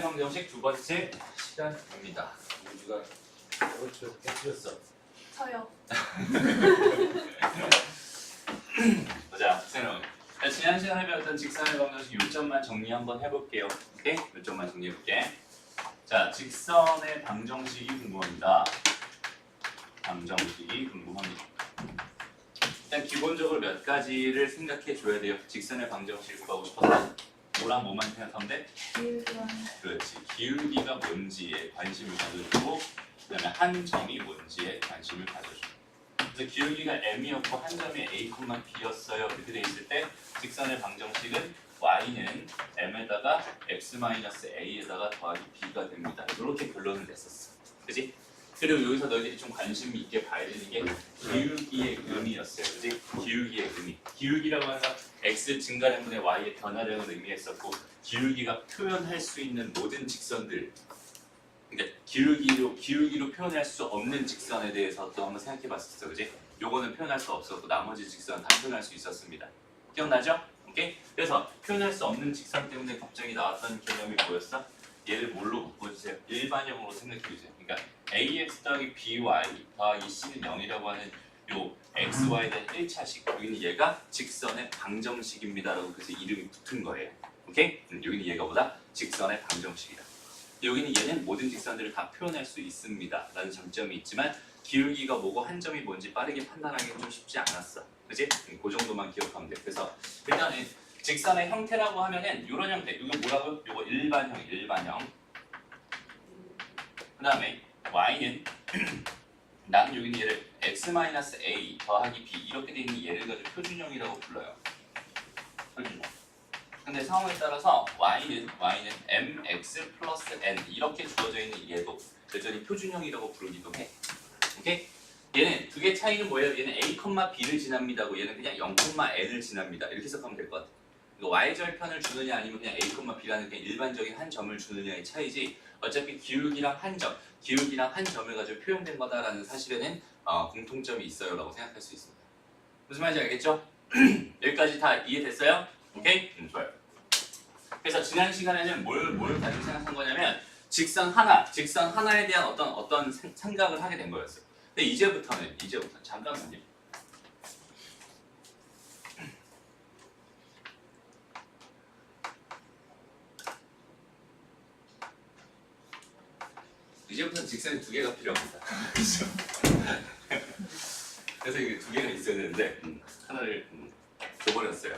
방정식 두 번째 시간입니다. 우주가 그렇죠. 깨뜨렸어. 저요. 보자, 새로운. 지난 시간에 배웠던 직선의 방정식 요점만 정리 한번 해볼게요. 오케이? 요점만 정리해볼게. 자, 직선의 방정식이 궁금합니다. 방정식이 궁금합니다. 일단 기본적으로 몇 가지를 생각해 줘야 돼요. 직선의 방정식을 구하고 싶어서 뭐랑 뭐만 생각하면 돼? 그렇지. 기울기가 뭔지에 관심을 가져주고 그 다음에 한 점이 뭔지에 관심을 가져주고 그래서 기울기가 m이었고 한 점이 a, b였어요. 이렇게 돼 있을 때 직선의 방정식은 y는 m에다가 x-a에다가 더하기 b가 됩니다. 이렇게 결론을 냈었어. 그치? 그리고 여기서 너희들이 좀 관심 있게 봐야 되는 게 기울기의 의미였어요. 그치? 기울기의 의미. 기울기라고 하는 건 x 증가량분의 y의 변화량을 의미했었고 기울기가 표현할 수 있는 모든 직선들 그러니까 기울기로 표현할 수 없는 직선에 대해서 또 한번 생각해 봤었어. 그치? 요거는 표현할 수 없었고 나머지 직선 다 표현할 수 있었습니다. 기억나죠? 오케이? 그래서 표현할 수 없는 직선 때문에 갑자기 나왔던 개념이 뭐였어? 얘를 뭘로 바꿔주세요? 일반형으로 생각해주세요. 그러니까 ax 더하기 by 더하기 c는 0이라고 하는 요 xy에 대한 1차식 여기는 얘가 직선의 방정식입니다라고 그래서 이름이 붙은 거예요. 오케이? 여기는 얘가 보다 직선의 방정식이다. 여기는 얘는 모든 직선들을 다 표현할 수 있습니다 라는 장점이 있지만 기울기가 뭐고 한 점이 뭔지 빠르게 판단하기가 좀 쉽지 않았어. 그치? 그 정도만 기억하면 돼. 그래서 일단은 직선의 형태라고 하면은 이런 형태. 이거 뭐라고요? 이거 일반형. 그 다음에 y는 난 여기는 얘를 x-a 더하기 b 이렇게 돼 있는 얘를 가지고 표준형이라고 불러요. 표준형. 근데 상황에 따라서 y는 mx 플러스 n 이렇게 주어져 있는 얘도 여전히 표준형이라고 부르기도 해. 오케이? 얘는 두 개 차이는 뭐예요? 얘는 a, b를 지납니다고 얘는 그냥 0,n을 지납니다. 이렇게 해석하면 될 것 같아. y절편을 주느냐 아니면 그냥 a, b라는 그냥 일반적인 한 점을 주느냐의 차이지 어차피 기울기랑 한 점을 가지고 표현된 거다라는 사실에는 공통점이 있어요 라고 생각할 수 있습니다. 무슨 말인지 알겠죠? 여기까지 다 이해됐어요? 오케이? 좋아요. 그래서 지난 시간에는 뭘 가지고 생각한 거냐면 직선 하나에 대한 어떤 생각을 하게 된 거였어요. 근데 이제부터 잠깐만요. 이제부터는 직선이 두 개가 필요합니다. 그렇죠? 그래서 이게 두 개가 있어야 되는데 하나를 줘버렸어요.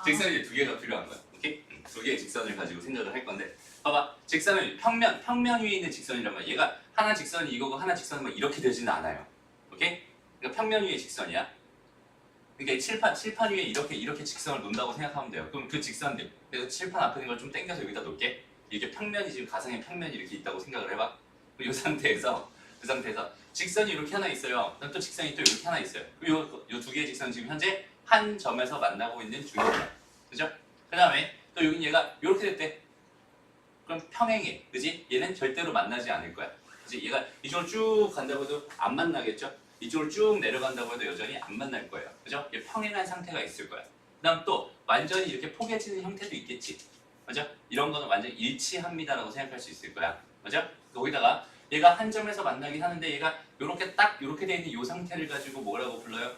직선이 이제 두 개가 필요한 거야. 오케이? 두 개의 직선을 가지고 생각을 할 건데 봐봐. 직선은 평면 위에 있는 직선이란 말이야. 얘가 하나 직선이 이거고 하나 직선은 뭐 이렇게 되지는 않아요. 오케이? 그러니까 평면 위의 직선이야. 그러니까 칠판 위에 이렇게 직선을 놓는다고 생각하면 돼요. 그럼 그 직선들 그래서 칠판 앞에 있는 걸 좀 당겨서 여기다 놓을게. 이게 평면이 지금 가상의 평면이 이렇게 있다고 생각을 해봐. 이 상태에서 직선이 이렇게 하나 있어요. 그다음 또 직선이 또 이렇게 하나 있어요. 요 두 개의 직선 지금 현재 한 점에서 만나고 있는 중입니다. 그죠? 그 다음에 또 여긴 얘가 이렇게 됐대. 그럼 평행해. 그지? 얘는 절대로 만나지 않을 거야. 그지? 얘가 이쪽으로 쭉 간다고 해도 안 만나겠죠? 이쪽으로 쭉 내려간다고 해도 여전히 안 만날 거예요. 그죠? 얘 평행한 상태가 있을 거야. 그 다음 또 완전히 이렇게 포개지는 형태도 있겠지. 그죠? 이런 거는 완전히 일치합니다라고 생각할 수 있을 거야. 그죠? 거기다가 얘가 한 점에서 만나긴 하는데 얘가 이렇게 돼 있는 이 상태를 가지고 뭐라고 불러요?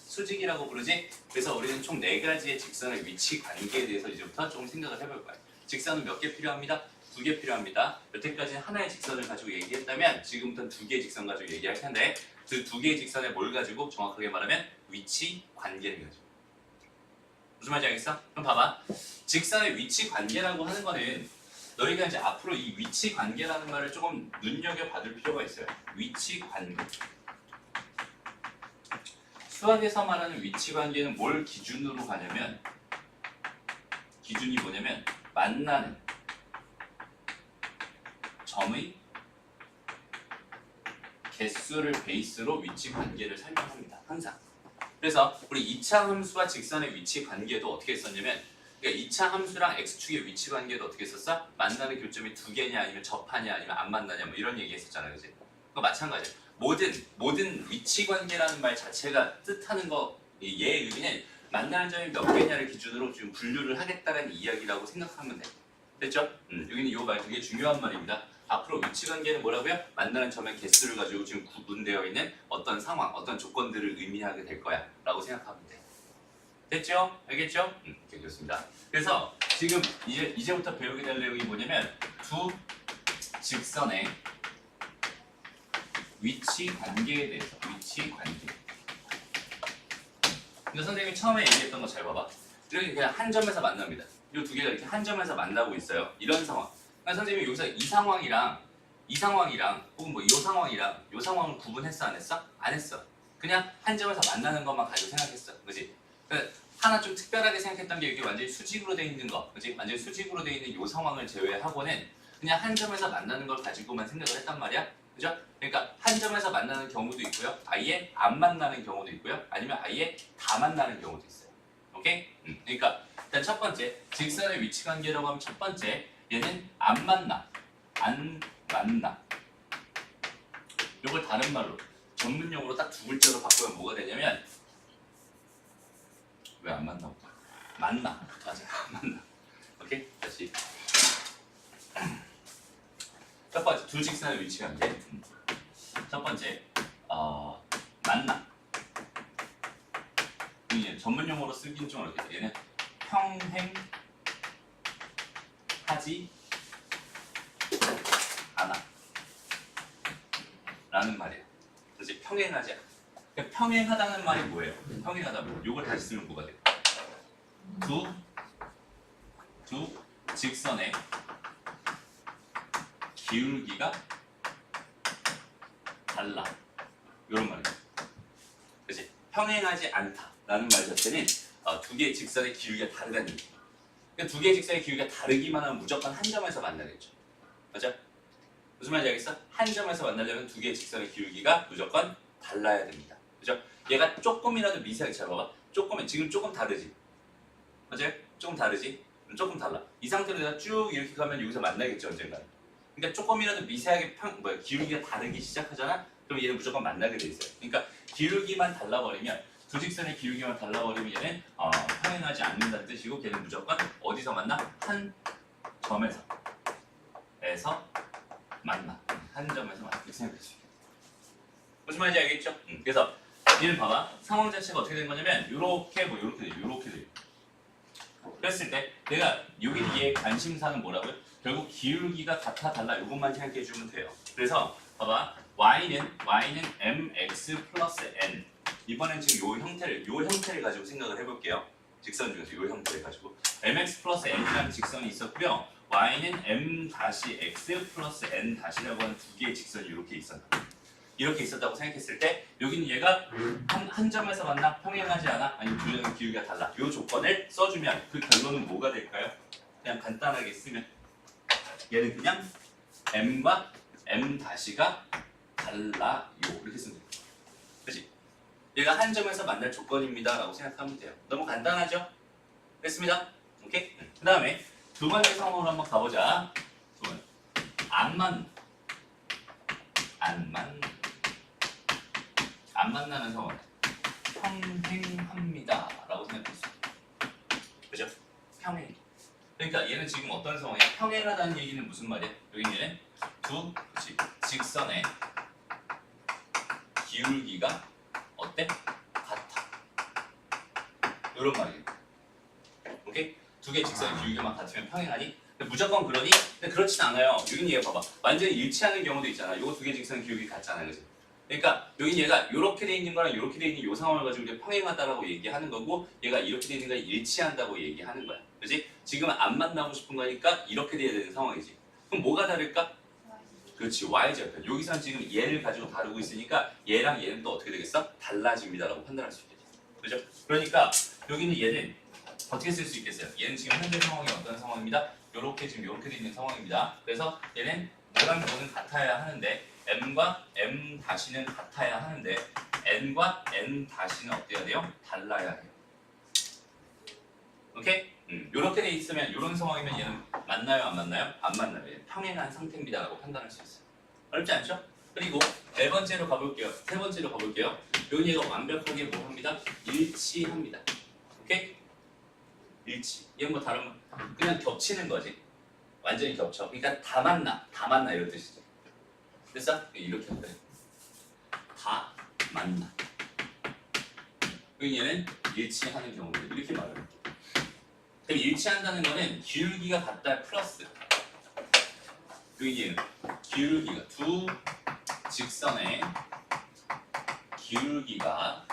수직이라고 부르지? 그래서 우리는 총 4가지의 직선의 위치 관계에 대해서 이제부터 조금 생각을 해볼 거야. 직선은 몇 개 필요합니다? 2개 필요합니다. 여태까지는 하나의 직선을 가지고 얘기했다면 지금부터는 2개의 직선 가지고 얘기할 텐데 그 2개의 직선에 뭘 가지고 정확하게 말하면 위치 관계를 가지고. 무슨 말인지 알겠어? 그럼 봐봐. 직선의 위치 관계라고 하는 거는 너희가 이제 앞으로 이 위치 관계라는 말을 조금 눈여겨봐둘 필요가 있어요. 위치 관계. 수학에서 말하는 위치 관계는 뭘 기준으로 가냐면 기준이 뭐냐면 만나는 점의 개수를 베이스로 위치 관계를 설명합니다. 항상. 그래서 우리 2차 함수와 직선의 위치 관계도 어떻게 했었냐면 그러니까 2차 함수랑 x축의 위치 관계도 어떻게 했었어? 만나는 교점이 2개냐 아니면 접하냐 아니면 안 만나냐 뭐 이런 얘기 했었잖아요. 그치? 그거 마찬가지예요. 모든 위치 관계라는 말 자체가 뜻하는 거 얘의 의미는 만나는 점이 몇 개냐를 기준으로 지금 분류를 하겠다는 이야기라고 생각하면 돼. 됐죠? 여기는 이 말 되게 중요한 말입니다. 앞으로 위치관계는 뭐라고요? 만나는 점의 개수를 가지고 지금 구분되어 있는 어떤 상황, 어떤 조건들을 의미하게 될 거야 라고 생각하면 돼. 됐죠? 알겠죠? 오케이, 좋습니다. 그래서 지금 이제부터 배우게 될 내용이 뭐냐면 두 직선의 위치 관계에 대해서 위치 관계. 근데 선생님이 처음에 얘기했던 거 잘 봐봐. 이렇게 그냥 한 점에서 만납니다. 이 두 개가 이렇게 한 점에서 만나고 있어요. 이런 상황. 그러니까 선생님이 여기서 이 상황이랑 혹은 뭐 이 상황이랑 이 상황을 구분했어 안 했어? 안 했어. 그냥 한 점에서 만나는 것만 가지고 생각했어. 그렇지? 그러니까 하나 좀 특별하게 생각했던 게 이게 완전히 수직으로 돼 있는 거, 그렇지? 완전히 수직으로 돼 있는 이 상황을 제외하고는 그냥 한 점에서 만나는 걸 가지고만 생각을 했단 말이야. 그죠? 그러니까 한 점에서 만나는 경우도 있고요. 아예 안 만나는 경우도 있고요. 아니면 아예 다 만나는 경우도 있어요. 오케이? 그러니까 일단 첫 번째 직선의 위치 관계라고 하면 첫 번째 얘는 안 만나. 이걸 다른 말로 전문용어로 딱 두 글자로 바꾸면 뭐가 되냐면 왜 안 만나? 만나. 맞아. 만나. 오케이? 다시. 첫 번째 두 직선의 위치 관계. 첫 번째 만나. 이게 전문용어로 쓰긴 좀 어렵겠다. 얘는 평행하지 않아 라는 말이야. 그렇지? 평행하지 않아. 그러니까 평행하다는 말이 뭐예요? 평행하다면 이걸 다시 쓰면 뭐가 돼요? 두 직선의 기울기가 달라. 이런 말이에요. 그렇지? 평행하지 않다라는 말 자체는 두 개의 직선의 기울기가 다르다는 얘기예요. 그러니까 두 개의 직선의 기울기가 다르기만 하면 무조건 한 점에서 만나겠죠. 맞아? 무슨 말인지 알겠어? 한 점에서 만나려면 두 개의 직선의 기울기가 무조건 달라야 됩니다. 그죠? 얘가 조금이라도 미세하게 잘 봐봐. 지금 조금 다르지? 맞아요? 조금 다르지? 조금 달라. 이 상태로 내가 쭉 이렇게 가면 여기서 만나겠죠, 언젠가. 그러니까 조금이라도 미세하게 기울기가 다르기 시작하잖아? 그럼 얘는 무조건 만나게 돼 있어요. 그러니까 기울기만 달라버리면 두 직선의 기울기만 달라버리면 얘는 평행하지 않는다는 뜻이고 걔는 무조건 어디서 만나? 한 점에서 만나. 한 점에서 만나. 이렇게 생각할 수 있겠다. 무슨 말인지 알겠죠? 그래서 얘는 봐봐. 상황 자체가 어떻게 된 거냐면 요렇게 돼. 그랬을 때 내가 여기 얘의 관심사는 뭐라고요? 결국 기울기가 같아 달라 이것만 생각해 주면 돼요. 그래서 봐봐. y는 mx 플러스 n. 이번엔 지금 요 형태를 가지고 생각을 해볼게요. 직선 중에서 요 형태를 가지고 mx 플러스 n이라는 직선이 있었고요. y는 m-x 플러스 n-라고 하는 두 개의 직선이 이렇게 있었다. 이렇게 있었다고 생각했을 때 여기는 얘가 한 점에서 만나 평행하지 않아? 아니면 두 점의 기울기가 달라. 이 조건을 써주면 그 결론은 뭐가 될까요? 그냥 간단하게 쓰면 얘는 그냥 m과 m-가 달라요. 이렇게 쓰면 돼요. 그치? 얘가 한 점에서 만날 조건입니다 라고 생각하면 돼요. 너무 간단하죠? 됐습니다. 오케이? 그 다음에 두 번째 상황으로 한번 가보자. 두 번. 안 만나는 상황. 평행합니다 라고 생각했어요. 그죠? 평행. 그러니까 얘는 지금 어떤 상황이야? 평행하다는 얘기는 무슨 말이야? 여기 얘는 두 직선의 기울기가 어때? 같아. 이런 말이에요. 오케이? 두 개의 직선의 기울기만 같으면 평행하니? 근데 무조건 그러니? 근데 그렇진 않아요. 여긴 얘 봐봐. 완전히 일치하는 경우도 있잖아. 요거 두 개의 직선의 기울기 같잖아요. 그치? 그러니까 여긴 얘가 이렇게 돼 있는 거랑 이렇게 돼 있는 이 상황을 가지고 이제 평행하다라고 얘기하는 거고 얘가 이렇게 돼 있는 거랑 일치한다고 얘기하는 거야. 그렇지? 지금은 안 만나고 싶은 거니까 이렇게 돼야 되는 상황이지. 그럼 뭐가 다를까? 그렇지, y제곱편. 여기서는 지금 얘를 가지고 다루고 있으니까 얘랑 얘는 또 어떻게 되겠어? 달라집니다라고 판단할 수 있겠죠. 그죠? 그러니까 여기는 얘는 어떻게 쓸 수 있겠어요? 얘는 지금 현재 상황이 어떤 상황입니다? 요렇게 지금 요렇게 돼 있는 상황입니다. 그래서 얘는 뭐랑 뭐는 같아야 하는데 m과 m-는 같아야 하는데 n과 n-는 어때야 돼요? 달라야 해요. 오케이? 요렇게 돼 있으면 요런 상황이면 얘는 만나요 안 만나요? 안 만나요. 얘는 평행한 상태입니다 라고 판단할 수 있어요. 어렵지 않죠? 그리고 세 번째로 가볼게요. 여기 얘가 완벽하게 뭐 합니다? 일치합니다. 오케이? 일치. 얘는 뭐 다른 거 그냥 겹치는 거지. 완전히 겹쳐. 그러니까 다 만나 이런 뜻이죠. 됐어? 이렇게 할까요? 다 만나. 그럼 얘는 일치하는 경우입니다. 이렇게 말해요. 그럼 일치한다는 거는 기울기가 같다 플러스. 여기는 기울기가 두 직선의 기울기가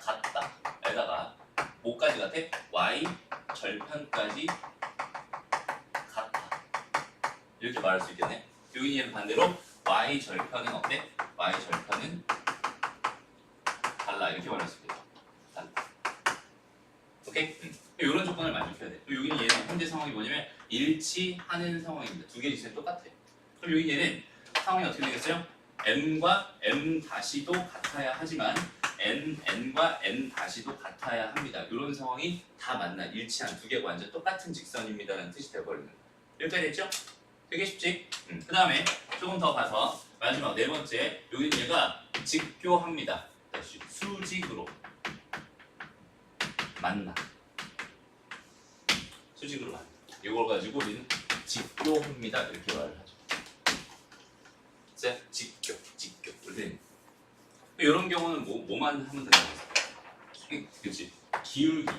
같다. 에다가 뭐까지 같아? y 절편까지 같다. 이렇게 말할 수 있겠네. 여기는 반대로 y 절편은 어때? y 절편은 달라. 이렇게 말할 수 있겠다. 달라. 오케이? 이런 조건을 만족해야 돼. 여기는 얘는 현재 상황이 뭐냐면 일치하는 상황입니다. 두 개 지점 똑같아요. 그럼 여기 얘는 상황이 어떻게 되겠어요? n과 m 다시도 같아야 하지만 n과 n 다시도 같아야 합니다. 이런 상황이 다 만나 일치한 두 개가 완전 똑같은 직선입니다라는 뜻이 되어버리는 거예요. 여기까지 됐죠? 되게 쉽지? 그 다음에 조금 더 가서 마지막 네 번째 여기는 얘가 직교합니다. 다시 수직으로 만나. 수직으로 만나. 이걸 가지고 우리는 직교합니다. 이렇게 말을 하죠. 자, 직교. 이렇게. 이런 경우는 뭐만 하면 된다고 했어? 그치? 기울기.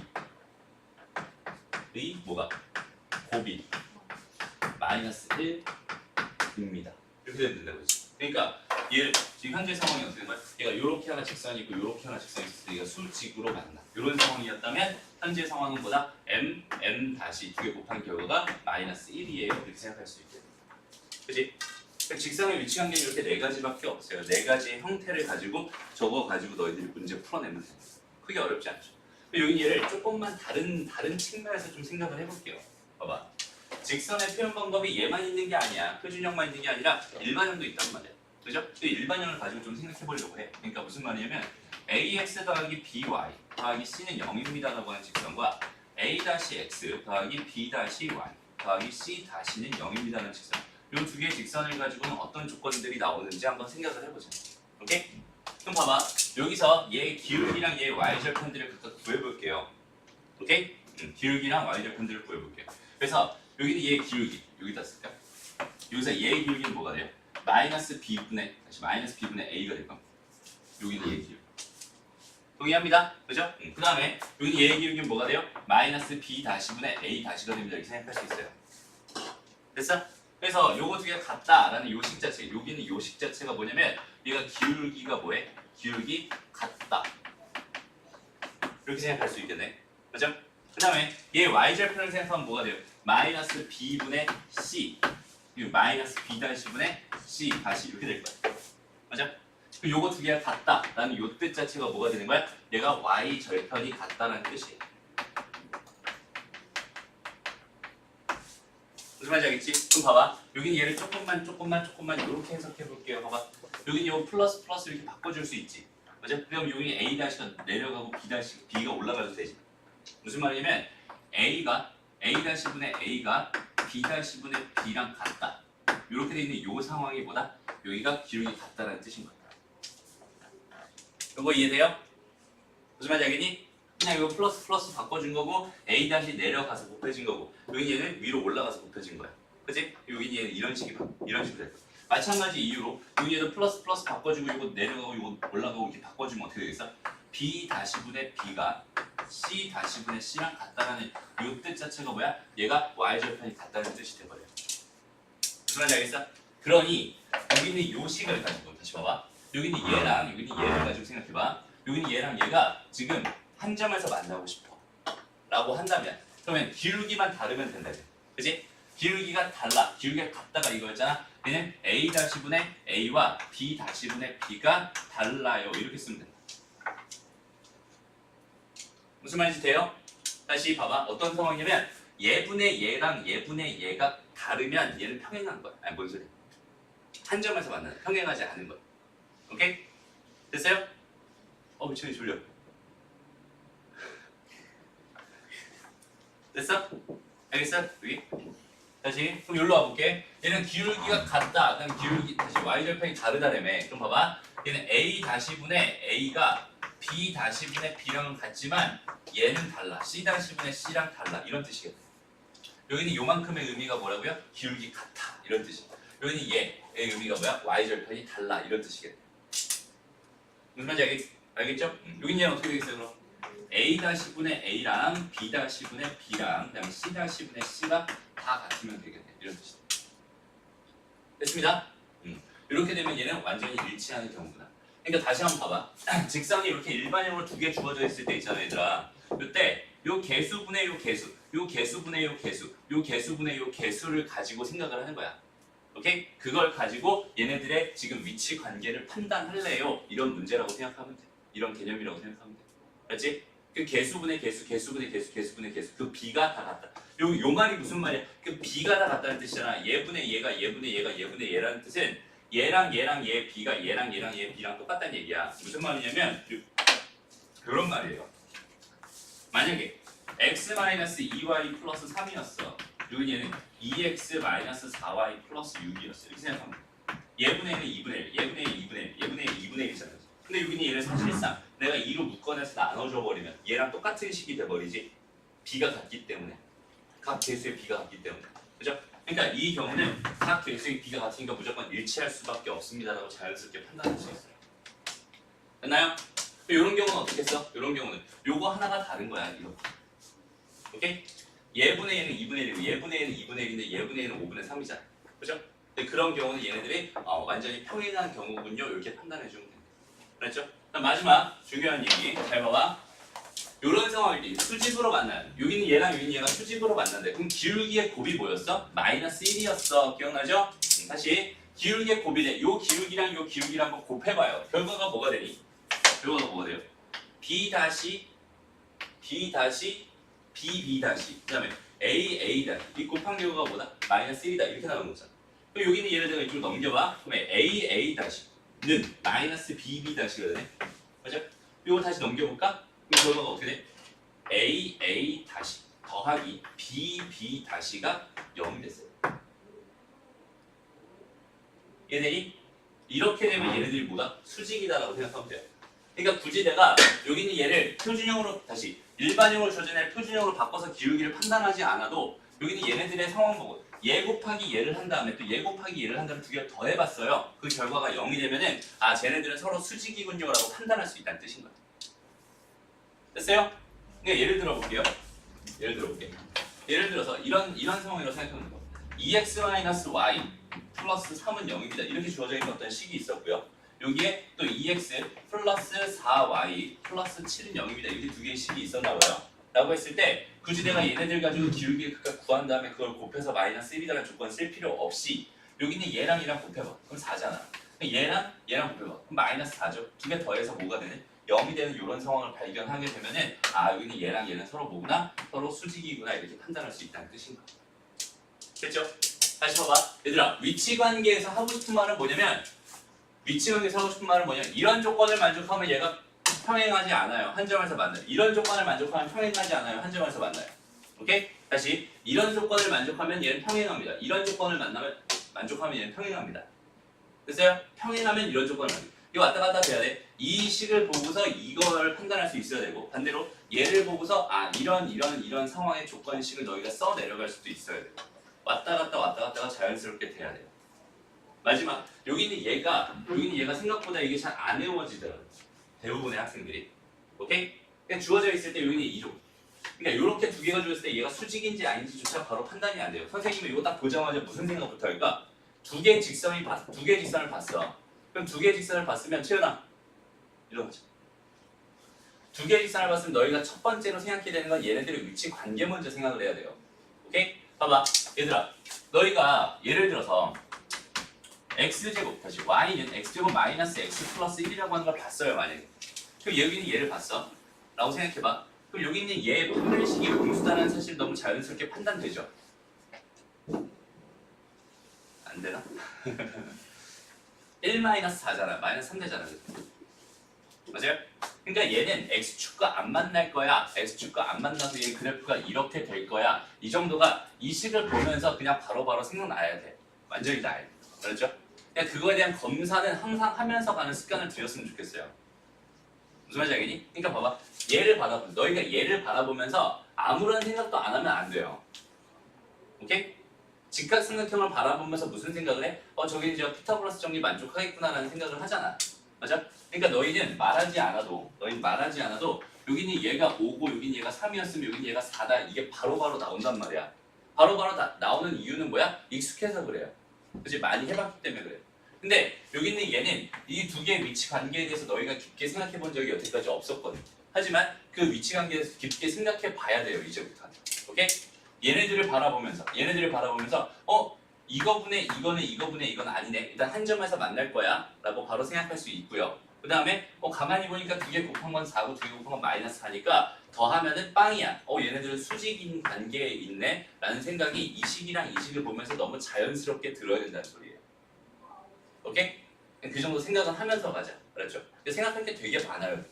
뭐가? 곱이 마이너스 1입니다. 이렇게 되면 된다고 했지. 그러니까 얘 지금 현재 상황이 어떻게 된 거야? 얘가 이렇게 하나 직선이 있고 이렇게 하나 직선이 있을 때 얘가 수직으로 만나. 이런 상황이었다면 현재 상황은 보다 m 다시 두 개 곱한 결과가 마이너스 1이에요. 이렇게 생각할 수 있겠네. 그치? 직선의 위치 관계는 이렇게 네 가지밖에 없어요. 네 가지의 형태를 가지고 저거 가지고 너희들이 문제 풀어내면 돼요. 크게 어렵지 않죠. 여기 얘를 조금만 다른 측면에서 좀 생각을 해볼게요. 봐봐. 직선의 표현 방법이 얘만 있는 게 아니야. 표준형만 있는 게 아니라 일반형도 있단 말이야. 그죠? 일반형을 가지고 좀 생각해 보려고 해. 그러니까 무슨 말이냐면 ax 더하기 by 더하기 c는 0입니다라고 하는 직선과 a-x 더하기 b-y 더하기 c-는 0입니다라는 직선. 이 두 개의 직선을 가지고는 어떤 조건들이 나오는지 한번 생각을 해보자. 오케이? 그럼 봐봐. 여기서 얘 기울기랑 얘 y절편들을 각각 구해볼게요. 오케이? 기울기랑 y절편들을 구해볼게요. 그래서 여기는 얘 기울기. 여기다 쓸까? 여기서 얘 기울기는 뭐가 돼요? 마이너스 b분의 a가 될 겁니다. 여기는 얘 기울기. 동의합니다. 그죠? 그 다음에 여기는 얘 기울기는 뭐가 돼요? 마이너스 b-분의 a-가 됩니다. 이렇게 생각할 수 있어요. 됐어? 그래서 요거 두 개가 같다라는 요식 자체, 여기는 요식 자체가 뭐냐면 얘가 기울기가 뭐해? 기울기 같다. 이렇게 생각할 수 있겠네. 그죠? 그 다음에 얘 y절편을 생각하면 뭐가 돼요? 마이너스 b분의 c 그리고 마이너스 b-분의 c 다시 이렇게 될 거야. 맞아? 요거 두 개가 같다라는 요 뜻 자체가 뭐가 되는 거야? 얘가 y절편이 같다라는 뜻이에요. 무슨 말인지 알겠지? 그럼 봐봐. 여기는 얘를 조금만 이렇게 해석해 볼게요. 봐봐. 여기는 이거 플러스 이렇게 바꿔줄 수 있지. 맞아? 그럼 여기 a-가 내려가고 b가 올라가도 되지. 무슨 말이냐면 a-분의 a가 b-분의 b랑 같다. 이렇게 돼 있는 이 상황이보다 여기가 기울기 같다라는 뜻인 거야. 이거 이해돼요? 무슨 말인지 알겠니? 그냥 이거 플러스 바꿔준 거고 a 다시 내려가서 곱해진 거고 여기 얘는 위로 올라가서 곱해진 거야. 그치? 여기 얘는 이런 식으로 될 거야. 마찬가지 이유로 여기 얘도 플러스 바꿔주고 이거 내려가고 이거 올라가고 이렇게 바꿔주면 어떻게 되겠어? b-분의 b가 c-분의 c랑 같다라는 이 뜻 자체가 뭐야? 얘가 y절편이 같다는 뜻이 돼버려. 무슨 말인지 알겠어? 그러니 여기는 요식을 가지고 다시 봐봐. 여기는 얘랑 여기는 얘를 가지고 생각해봐. 여기는 얘랑 얘가 지금 한 점에서 만나고 싶어 라고 한다면 그러면 기울기만 다르면 된다. 그치? 기울기가 달라. 기울기가 같다가 이거였잖아. 그냥 a-분의 a와 b-분의 b가 달라요. 이렇게 쓰면 된다. 무슨 말인지 돼요? 다시 봐봐. 어떤 상황이냐면 얘분의 얘랑 얘분의 얘가 다르면 얘는 평행한 거야. 아니 뭔 소리야. 한 점에서 만나는 평행하지 않은 거야. 오케이? 됐어요? 미치게 졸려. 됐어? 알겠어? 여기? 다시 그럼 여기로 와볼게. 얘는 기울기가 같다. 그럼 기울기 다시 y절편이 다르다라며. 그럼 봐봐. 얘는 a-분의 a가 b-분의 b랑은 같지만 얘는 달라. c-분의 c랑 달라. 이런 뜻이겠다. 여기는 요만큼의 의미가 뭐라고요? 기울기 같아 이런 뜻이. 여기는 얘의 의미가 뭐야? y절편이 달라 이런 뜻이겠네. 무슨 말인지 알겠죠? 여기는 얘는 어떻게 되겠어요 그럼? A-분의 A랑 B-분의 B랑 그다음에 C-분의 C가 다 같으면 되겠네 이런 뜻이다. 됐습니다. 이렇게 되면 얘는 완전히 일치하는 경우구나. 그러니까 다시 한번 봐봐. 직선이 이렇게 일반형으로 두 개 주어져 있을 때 있잖아 얘들아. 이때 요 개수분의 요 개수, 요 개수분의 요 개수, 요 개수분의 요 개수를 가지고 생각을 하는 거야. 오케이? 그걸 가지고 얘네들의 지금 위치 관계를 판단할래요. 이런 문제라고 생각하면 돼. 이런 개념이라고 생각하면 돼. 알지? 그 개수분의 개수, 개수분의 개수, 개수분의 개수. 그 B가 다 같다. 요 말이 무슨 말이야? 그 B가 다 같다는 뜻이잖아. 얘분의 얘가 얘분의 얘가 얘분의 얘라는 뜻은 얘랑 얘 B가 얘랑 얘 B랑 똑같다는 얘기야. 무슨 말이냐면 그런 말이에요. 만약에 x-2y 플러스 3이었어. 그리고 얘는 2x-4y 플러스 6이었어. 이렇게 생각하면 돼. 얘분의 1은 2분의 1, 얘분의 1, 2분의 1, 얘분의 1, 2분의 1이잖아. 근데 여기는 얘를 사실상 내가 2로 묶어내서 나눠줘 버리면 얘랑 똑같은 식이 돼버리지. B가 같기 때문에. 각 개수의 B가 같기 때문에. 그죠? 그러니까 이 경우는 각 개수의 B가 같으니까 무조건 일치할 수밖에 없습니다라고 자연스럽게 판단할 수 있어요. 됐나요? 이런 경우는 어떻게 했어? 이런 경우는 요거 하나가 다른 거야. 이거. 오케이? 얘분의 얘는 2분의 1이고 얘분의 얘는 2분의 1인데 얘분의 얘는 5분의 3이잖아. 그죠? 근데 그런 경우는 얘네들이 완전히 평행한 경우군요. 이렇게 판단해 주면 됩니다. 그랬죠? 그럼 마지막 중요한 얘기 잘 봐봐. 이런 상황일 때 수직으로 만나요. 여기는 얘랑 여기는 얘가 수직으로 만난대. 그럼 기울기의 곱이 뭐였어? 마이너스 1이었어. 기억나죠? 다시 기울기의 곱이래. 요 기울기랑 요 기울기를 한번 곱해봐요. 결과가 뭐가 되니? 결과가 뭐가 돼요? B 다시 B 다시 B B 다시 그 다음에 A A 다시 이 곱한 결과가 뭐다? 마이너스 1이다. 이렇게 나오는 거잖아. 그럼 여기는 얘를 내가 이쪽으로 넘겨봐. 그러면 A A 다시는 마이너스 B B 다시가 되네. 맞죠? 이거 다시 넘겨볼까? 그럼 결과가 어떻게 돼? A A 다시 더하기 B B 다시가 0이 됐어요. 얘네들이 이렇게 되면 얘네들이 뭐다? 수직이다라고 생각하면 돼요. 그러니까 굳이 내가 여기 있는 얘를 표준형으로 다시 일반형으로 주어진 애를 표준형으로 바꿔서 기울기를 판단하지 않아도 여기 있는 얘네들의 상황 보고 얘 곱하기 얘를 한 다음에 또 얘 곱하기 얘를 한 다음에 두 개를 더해봤어요. 그 결과가 0이 되면은 아 쟤네들은 서로 수직이군요라고 판단할 수 있다는 뜻인 거야. 됐어요? 그러니까 예를 들어 볼게요. 예를 들어서 이런 상황이라고 생각하는 거. 2x-y 플러스 3은 0입니다. 이렇게 주어져 있는 어떤 식이 있었고요. 여기에 또 2x 플러스 4y 플러스 7은 0입니다. 이렇게 두 개의 식이 있었나 봐요. 라고 했을 때 굳이 내가 얘네들 가지고 기울기를 각각 구한 다음에 그걸 곱해서 마이너스 1이라는 조건 쓸 필요 없이 여기 있는 얘랑 얘랑 곱해봐. 그럼 4잖아. 얘랑 곱해봐. 그럼 마이너스 4죠. 두 개 더해서 뭐가 되네? 0이 되는 이런 상황을 발견하게 되면은 아 여기는 얘랑 얘는 서로 뭐구나? 서로 수직이구나 이렇게 판단할 수 있다는 뜻인 거야. 됐죠? 다시 봐봐. 얘들아 위치 관계에서 하고 싶은 말은 뭐냐면 이런 조건을 만족하면 얘가 평행하지 않아요. 한 점에서 만나요. 이런 조건을 만족하면 평행하지 않아요. 한 점에서 만나요. 오케이? 다시 이런 조건을 만족하면 얘는 평행합니다. 이런 조건을 만족하면 얘는 평행합니다. 됐어요? 평행하면 이런 조건을 만족. 이거 왔다 갔다 돼야 돼. 이 식을 보고서 이걸 판단할 수 있어야 되고 반대로 얘를 보고서 아 이런 상황의 조건식을 너희가 써 내려갈 수도 있어야 돼. 왔다 갔다가 자연스럽게 돼야 돼요. 마지막 여기 있는 얘가 생각보다 이게 잘 안 외워지더라고요. 대부분의 학생들이. 오케이? 그냥 주어져 있을 때 여기는 2조. 그러니까 이렇게 두 개가 주어졌을 때 얘가 수직인지 아닌지조차 바로 판단이 안 돼요. 선생님은 이거 딱 보자마자 무슨 생각부터 할까? 두 개의 직선을 봤어. 그럼 두 개의 직선을 봤으면 채연아 이런 거죠. 두 개의 직선을 봤으면 너희가 첫 번째로 생각해야 되는 건 얘네들의 위치 관계 먼저 생각을 해야 돼요. 오케이? 봐봐. 얘들아 너희가 예를 들어서 x제곱 다시 y는 x제곱 마이너스 x 플러스 1이라고 하는 걸 봤어요. 만약에 그럼 여기는 얘를 봤어 라고 생각해봐. 그럼 여기 있는 얘의 판별식이 음수다라는 사실 너무 자연스럽게 판단되죠? 안 되나? 1-4잖아. 마이너스 3되잖아. 맞아요? 그러니까 얘는 x축과 안 만날 거야. x축과 안 만나서 얘 그래프가 이렇게 될 거야. 이 정도가 이 식을 보면서 그냥 바로바로 생각나야 돼. 완전히 나야 돼. 그렇죠? 그냥 그거에 대한 검사는 항상 하면서 가는 습관을 들였으면 좋겠어요. 무슨 말인지 알겠니? 그러니까 봐봐. 너희가 얘를 바라보면서 아무런 생각도 안 하면 안 돼요. 오케이? 직각삼각형을 바라보면서 무슨 생각을 해? 저기는 저 피타고라스 정리 만족하겠구나라는 생각을 하잖아. 맞아? 그러니까 너희는 말하지 않아도 여기는 얘가 5고 여기는 얘가 3이었으면 여기는 얘가 4다. 이게 바로바로 나온단 말이야. 바로바로 나오는 이유는 뭐야? 익숙해서 그래요. 그치? 많이 해봤기 때문에 그래. 근데 여기 있는 얘는 이 두 개의 위치 관계에 대해서 너희가 깊게 생각해 본 적이 여태까지 없었거든. 하지만 그 위치 관계에 대해서 깊게 생각해 봐야 돼요. 이제부터. 오케이? 얘네들을 바라보면서 이거분의 이건 아니네. 일단 한 점에서 만날 거야 라고 바로 생각할 수 있고요. 그 다음에 가만히 보니까 두 개 곱한 건 4고 두 개 곱한 건 마이너스 4니까 더하면은 빵이야. 얘네들은 수직인 관계에 있네 라는 생각이 이 식이랑 이 식을 보면서 너무 자연스럽게 들어야 된다는 소리예요. 오케이? 그 정도 생각은 하면서 가자. 알았죠? 생각할 게 되게 많아요.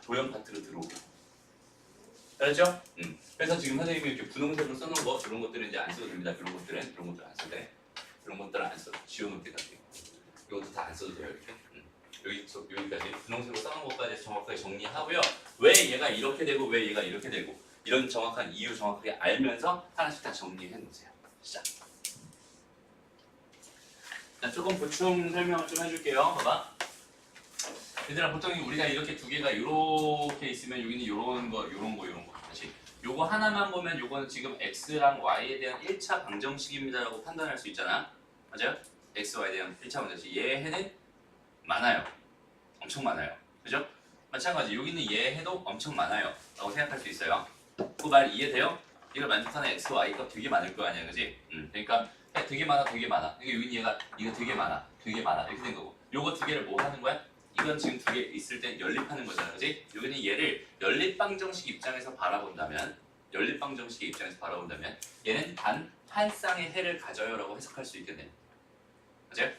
도형 파트로 들어오고. 알았죠? 그래서 지금 선생님이 이렇게 분홍색으로 써놓은 거 이런 것들은 이제 안 써도 됩니다. 그런 것들은 안 써도 돼. 그런 것들은 안 써도 지워놓게 다 돼요. 이것도 다 안 써도 돼요. 이렇게. 여기까지 분홍색으로 써놓은 것까지 정확하게 정리하고요. 왜 얘가 이렇게 되고 왜 얘가 이렇게 되고 이런 정확한 이유 정확하게 알면서 하나씩 다 정리해 놓으세요. 시작. 자, 조금 보충 설명을 좀 해줄게요. 봐봐. 얘들아, 보통 우리가 이렇게 두 개가 이렇게 있으면 여기는 요런 거. 다시 요거 하나만 보면 요거는 지금 x랑 y에 대한 1차 방정식입니다라고 판단할 수 있잖아. 맞아요? x, y에 대한 1차 방정식. 얘해는 많아요. 엄청 많아요. 그죠? 마찬가지 여기는 얘해도 엄청 많아요. 라고 생각할 수 있어요. 그 말 이해돼요? 이걸 만족하는 x, y가 되게 많을 거 아니야. 그지? 그러니까 되게 많아. 그러니까 여기는 얘가 이거 되게 많아. 이렇게 된 거고. 요거 두 개를 뭐 하는 거야? 이건 지금 두 개 있을 때 연립하는 거잖아. 그지? 여기는 얘를 연립방정식 입장에서 바라본다면 얘는 단 한 쌍의 해를 가져요 라고 해석할 수 있겠네. 맞아요?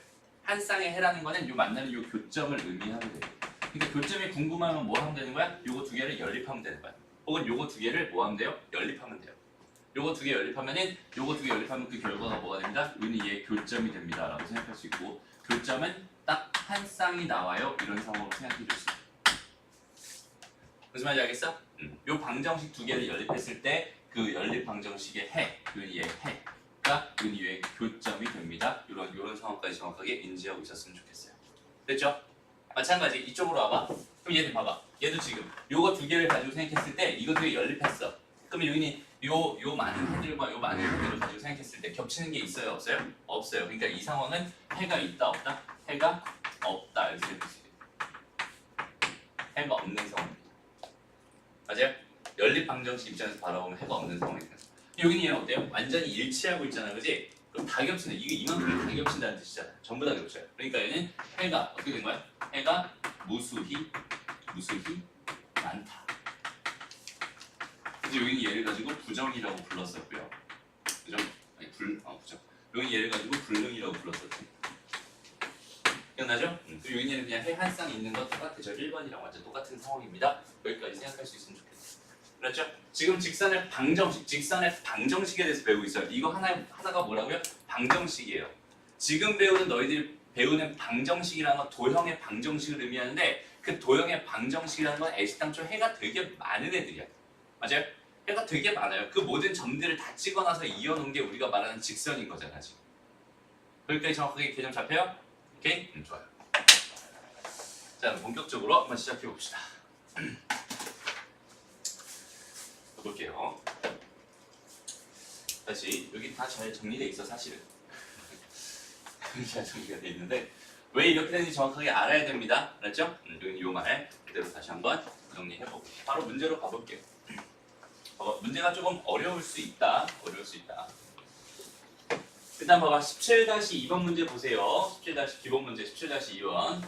한 쌍의 해라는 거는 요 만나는 요 교점을 의미하면 돼요. 그러니까 교점이 궁금하면 뭐 하면 되는 거야? 요거 두 개를 연립하면 되는 거야. 혹은 요거 두 개를 뭐 하면 돼요? 연립하면 돼요. 요거 두 개 연립하면 그 결과가 뭐가 됩니다? 여기는 얘 교점이 됩니다 라고 생각할 수 있고, 교점은 딱 한 쌍이 나와요. 이런 상황으로 생각해 줄 수 있어요. 무슨 말인지 알겠어? 요 방정식 두 개를 연립했을 때 그 연립 방정식의 해, 여기 얘 해가 여기 얘 교점이 됩니다. 요런 상황까지 정확하게 인지하고 있었으면 좋겠어요. 됐죠? 마찬가지 이쪽으로 와봐. 그럼 얘들 봐봐. 얘도 지금 요거 두 개를 가지고 생각했을 때 이거 두 개 연립했어. 그러면 여기는 요 많은 해들과 요 많은 해들을 가지고 생각했을 때 겹치는 게 있어요? 없어요? 없어요. 그러니까 이 상황은 해가 있다 없다? 해가 없다 이렇게 생각할 수 있어요. 해가 없는 상황입니다. 맞아요? 연립 방정식 입장에서 바라보면 해가 없는 상황입니다. 여기는 얘는 어때요? 완전히 일치하고 있잖아. 그지? 그럼 다 겹치네. 이게 이만큼 다 겹친다는 뜻이잖아. 전부 다 겹쳐요. 그러니까 얘는 해가 어떻게 된 거야? 해가 무수히 많다. 그래서 여기는 얘를 가지고 부정이라고 불렀었고요. 부정? 아니 부정. 여기 얘를 가지고 불능이라고 불렀었지. 기억나죠? 그리고 여기는 그냥 해 한 쌍 있는 거 똑같아요. 저 1번이랑 완전 똑같은 상황입니다. 여기까지 생각할 수 있으면 좋겠어요. 그렇죠? 지금 직선의 방정식에 대해서 배우고 있어요. 이거 하나가 뭐라고요? 방정식이에요. 지금 너희들이 배우는 방정식이라는 건 도형의 방정식을 의미하는데, 그 도형의 방정식이라는 건 애시당초 해가 되게 많은 애들이야. 맞아요? 해가 되게 많아요. 그 모든 점들을 다 찍어놔서 이어놓은 게 우리가 말하는 직선인 거잖아, 지금. 거기까지 정확하게 개념 잡혀요? 오케이? 좋아요. 자, 본격적으로 한번 시작해 봅시다. 볼게요. 다시 여기 다 잘 정리돼 있어 사실은. 잘 정리가 돼 있는데 왜 이렇게 되는지 정확하게 알아야 됩니다. 알았죠? 여기 요 말 그대로 다시 한번 정리해보고 바로 문제로 가볼게요. 문제가 조금 어려울 수 있다. 일단 봐봐. 17-2번 문제 보세요. 17- 기본 문제 17-2번.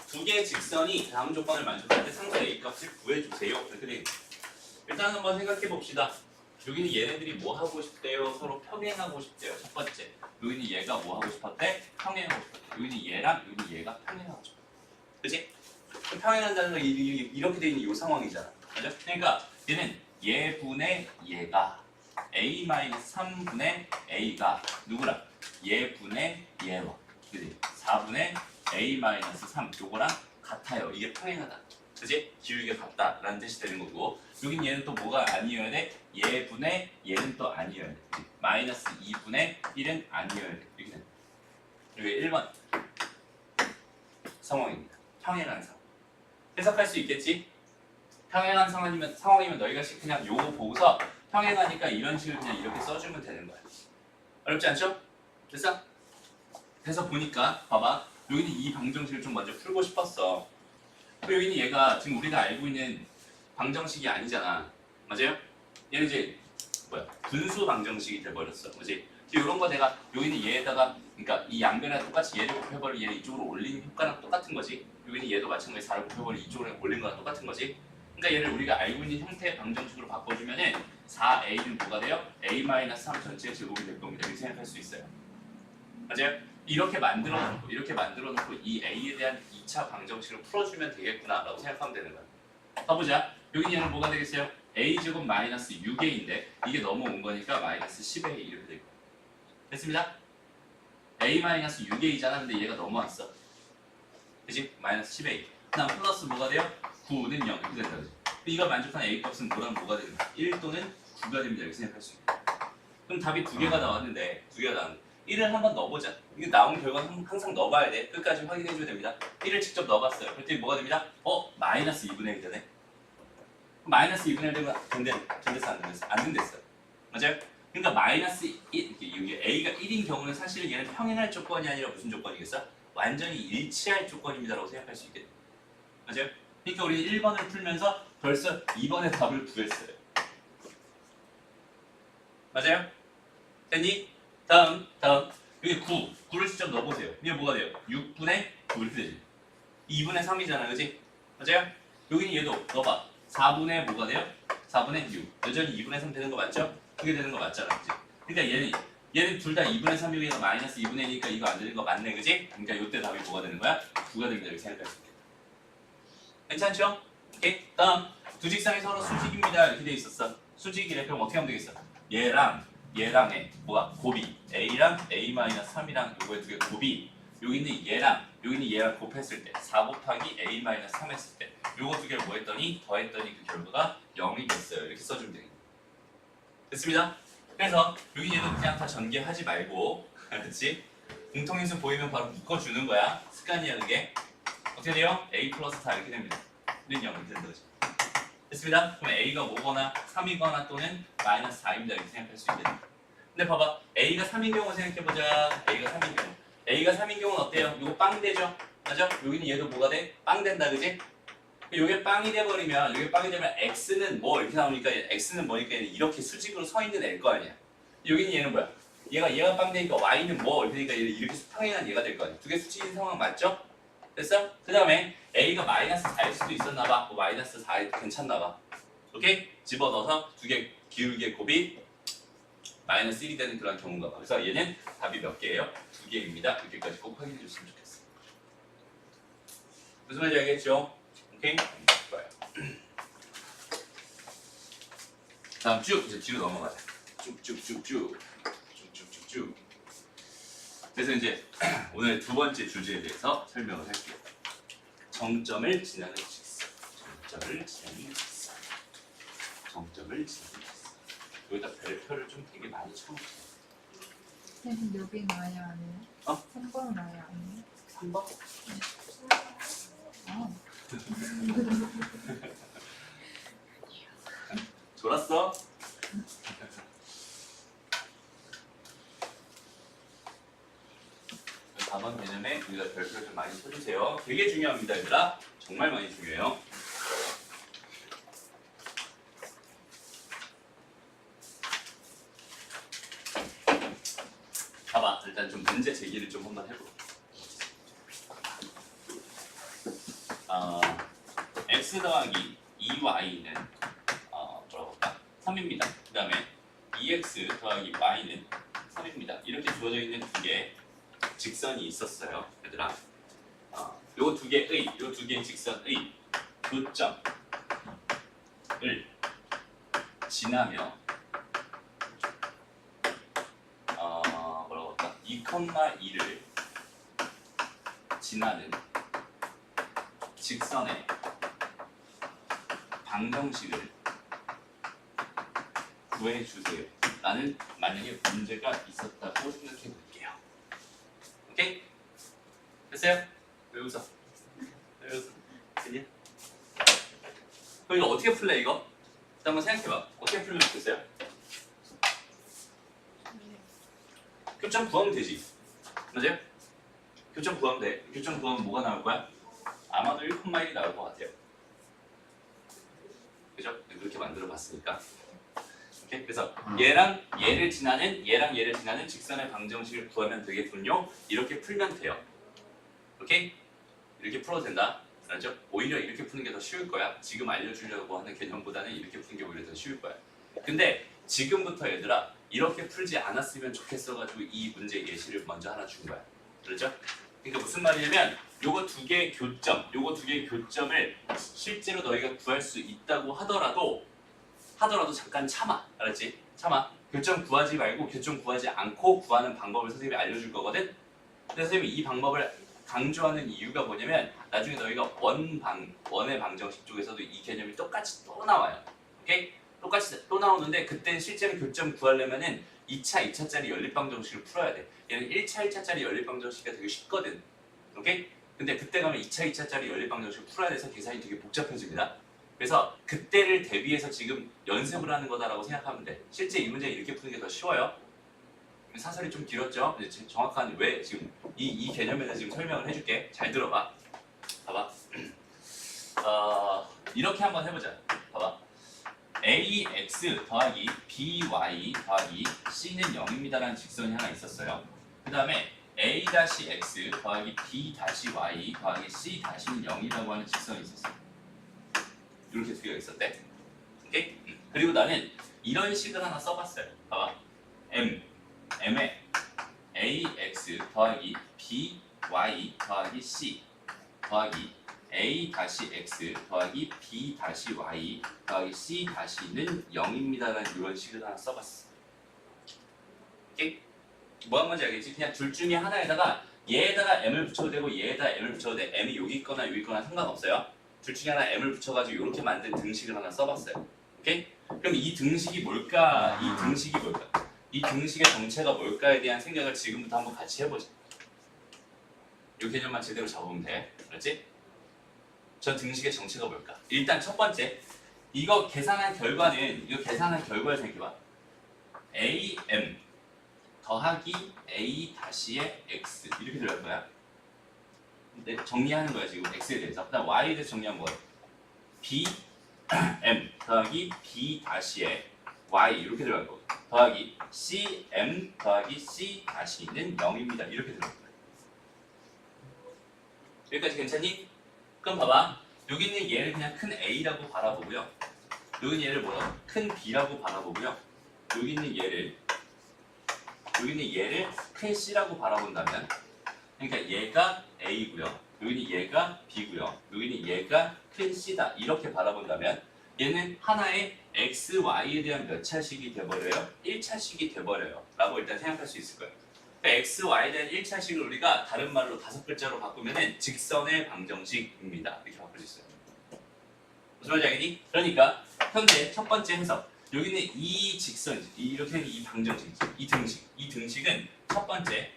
두 개의 직선이 다음 조건을 만족할 때 상수 A 값을 구해주세요. 이렇게 돼 있어요. 일단 한번 생각해 봅시다. 여기는 얘네들이 뭐 하고 싶대요? 서로 평행하고 싶대요. 첫 번째. 여기는 얘가 뭐 하고 싶었대? 평행하고 싶었대. 여기는 얘랑 여기는 얘가 평행하고 싶었대. 그치? 평행한다는 건 이렇게 돼 있는 이 상황이잖아. 맞죠? 그러니까 얘는 얘분의 얘가 A-3분의 A가 누구랑? 얘분의 얘와 그치? 4분의 A-3 요거랑 같아요. 이게 평행하다. 그지? 기울기가 같다라는 뜻이 되는 거고 여긴 얘는 또 뭐가 아니어야 돼? 얘분의 얘는 또 아니어야 돼. 그치? 마이너스 2분의 1은 아니어야 돼. 이렇게 돼. 이게 1번 상황입니다. 평행한 상황. 해석할 수 있겠지? 평행한 상황이면 너희가 그냥 요거 보고서 평행하니까 이런 식으로 그냥 이렇게 써주면 되는 거야. 어렵지 않죠? 됐어? 그래서 보니까 봐봐 여기는 이 방정식을 좀 먼저 풀고 싶었어. 그리고 여기는 얘가 지금 우리가 알고 있는 방정식이 아니잖아. 맞아요? 얘는 이제 뭐야 분수 방정식이 돼버렸어. 그지? 이런 거 내가 여기는 얘에다가 그러니까 이 양변이랑 똑같이 얘를 곱해버리고 얘를 이쪽으로 올리는 효과랑 똑같은 거지. 여기는 얘도 마찬가지 4를 곱해버리고 이쪽으로 올린 거랑 똑같은 거지. 그러니까 얘를 우리가 알고 있는 형태의 방정식으로 바꿔주면은 4a는 뭐가 돼요? a-3 전체 제곱이 될 겁니다. 이렇게 생각할 수 있어요. 맞아요? 이렇게 만들어 놓고 이 a에 대한 2차 방정식을 풀어주면 되겠구나라고 생각하면 되는 거야. 봐보자. 여기 얘는 뭐가 되겠어요? a제곱 마이너스 6a인데 이게 넘어온 거니까 마이너스 10a 이렇게 될 거야. 됐습니다. a 마이너스 6a잖아. 근데 얘가 넘어왔어. 그치? 마이너스 10a. 그다음 플러스 뭐가 돼요? 9는 0 이렇게 된다. 그치? 이가 만족하는 a 값은 뭐랑 뭐가 되는 거야? 1 또는 9가 됩니다. 이렇게 생각할 수 있다. 그럼 답이 두 개가 나왔는데 1을 한번 넣어보자. 이게 나온 결과는 항상 넣어봐야 돼. 끝까지 확인해줘야 됩니다. 1을 직접 넣어봤어요. 그랬더니 뭐가 됩니다? 마이너스 2분의 1 되네. 마이너스 2분의 1 되면 된댔어 안 된댔어? 안 된댔어. 맞아요? 그러니까 마이너스 1, 이게 a가 1인 경우는 사실 얘는 평행할 조건이 아니라 무슨 조건이겠어? 완전히 일치할 조건입니다라고 생각할 수 있겠네. 맞아요? 그러니까 우리 1번을 풀면서 벌써 2번의 답을 구했어요. 맞아요? 됐니? 다음 여기 9를 직접 넣어보세요. 이게 뭐가 돼요? 6분의 9 이렇게 되지. 2분의 3이잖아, 그지? 맞아요? 여기는 얘도 넣어봐. 4분의 뭐가 돼요? 4분의 6. 여전히 2분의 3 되는 거 맞죠? 그게 되는 거 맞잖아, 그지? 그러니까 얘는 둘 다 2분의 3이니까 마이너스 2분의 1이니까 이거 안 되는 거 맞네, 그지? 그러니까 이때 답이 뭐가 되는 거야? 9가 된다 이렇게 생각할 수 있겠다. 괜찮죠? 오케이? 다음 두 직선이 서로 수직입니다 이렇게 돼 있었어. 수직이래. 그럼 어떻게 하면 되겠어? 얘랑의 뭐가 곱이 a랑 a-3이랑 요거의 두 개 곱이 여기는 얘랑 곱했을 때 4 곱하기 a-3 했을 때 요거 두 개를 뭐 했더니 더했더니 그 결과가 0이 됐어요. 이렇게 써주면 되겠네. 됐습니다. 그래서 여기 얘도 그냥 다 전개하지 말고 그렇지? 공통인수 보이면 바로 묶어주는 거야. 습관이야 그게. 어떻게 돼요? a 플러스 4 이렇게 됩니다. 는 0이 된다 그죠? 됐습니다. 그럼 a가 5거나 3이거나 또는 마이너스 4입니다. 이렇게 생각할 수 있겠네. 근데 봐봐. a가 3인 경우 생각해보자. a가 3인 경우는 어때요? 이거 빵 되죠? 맞아? 여기는 얘도 뭐가 돼? 빵 된다 그지? 이게 빵이 돼버리면 x는 뭐 이렇게 나오니까 x는 뭐니까 이렇게 수직으로 서 있는 애일 거 아니야. 여기는 얘는 뭐야? 얘가 빵 되니까 y는 뭐 이러니까 이렇게 평행한 얘가 될 거 아니야. 두 개 수직인 상황 맞죠? 됐어? 그 다음에 a가 마이너스 4일 수도 있었나봐. 마이너스 4일 괜찮나봐. 오케이? 집어넣어서 두 개 기울기의 곱이 마이너스 1이 되는 그런 경우인가 봐. 그래서 얘는 답이 몇 개예요? 두 개입니다. 이렇게까지 꼭 확인해 줬으면 좋겠어. 무슨 말인지 알겠죠? 오케이? 좋아요. 다음 이제 뒤로 넘어가자. 쭉쭉쭉쭉. 그래서 이제 오늘 두 번째 주제에 대해서 설명을 할게요. 정점을 지나는 직선. 여기다 별표를 좀 되게 많이 쳐놓자. 선생님 여기 나야 아니에요? 3번은 나야 아니에요? 3번? 졸았어? 다번 개념에 여기다 별표를 좀 많이 쳐주세요. 되게 중요합니다, 얘들아. 정말 많이 중요해요. 봐봐, 일단 좀 문제 제기를 좀 한번 해볼게. x 더하기 2y는 뭐라고 할까? 3입니다. 그 다음에 2x 더하기 y는 3입니다. 이렇게 주어져 있는 두 개의 직선이 있었어요, 얘들아. 요 두 개의 직선의 교점을 지나며 뭐라고 할까? 2,2를 지나는 직선의 방정식을 구해주세요 라는 만약에 문제가 있었다고 생각해 볼게요. 오케이? 됐어요? 왜 웃어? 왜 웃어? 됐냐? 그럼 이거 어떻게 풀래 이거? 일단 한번 생각해봐. 어떻게 풀면 좋겠어요? 교점 구하면 되지. 맞아요? 교점 구하면 돼. 교점 구하면 뭐가 나올 거야? 아마도 1,1이 나올 것 같아요. 그죠? 그렇게 만들어 봤으니까. 오케이? 그래서 얘랑 얘를 지나는 직선의 방정식을 구하면 되겠군요. 이렇게 풀면 돼요. 오케이? 이렇게 풀어도 된다. 알죠? 오히려 이렇게 푸는 게 더 쉬울 거야. 지금 알려주려고 하는 개념보다는 이렇게 푸는 게 오히려 더 쉬울 거야. 근데 지금부터 얘들아 이렇게 풀지 않았으면 좋겠어가지고 이 문제 예시를 먼저 하나 준 거야. 그렇죠? 그러니까 무슨 말이냐면 요거 두 개의 교점을 실제로 너희가 구할 수 있다고 하더라도 잠깐 참아. 알았지? 참아. 교점 구하지 말고 교점 구하지 않고 구하는 방법을 선생님이 알려줄 거거든. 근데 선생님이 이 방법을 강조하는 이유가 뭐냐면 나중에 너희가 원의 방정식 쪽에서도 이 개념이 똑같이 또 나와요. 오케이? 똑같이 또 나오는데 그때는 실제로 교점 구하려면은 2차, 2차짜리 연립방정식을 풀어야 돼. 얘는 1차, 1차짜리 연립방정식이 되게 쉽거든. 오케이? 근데 그때 가면 2차, 2차짜리 연립방정식을 풀어야 돼서 계산이 되게 복잡해집니다. 그래서 그때를 대비해서 지금 연습을 하는 거다라고 생각하면 돼. 실제 이 문제 이렇게 푸는 게 더 쉬워요. 사설이 좀 길었죠? 근데 정확한 왜 지금 이 개념에 대해서 지금 설명을 해줄게. 잘 들어봐. 봐봐. 이렇게 한번 해보자. 봐봐. ax 더하기 by 더하기 c는 0입니다라는 직선이 하나 있었어요. 그 다음에 a-x 더하기 b-y 더하기 c-는 0이라고 하는 직선이 있었어요. 이렇게 두 개가 있었대. 오케이? 그리고 나는 이런 식을 하나 써봤어요. 봐봐. m에 ax 더하기 by 더하기 c 더하기 a-x 더하기 b-y 더하기 c-는 0입니다라는 이런 식을 하나 써봤어. 오케이? 뭐 한 건지 알겠지? 그냥 둘 중에 하나에다가 얘에다가 m을 붙여도 되고 얘에다가 m을 붙여도 돼. m이 여기 있거나 여기 있거나 상관없어요. 둘 중에 하나 m을 붙여가지고 이렇게 만든 등식을 하나 써봤어요. 오케이? 그럼 이 등식이 뭘까? 이 등식의 정체가 뭘까에 대한 생각을 지금부터 한번 같이 해보자. 이 개념만 제대로 잡으면 돼. 알았지? 저 등식의 정체가 뭘까? 일단 첫 번째, 이거 계산한 결과를 생각해봐. am 더하기 a-의 x 이렇게 들어갈 거야. 근데 정리하는 거야 지금 x에 대해서. 그다음 y에 대해서 정리한 거야. bm 더하기 b-의 y 이렇게 들어갈 거고 더하기 cm 더하기 c-는 0입니다. 이렇게 들어갈 거야. 여기까지 괜찮니? 그럼 봐봐. 여기 있는 얘를 그냥 큰 A라고 바라보고요. 여기 있는 얘를 뭐라고? 큰 B라고 바라보고요. 여기 있는 얘를 큰 C라고 바라본다면 그러니까 얘가 A고요. 여기 있는 얘가 B고요. 여기 있는 얘가 큰 C다. 이렇게 바라본다면 얘는 하나의 X, Y에 대한 몇 차식이 돼버려요? 1차식이 돼버려요. 라고 일단 생각할 수 있을 거예요. 그러니까 X, Y에 대한 1차식을 우리가 다른 말로 5글자로 바꾸면은 직선의 방정식입니다. 이렇게 바꿀 수 있어요. 무슨 말인지 알겠니? 그러니까 현재 첫 번째 해석. 여기는 이 직선, 이렇게 되는 이 방정식, 이 등식은 첫 번째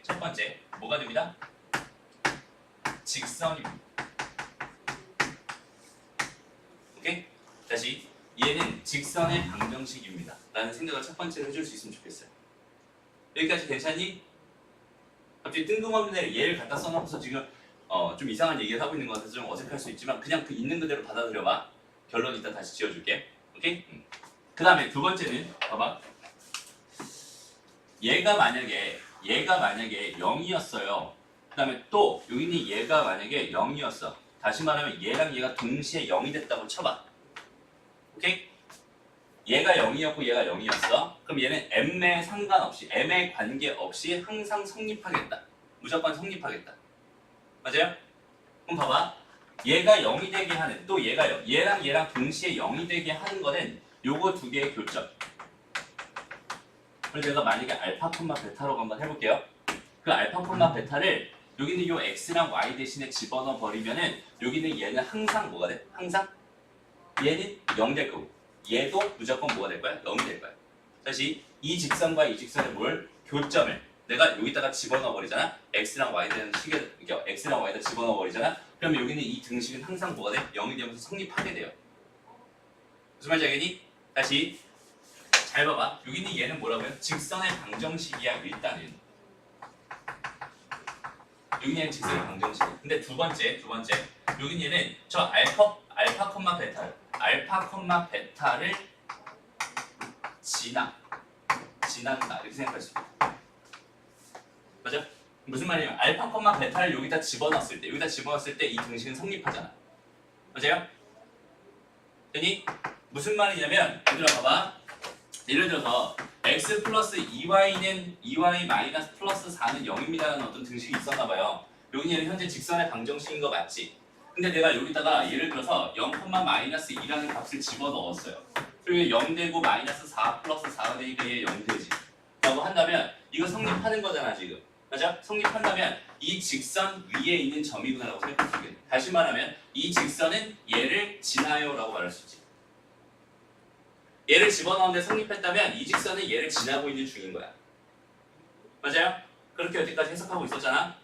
뭐가 됩니다? 직선입니다. 오케이? 다시 얘는 직선의 방정식입니다. 라는 생각을 첫 번째로 해줄 수 있으면 좋겠어요. 여기까지 괜찮니? 갑자기 뜬금없는 얘를 갖다 써놓고서 지금 좀 이상한 얘기를 하고 있는 것 같아서 좀 어색할 수 있지만 그냥 그 있는 그대로 받아들여봐. 결론 이따 다시 지어줄게. 오케이? 그 다음에 두 번째는 봐봐. 얘가 만약에 0이었어요. 그 다음에 또 여기 있는 얘가 만약에 0이었어. 다시 말하면 얘랑 얘가 동시에 0이 됐다고 쳐봐. 오케이? 얘가 0이었고 얘가 0이었어. 그럼 얘는 m에 상관없이, m에 관계없이 항상 성립하겠다. 무조건 성립하겠다. 맞아요? 그럼 봐봐. 얘가 0이 되게 하는, 또 얘랑 동시에 0이 되게 하는 거는 요거 두 개의 교점. 그래서 제가 만약에 알파, 베타로 한번 해볼게요. 그 알파, 베타를 여기 있는 요 x랑 y 대신에 집어넣어 버리면은 여기 있는 얘는 항상 뭐가 돼? 항상 얘는 0 될 거고 얘도 무조건 뭐가 될 거야? 0이 될 거야. 다시 이 직선과 이 직선의 뭘? 교점을 내가 여기다가 집어넣어 버리잖아. x랑 y 되는 식에 x랑 y에다 집어넣어 버리잖아. 그러면 여기는 이 등식은 항상 뭐가 돼? 0이 되면서 성립하게 돼요. 무슨 말인지 알겠니? 다시 잘 봐봐. 여기는 얘는 뭐라고요? 직선의 방정식이야 일단은. 여기는 얘는 직선의 방정식. 근데 두 번째 여기는 얘는 저 알파 콤마 베타를 지난다 이렇게 생각할 수 있다. 맞아? 무슨 말이냐면 알파 콤마 베타를 여기다 집어넣었을 때 이 등식은 성립하잖아. 맞아요? 되니? 무슨 말이냐면 얘들아 봐봐. 예를 들어서 x 플러스 2y는 2y 마이너스 플러스 4는 0입니다라는 어떤 등식이 있었나 봐요. 여기는 현재 직선의 방정식인 거 맞지? 근데 내가 여기다가 예를 들어서 0, 마이너스 2라는 값을 집어넣었어요. 그리고 0 되고 마이너스 4 플러스 4가 되니까 얘 0 되지. 라고 한다면 이거 성립하는 거잖아 지금. 맞아? 성립한다면 이 직선 위에 있는 점이구나라고 생각할 수 있겠네. 다시 말하면 이 직선은 얘를 지나요 라고 말할 수 있지. 얘를 집어넣는데 성립했다면 이 직선은 얘를 지나고 있는 중인 거야. 맞아요? 그렇게 여태까지 해석하고 있었잖아.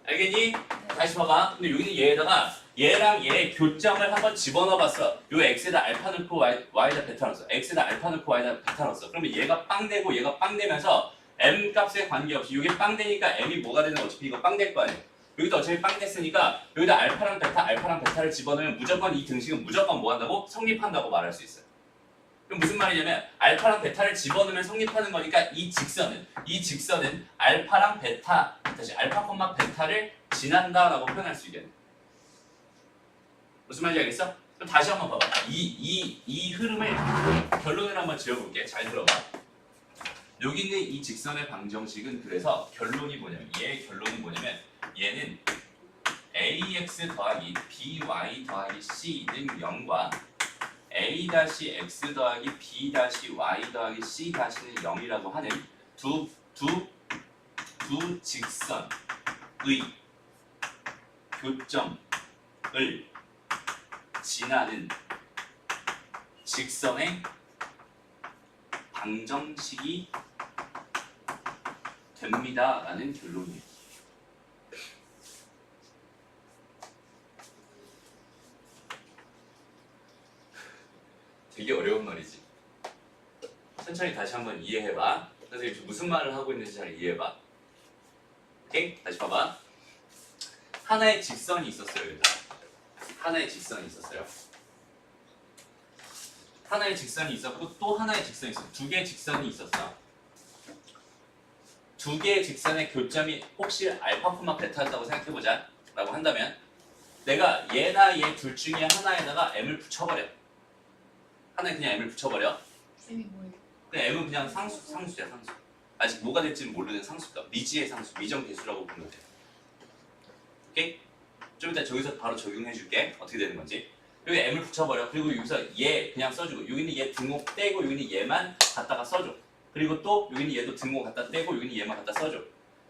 알겠니? 다시 봐봐. 근데 여기는 얘에다가 얘랑 얘 교점을 한번 집어넣어봤어. 요 x에다 알파 넣고 y에다 베타 넣었어. x에다 알파 넣고 y에다 베타 넣었어. 그러면 얘가 빵 되고 얘가 빵 되면서 m 값에 관계없이 이게 빵 되니까 m이 뭐가 되는 어차피 이거 빵 될 거 아니에요. 여기도 어차피 빵 됐으니까 여기다 알파랑 베타를 집어넣으면 무조건 이 등식은 무조건 뭐 한다고? 성립한다고 말할 수 있어요. 그럼 무슨 말이냐면 알파랑 베타를 집어넣으면 성립하는 거니까 이 직선은 알파, 콤마 베타를 지난다라고 표현할 수 있겠네. 무슨 말인지 알겠어? 그럼 다시 한번 봐봐. 이 흐름을 결론을 한번 지어볼게. 잘 들어봐. 여기 있는 이 직선의 방정식은 그래서 결론이 뭐냐면 얘는 ax 더하기 by 더하기 c는 0과 a-x 더하기 b-y 더하기 c-는 0이라고 하는 두 직선의 교점을 지나는 직선의 방정식이 됩니다라는 결론이에요. 되게 어려운 말이지. 천천히 다시 한번 이해해봐. 선생님 무슨 말을 하고 있는지 잘 이해해봐. 오케이? 다시 봐봐. 하나의 직선이 있었어요. 일단. 하나의 직선이 있었어요. 하나의 직선이 있었고 또 하나의 직선이 있었어. 두 개의 직선이 있었어. 두 개의 직선의 교점이 혹시 알파 콤마 베타였다고 생각해보자 라고 한다면 내가 얘나 얘 둘 중에 하나에다가 m을 붙여버려. 하나에 그냥 m을 붙여버려. 쌤이 뭐예요? 근데 m은 그냥 상수야 상수. 아직 뭐가 될지는 모르는 상수다. 미지의 상수, 미정계수라고 보면 돼. 오케이? 좀 이따 저기서 바로 적용해줄게. 어떻게 되는 건지. 여기 m을 붙여버려. 그리고 여기서 얘 그냥 써주고 여기는 얘 등호 떼고 여기는 얘만 갖다가 써줘. 그리고 또 여기는 얘도 등호 갖다 떼고 여기는 얘만 갖다 써줘.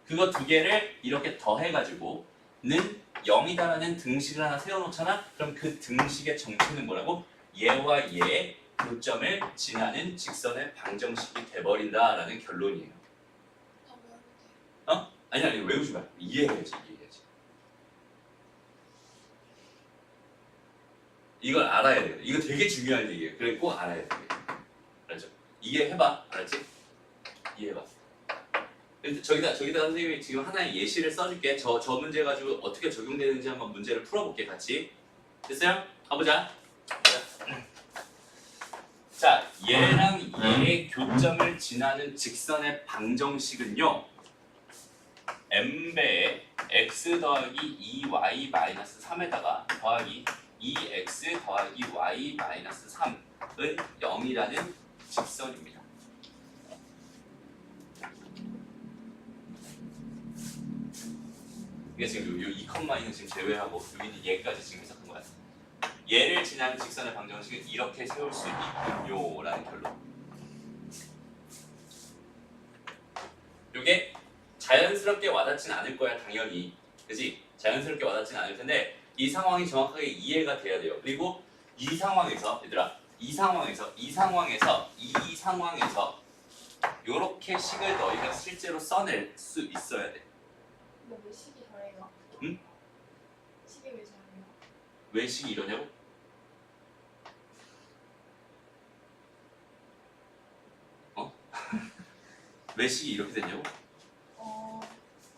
그거 두 개를 이렇게 더해가지고 는 0이다라는 등식을 하나 세워놓잖아. 그럼 그 등식의 정체는 뭐라고? 얘와 얘의 교점을 지나는 직선의 방정식이 돼버린다라는 결론이에요. 어? 아니 외우지 마. 이해해야지. 이걸 알아야 돼. 이거 되게 중요한 얘기예요. 그래 꼭 알아야 돼. 알았죠? 이해해봐. 알았지? 이해해봐. 저기다 선생님이 지금 하나의 예시를 써줄게. 저 문제 가지고 어떻게 적용되는지 한번 문제를 풀어볼게 같이. 됐어요? 가보자. 자, 얘랑 얘의 교점을 지나는 직선의 방정식은요. m배의 x 더하기 2y 마이너스 3에다가 더하기 2x 더하기 y 마이너스 3은 0이라는 직선입니다. 이게 지금 요 2컴마이는 지금 제외하고 여기는 얘까지 지금 해석한 거야. 얘를 지나는 직선의 방정식은 이렇게 세울 수 있군요 라는 결론. 요게 자연스럽게 와닿진 않을 거야 당연히. 그지? 자연스럽게 와닿진 않을 텐데 이 상황이 정확하게 이해가 돼야 돼요. 그리고 이 상황에서 얘들아 이 상황에서 요렇게 식을 너희가 실제로 써낼 수 있어야 돼. 근데 왜 식이 저래요? 응? 식이 왜 저래요? 왜 식이 이러냐고? 어? 왜 식이 이렇게 됐냐고?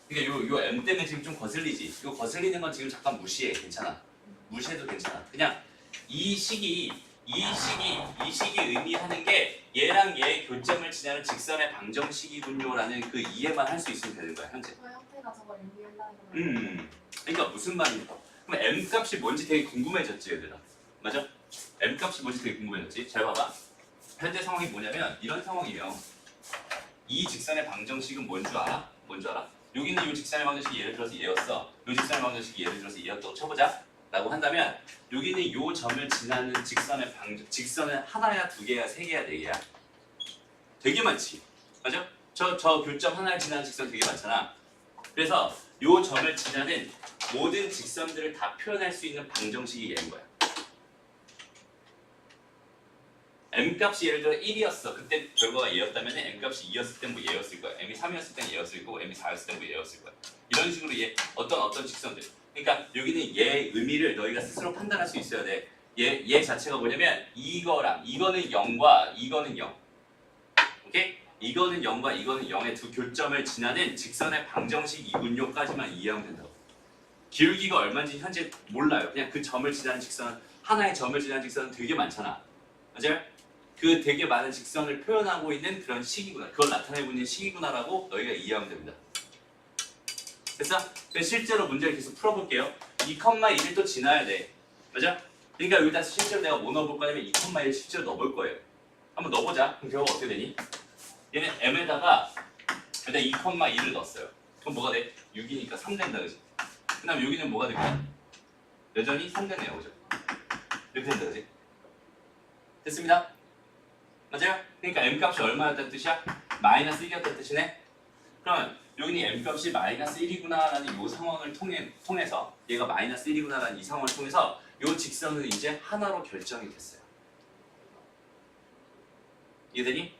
그러니까 요 M 때문에 지금 좀 거슬리지. 요 거슬리는 건 지금 잠깐 무시해. 괜찮아. 무시해도 괜찮아. 그냥 이 식이 의미하는 게 얘랑 얘의 교점을 지나는 직선의 방정식이군요라는 그 이해만 할 수 있으면 되는 거야 현재. 저 형태가 저걸 의미한다는 거예요. 그러니까 무슨 말인가? 그럼 M 값이 뭔지 되게 궁금해졌지 얘들아. 맞아? M 값이 뭔지 되게 궁금해졌지. 잘 봐봐. 현재 상황이 뭐냐면 이런 상황이에요. 이 직선의 방정식은 뭔 줄 알아? 뭔 줄 알아? 여기는 이 직선의 방정식이 예를 들어서 얘였어. 이 직선의 방정식이 예를 들어서 얘였다고 쳐보자. 라고 한다면 여기는 이 점을 지나는 직선은 하나야, 두 개야, 세 개야, 네 개야. 되게 많지. 맞아? 저 교점 하나를 지나는 직선 되게 많잖아. 그래서 이 점을 지나는 모든 직선들을 다 표현할 수 있는 방정식이 얘인 거야. M 값이 예를 들어 1이었어. 그때 결과가 얘였다면 M 값이 2였을 땐 뭐 얘였을 거야. M이 3이었을 땐 얘였을 거고 M이 4였을 땐 뭐 얘였을 거야. 이런 식으로 얘 어떤 직선들. 그러니까 여기는 얘의 의미를 너희가 스스로 판단할 수 있어야 돼. 얘 자체가 뭐냐면 이거는 0과 이거는 0. 오케이? 이거는 0과 이거는 0의 두 교점을 지나는 직선의 방정식이군요까지만 이해하면 된다고. 기울기가 얼마인지 현재 몰라요. 그냥 그 점을 지나는 직선, 하나의 점을 지나는 직선은 되게 많잖아. 맞아요? 그 되게 많은 직선을 표현하고 있는 그런 식이구나. 그걸 나타내고 있는 식이구나라고 너희가 이해하면 됩니다. 됐어? 실제로 문제를 계속 풀어볼게요. 2,1을 또 지나야 돼. 맞아? 그러니까 여기다 실제로 내가 뭐 넣어볼 거냐면 2,1을 실제로 넣어볼 거예요. 한번 넣어보자. 그럼 결과가 어떻게 되니? 얘는 M에다가 여기다 2,1을 넣었어요. 그럼 뭐가 돼? 6이니까 3 된다, 그지? 그 다음 여기는 뭐가 될까? 여전히 3 되네요, 그죠? 이렇게 된다, 그지? 됐습니다. 맞아요? 그러니까 M값이 얼마였다는 뜻이야? 마이너스 1이었다는 뜻이네? 그러면 여기는 M값이 마이너스 1이구나라는 이 상황을 통해서 얘가 마이너스 1이구나라는 이 상황을 통해서 이 직선은 이제 하나로 결정이 됐어요. 이해되니?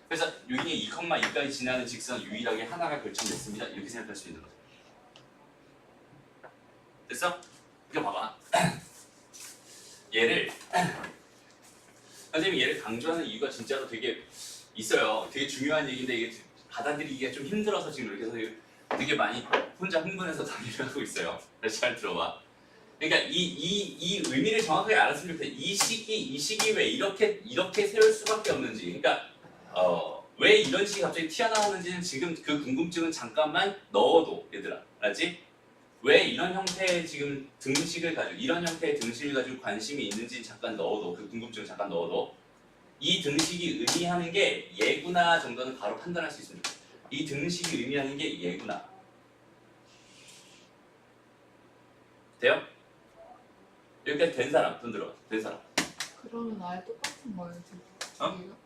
그래서 여기는 2,2까지 지나는 직선 유일하게 하나가 결정됐습니다. 이렇게 생각할 수 있는 거죠. 됐어? 이거 봐봐. 얘를 선생님이 얘를 강조하는 이유가 진짜로 되게 있어요. 되게 중요한 얘기인데 이게 받아들이기가 좀 힘들어서 지금 이렇게 해서 되게 많이 혼자 흥분해서 강의를 하고 있어요. 그래서 잘 들어봐. 그러니까 이 의미를 정확하게 알았으면 좋겠어요. 이 식이 왜 이렇게 세울 수밖에 없는지. 그러니까 왜 이런 식이 갑자기 튀어나오는지는 지금 그 궁금증은 잠깐만 넣어도 얘들아, 알았지? 왜 이런 형태의 지금 등식을 가지고 이런 형태의 등식을 가지고 관심이 있는지 잠깐 넣어도 그 궁금증을 잠깐 넣어도 이 등식이 의미하는 게 얘구나 정도는 바로 판단할 수 있습니다. 이 등식이 의미하는 게 얘구나. 돼요? 여기까지 된 사람 손 들어. 된 사람. 그러면 아예 똑같은 거예요, 지금? 어?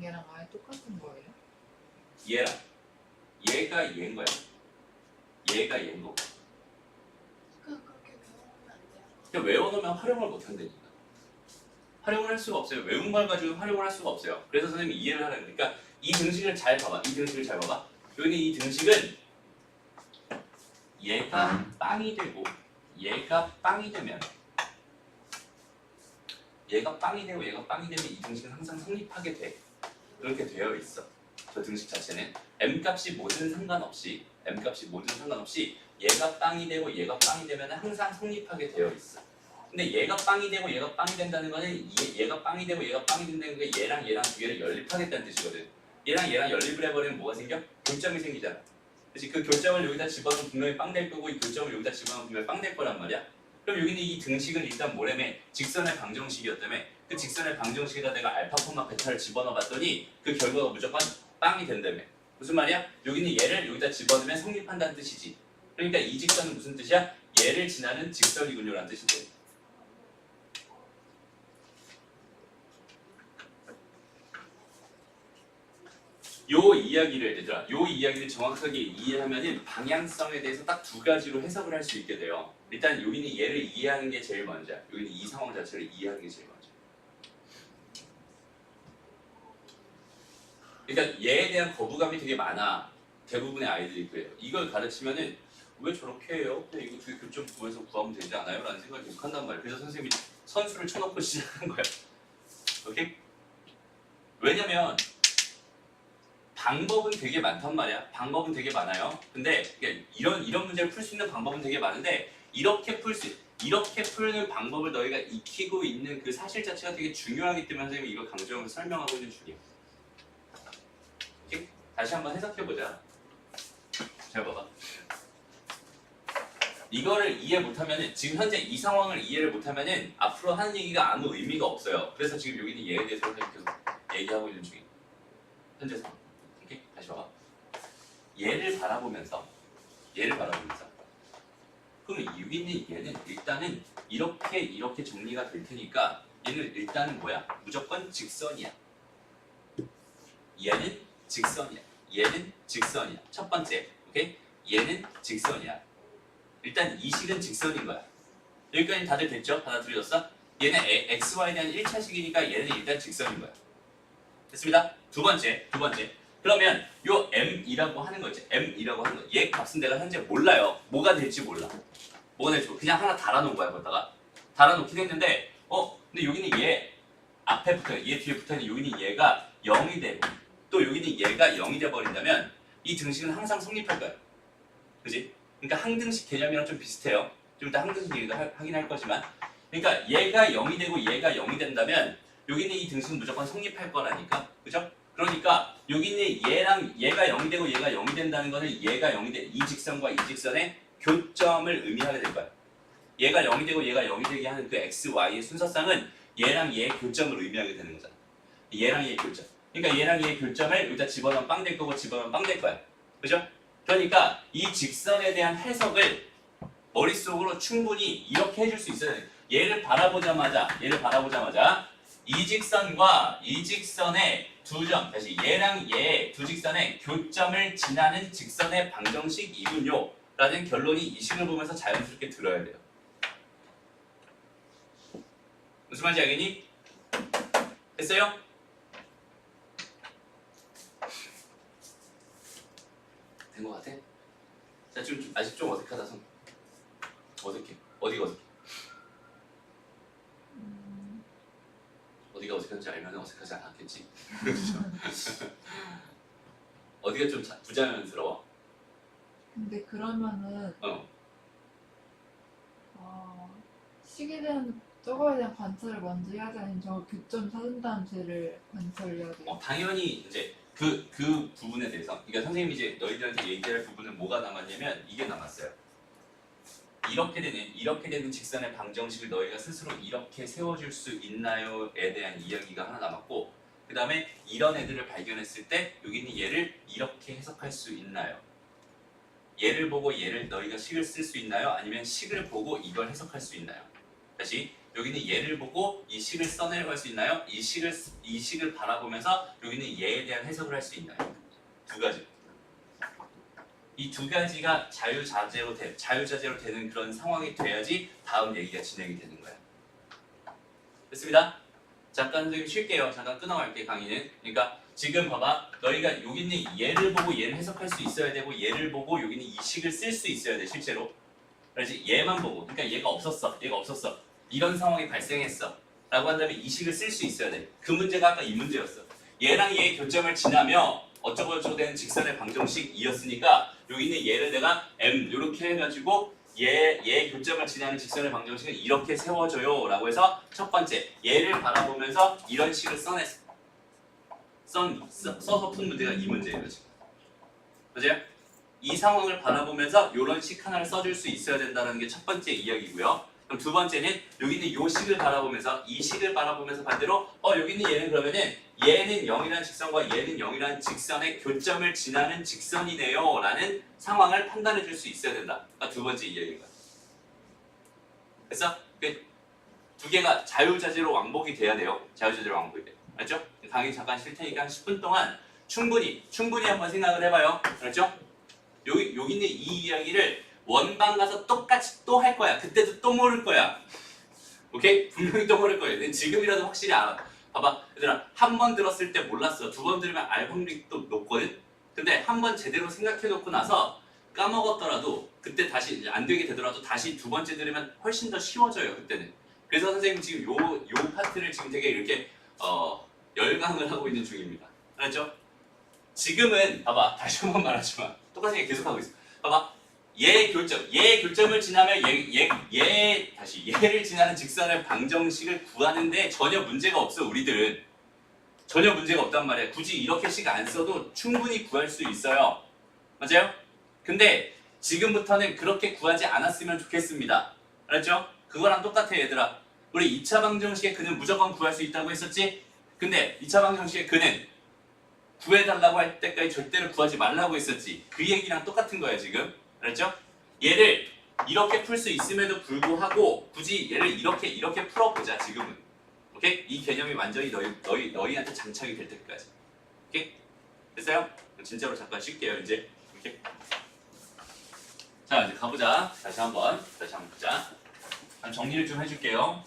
얘랑 아예 똑같은 거예요? 얘가 얘인 거야. 얘가 얘인 거고. 그냥 그렇게 배워보면 안 돼요? 그냥 외워놓으면 활용을 못 한다니까. 활용을 할 수가 없어요. 외운 걸 가지고 활용을 할 수가 없어요. 그래서 선생님이 이해를 하라는 거니까 그러니까 이 등식을 잘 봐봐. 이 등식을 잘 봐봐. 여기는 이 등식은 얘가 빵이 되고 얘가 빵이 되면 얘가 빵이 되고 얘가 빵이 되면 이 등식은 항상 성립하게 돼. 그렇게 되어 있어. 저 등식 자체는 M값이 뭐든 상관없이 얘가 빵이 되고 얘가 빵이 되면 항상 성립하게 되어 있어. 근데 얘가 빵이 되고 얘가 빵이 된다는 거는 얘가 빵이 되고 얘가 빵이 된다는 게 얘랑 두 개를 연립하겠다는 뜻이거든. 얘랑 연립을 해버리면 뭐가 생겨? 교점이 생기잖아. 그렇지? 그 교점을 여기다 집어넣으면 분명히 빵 될 거고 이 교점을 여기다 집어넣으면 분명히 빵 될 거란 말이야. 그럼 여기는 이 등식은 일단 뭐라며? 직선의 방정식이었다며. 그 직선의 방정식에다 내가 알파, 베타를 집어넣어 봤더니 그 결과가 무조건 빵이 된다며. 무슨 말이야? 여기는 얘를 여기다 집어넣으면 성립한다는 뜻이지. 그러니까 이 직선은 무슨 뜻이야? 얘를 지나는 직선이군요라는 뜻인데. 요 이야기를 얘들아, 요 이야기를 정확하게 이해하면은 방향성에 대해서 딱 두 가지로 해석을 할 수 있게 돼요. 일단 여기는 얘를 이해하는 게 제일 먼저야. 여기는 이 상황 자체를 이해하는 게 제일 먼저. 그러니까 얘에 대한 거부감이 되게 많아. 대부분의 아이들이 그래요. 이걸 가르치면은 왜 저렇게 해요? 그냥 이거 두 교점 구해서 구하면 되지 않아요? 라는 생각을 계속 한단 말이에요. 그래서 선생님이 선수를 쳐놓고 시작한 거야. 오케이? 왜냐면 방법은 되게 많단 말이야. 방법은 되게 많아요. 근데 이런 문제를 풀 수 있는 방법은 되게 많은데 이렇게 푸는 방법을 너희가 익히고 있는 그 사실 자체가 되게 중요하기 때문에 선생님이 이걸 강조하면서 설명하고 있는 중이야. 오케이? 다시 한번 해석해보자. 잘 봐봐. 이거를 이해 못하면은 지금 현재 이 상황을 이해를 못하면은 앞으로 하는 얘기가 아무 의미가 없어요. 그래서 지금 여기는 얘에 대해서 계속 얘기하고 있는 중이에요. 현재 상황. 오케이? 다시 봐봐. 얘를 바라보면서 그럼 여기 있는 얘는 일단은 이렇게 정리가 될 테니까 얘는 일단은 뭐야? 무조건 직선이야. 얘는 직선이야. 얘는 직선이야. 첫 번째. 오케이? 얘는 직선이야. 일단 이 식은 직선인 거야. 여기까지 다들 됐죠? 받아들여졌어? 얘는 xy에 대한 1차식이니까 얘는 일단 직선인 거야. 됐습니다. 두 번째. 그러면 요 m이라고 하는 거지. m이라고 하는 거. 얘 값은 내가 현재 몰라요. 뭐가 될지 몰라. 그냥 하나 달아놓은 거야. 거기다가 달아놓긴 했는데 근데 여기는 얘 앞에 붙어요. 얘 뒤에 붙어있는 여기는 얘가 0이 되고 또 여기는 얘가 0이 돼버린다면 이 등식은 항상 성립할 거야. 그지? 그러니까 항등식 개념이랑 좀 비슷해요. 좀 이따 항등식 얘기도 하긴 할 거지만 그러니까 얘가 0이 되고 얘가 0이 된다면 여기 있는 이 등식은 무조건 성립할 거라니까. 그죠? 그러니까 여기 있는 얘랑 얘가 0이 되고 얘가 0이 된다는 거는 얘가 0이 돼. 이 직선과 이 직선의 교점을 의미하게 될 거야. 얘가 0이 되고 얘가 0이 되게 하는 그 x, y의 순서상은 얘랑 얘의 교점을 의미하게 되는 거잖아. 얘랑 얘의 교점. 그러니까 얘랑 얘의 교점을 여기다 집어넣으면 빵 될 거고 집어넣으면 빵 될 거야. 그죠? 그러니까 이 직선에 대한 해석을 머릿속으로 충분히 이렇게 해줄 수 있어야 돼. 얘를 바라보자마자 이 직선과 이 직선의 두 점, 다시 얘랑 얘 두 직선의 교점을 지나는 직선의 방정식이군요 라는 결론이 이 식을 보면서 자연스럽게 들어야 돼요. 무슨 말인지 알겠니? 됐어요? 된 것 같아? 자, 지금 아직 좀 어색하다 손. 어색해. 어디가 어색해? 어디가 어색한지 알면 어색하지 않았겠지. 어디가 좀 부자연스러워? 근데 그러면은 식에 대한 저거에 대한 관찰을 먼저 해야 되는 저 교점 사준다는 쟤를 관찰해야 돼. 당연히 이제 그 부분에 대해서 그러니까 선생님이 이제 너희들한테 얘기할 부분은 뭐가 남았냐면 이게 남았어요. 이렇게 되는 직선의 방정식을 너희가 스스로 이렇게 세워줄 수 있나요에 대한 이야기가 하나 남았고 그 다음에 이런 애들을 발견했을 때 여기 있는 얘를 이렇게 해석할 수 있나요? 얘를 보고 얘를 너희가 식을 쓸 수 있나요? 아니면 식을 보고 이걸 해석할 수 있나요? 다시 여기는 얘를 보고 이 식을 써내려갈 수 있나요? 이 식을 바라보면서 여기는 얘에 대한 해석을 할 수 있나요? 두 가지. 이 두 가지가 자유자재로 되는 그런 상황이 돼야지 다음 얘기가 진행이 되는 거야. 됐습니다? 잠깐 선생님 쉴게요. 잠깐 끊어갈게 강의는. 그러니까 지금 봐봐. 너희가 여기 있는 얘를 보고 얘를 해석할 수 있어야 되고 얘를 보고 여기는 이 식을 쓸 수 있어야 돼 실제로. 그렇지? 얘만 보고. 그러니까 얘가 없었어. 이런 상황이 발생했어. 라고 한다면 이 식을 쓸 수 있어야 돼. 그 문제가 아까 이 문제였어. 얘랑 얘의 교점을 지나며 어쩌고저쩌고 되는 직선의 방정식이었으니까 여기 있는 얘를 내가 m 이렇게 해가지고 얘의 교점을 지나는 직선의 방정식은 이렇게 세워줘요 라고 해서 첫 번째 얘를 바라보면서 이런 식을 써냈어. 써서 푼 문제가 이 문제예요 지금. 맞아요? 이 상황을 바라보면서 이런 식 하나를 써줄 수 있어야 된다는 게 첫 번째 이야기고요. 그럼 두 번째는 여기 있는 요 식을 바라보면서 이 식을 바라보면서 반대로 여기 있는 얘는 그러면은 얘는 0이라는 직선과 얘는 0이라는 직선의 교점을 지나는 직선이네요 라는 상황을 판단해 줄 수 있어야 된다. 두 번째 이야기가. 됐어? 두 개가 자유자재로 왕복이 돼야 돼요. 자유자재로 왕복이 돼. 알죠? 강의 잠깐 쉴 테니까 한 10분 동안 충분히 한번 생각을 해봐요. 그렇죠? 여기 있는 이 이야기를 원방 가서 똑같이 또 할 거야. 그때도 또 모를 거야. 오케이? 분명히 또 모를 거예요. 근데 지금이라도 확실히 알아. 봐봐, 얘들아, 한 번 들었을 때 몰랐어. 두 번 들으면 알 확률이 또 높거든. 근데 한 번 제대로 생각해놓고 나서 까먹었더라도 그때 다시 이제 안 되게 되더라도 다시 두 번째 들으면 훨씬 더 쉬워져요. 그때는. 그래서 선생님 지금 요 파트를 지금 되게 이렇게 열강을 하고 있는 중입니다. 알았죠? 지금은 봐봐, 다시 한번 말하지만 똑같은 얘기 계속 하고 있어. 봐봐, 얘 교점을 지나면 얘를 지나는 직선의 방정식을 구하는데 전혀 문제가 없어. 우리들은 전혀 문제가 없단 말이야. 굳이 이렇게씩 안 써도 충분히 구할 수 있어요. 맞아요? 근데 지금부터는 그렇게 구하지 않았으면 좋겠습니다. 알았죠? 그거랑 똑같아 얘들아. 우리 2차 방정식의 근은 무조건 구할 수 있다고 했었지? 근데 2차 방정식의 근은 구해달라고 할 때까지 절대로 구하지 말라고 했었지. 그 얘기랑 똑같은 거야 지금. 알았죠? 얘를 이렇게 풀 수 있음에도 불구하고 굳이 얘를 이렇게 풀어보자 지금은. 오케이? 이 개념이 완전히 너희한테 장착이 될 때까지. 오케이? 됐어요? 진짜로 잠깐 쉴게요 이제. 오케이? 자 이제 가보자. 다시 한번 보자. 정리를 좀 해줄게요.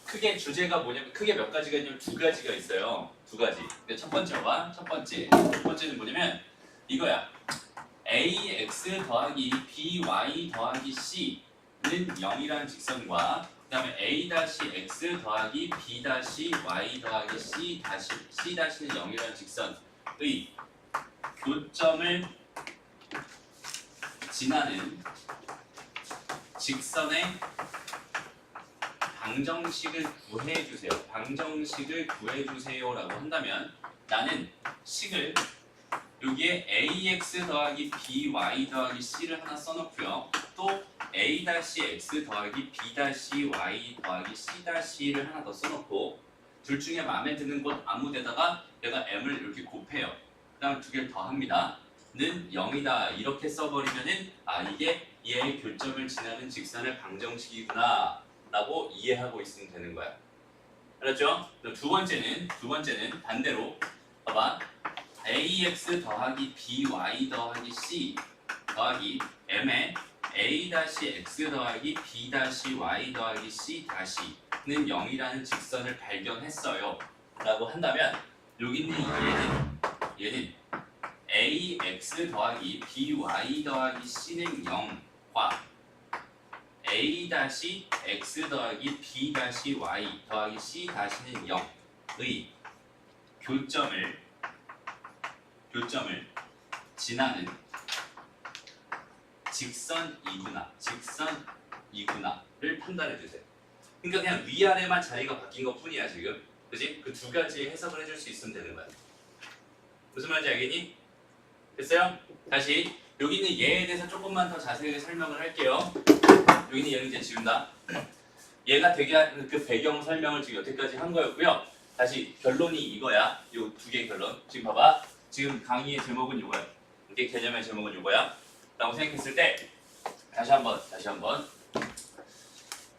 크게 주제가 뭐냐면 크게 몇 가지가 있냐면 두 가지가 있어요. 두 가지. 근데 첫 번째는 뭐냐면 이거야. ax 더하기 by 더하기 c는 0이라는 직선과 그 다음에 a-x 더하기 b-y 더하기 c-는 0이라는 직선의 교점을 지나는 직선의 방정식을 구해주세요. 방정식을 구해주세요라고 한다면 나는 식을 여기에 ax 더하기 by 더하기 c를 하나 써놓고요. 또 a-x 더하기 b-y 더하기 c-를 하나 더 써놓고 둘 중에 마음에 드는 곳 아무 데다가 내가 m을 이렇게 곱해요. 그 다음에 두 개를 더합니다. 는 0이다 이렇게 써버리면은 이게 얘의 교점을 지나는 직선의 방정식이구나 라고 이해하고 있으면 되는 거야. 알았죠? 두 번째는 반대로 봐봐. ax 더하기 by 더하기 c 더하기 m에 a-x 더하기 b-y 더하기 c-는 0이라는 직선을 발견했어요 라고 한다면 여기 있는 얘는 ax 더하기 by 더하기 c는 0과 a-x 더하기 b-y 더하기 c-는 0의 교점을 지나는 직선이구나를 판단해 주세요. 그러니까 그냥 위아래만 자리가 바뀐 것 뿐이야 지금. 그지? 그 두 가지 해석을 해줄 수 있으면 되는 거야. 무슨 말인지 알겠니? 됐어요? 다시 여기 있는 얘에 대해서 조금만 더 자세하게 설명을 할게요. 여기 있는 얘는 이제 지운다. 얘가 되게 한 그 배경 설명을 지금 여태까지 한 거였고요. 다시 결론이 이거야. 요 두 개의 결론. 지금 봐봐. 지금 강의의 제목은 이거야. 이게 개념의 제목은 이거야. 라고 생각했을 때 다시 한번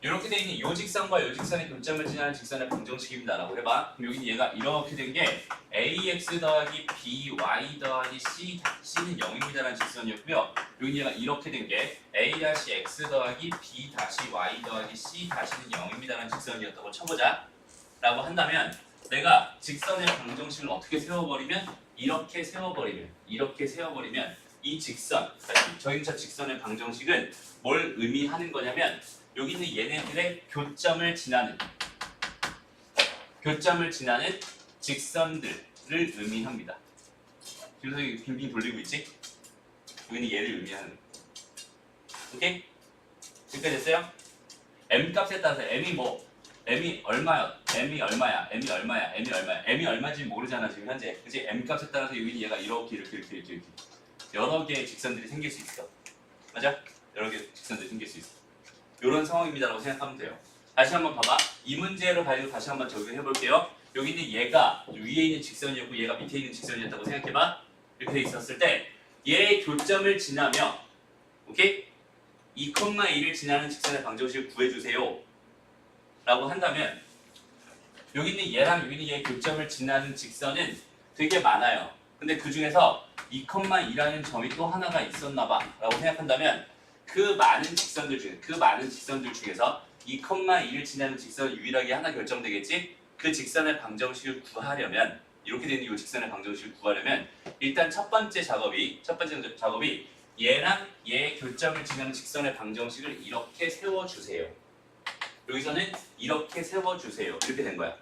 이렇게 돼 있는 요 직선과 요 직선의 교점을 지나는 직선의 방정식입니다 라고 해봐. 그럼 여기 얘가 이렇게 된 게 ax 더하기 by 더하기 c는 0입니다 라는 직선이었고요. 여기 얘가 이렇게 된 게 a-x 더하기 b-y 더하기 c-는 0입니다 라는 직선이었다고 쳐보자 라고 한다면 내가 직선의 방정식을 어떻게 세워버리면 이렇게 세워버리면 이 직선, 저임차 직선의 방정식은 뭘 의미하는 거냐면 여기 있는 얘네들의 교점을 지나는 직선들을 의미합니다. 지금 선생님이 빙빙 돌리고 있지? 여기는 얘를 의미하는. 오케이? 지금까지 됐어요? m 값에 따라서 m이 얼마야? m이 얼마인지 모르잖아 지금 현재. 그치? m 값에 따라서 여기 얘가 이렇게 여러 개의 직선들이 생길 수 있어. 맞아? 여러 개의 직선들이 생길 수 있어. 이런 상황입니다라고 생각하면 돼요. 다시 한번 봐봐. 이 문제를 가지고 다시 한번 적용해 볼게요. 여기 있는 얘가 위에 있는 직선이었고 얘가 밑에 있는 직선이었다고 생각해봐. 이렇게 돼 있었을 때 얘의 교점을 지나며 오케이? 2,2를 지나는 직선의 방정식을 구해주세요 라고 한다면 여기 있는 얘랑 여기 있는 얘의 교점을 지나는 직선은 되게 많아요. 근데 그 중에서 2,2라는 점이 또 하나가 있었나 봐 라고 생각한다면 그 많은 직선들 중에서 2,2를 지나는 직선이 유일하게 하나 결정되겠지? 그 직선의 방정식을 구하려면 이렇게 되는 이 직선의 방정식을 구하려면 일단 첫 번째 작업이 얘랑 얘의 교점을 지나는 직선의 방정식을 이렇게 세워주세요. 여기서는 이렇게 세워주세요. 이렇게 된 거야.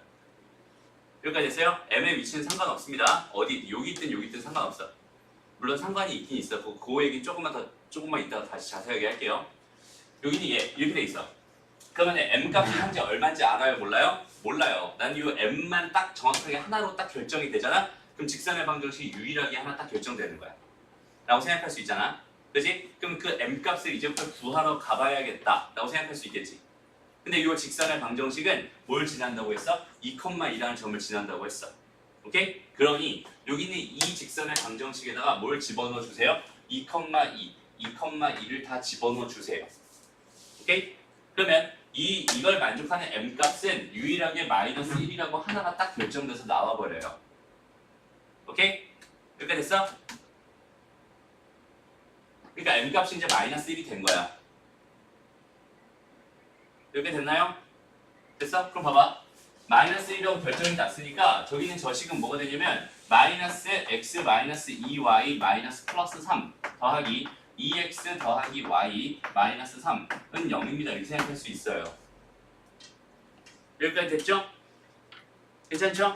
여기까지 됐어요? M의 위치는 상관없습니다. 어디 여기 있든 상관없어. 물론 상관이 있긴 있어. 그 얘기 조금만 이따가 다시 자세하게 할게요. 여기는 얘 이렇게 돼 있어. 그러면 M 값이 현재 얼마인지 알아요? 몰라요? 몰라요. 난 이 M만 딱 정확하게 하나로 딱 결정이 되잖아? 그럼 직선의 방정식이 유일하게 하나 딱 결정되는 거야. 라고 생각할 수 있잖아. 그지? 그럼 그 M 값을 이제부터 구하러 가봐야겠다. 라고 생각할 수 있겠지. 근데 이 직선의 방정식은 뭘 지난다고 했어? 2,2라는 점을 지난다고 했어. 오케이? 그러니 여기는 이 직선의 방정식에다가 뭘 집어넣어 주세요? 2,2를 다 집어넣어 주세요. 오케이? 그러면 이걸 만족하는 M 값은 유일하게 마이너스 1이라고 하나가 딱 결정돼서 나와버려요. 오케이? 이렇게 됐어? 그러니까 M 값이 이제 마이너스 1이 된 거야. 이렇게 됐나요? 됐어? 그럼 봐봐. 마이너스 1이라고 결정이 났으니까 저기 있는 저식은 뭐가 되냐면 마이너스 x 마이너스 2y 마이너스 플러스 3 더하기 2x 더하기 y 마이너스 3은 0입니다. 이렇게 생각할 수 있어요. 여기까지 됐죠? 괜찮죠?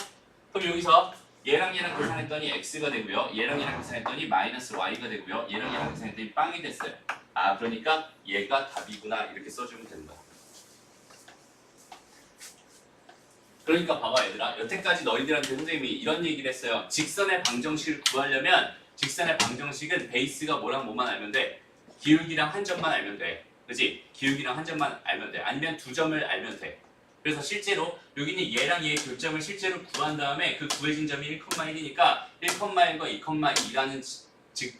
그럼 여기서 얘랑 계산했더니 x가 되고요. 얘랑 계산했더니 마이너스 y가 되고요. 얘랑 계산했더니 빵이 됐어요. 아, 그러니까 얘가 답이구나 이렇게 써주면 된다. 그러니까 봐봐 얘들아. 여태까지 너희들한테 선생님이 이런 얘기를 했어요. 직선의 방정식을 구하려면 직선의 방정식은 베이스가 뭐랑 뭐만 알면 돼. 기울기랑 한 점만 알면 돼. 그치? 기울기랑 한 점만 알면 돼. 아니면 두 점을 알면 돼. 그래서 실제로 여기는 얘랑 얘의 교점을 실제로 구한 다음에 그 구해진 점이 1,1이니까 1,1과 2,2라는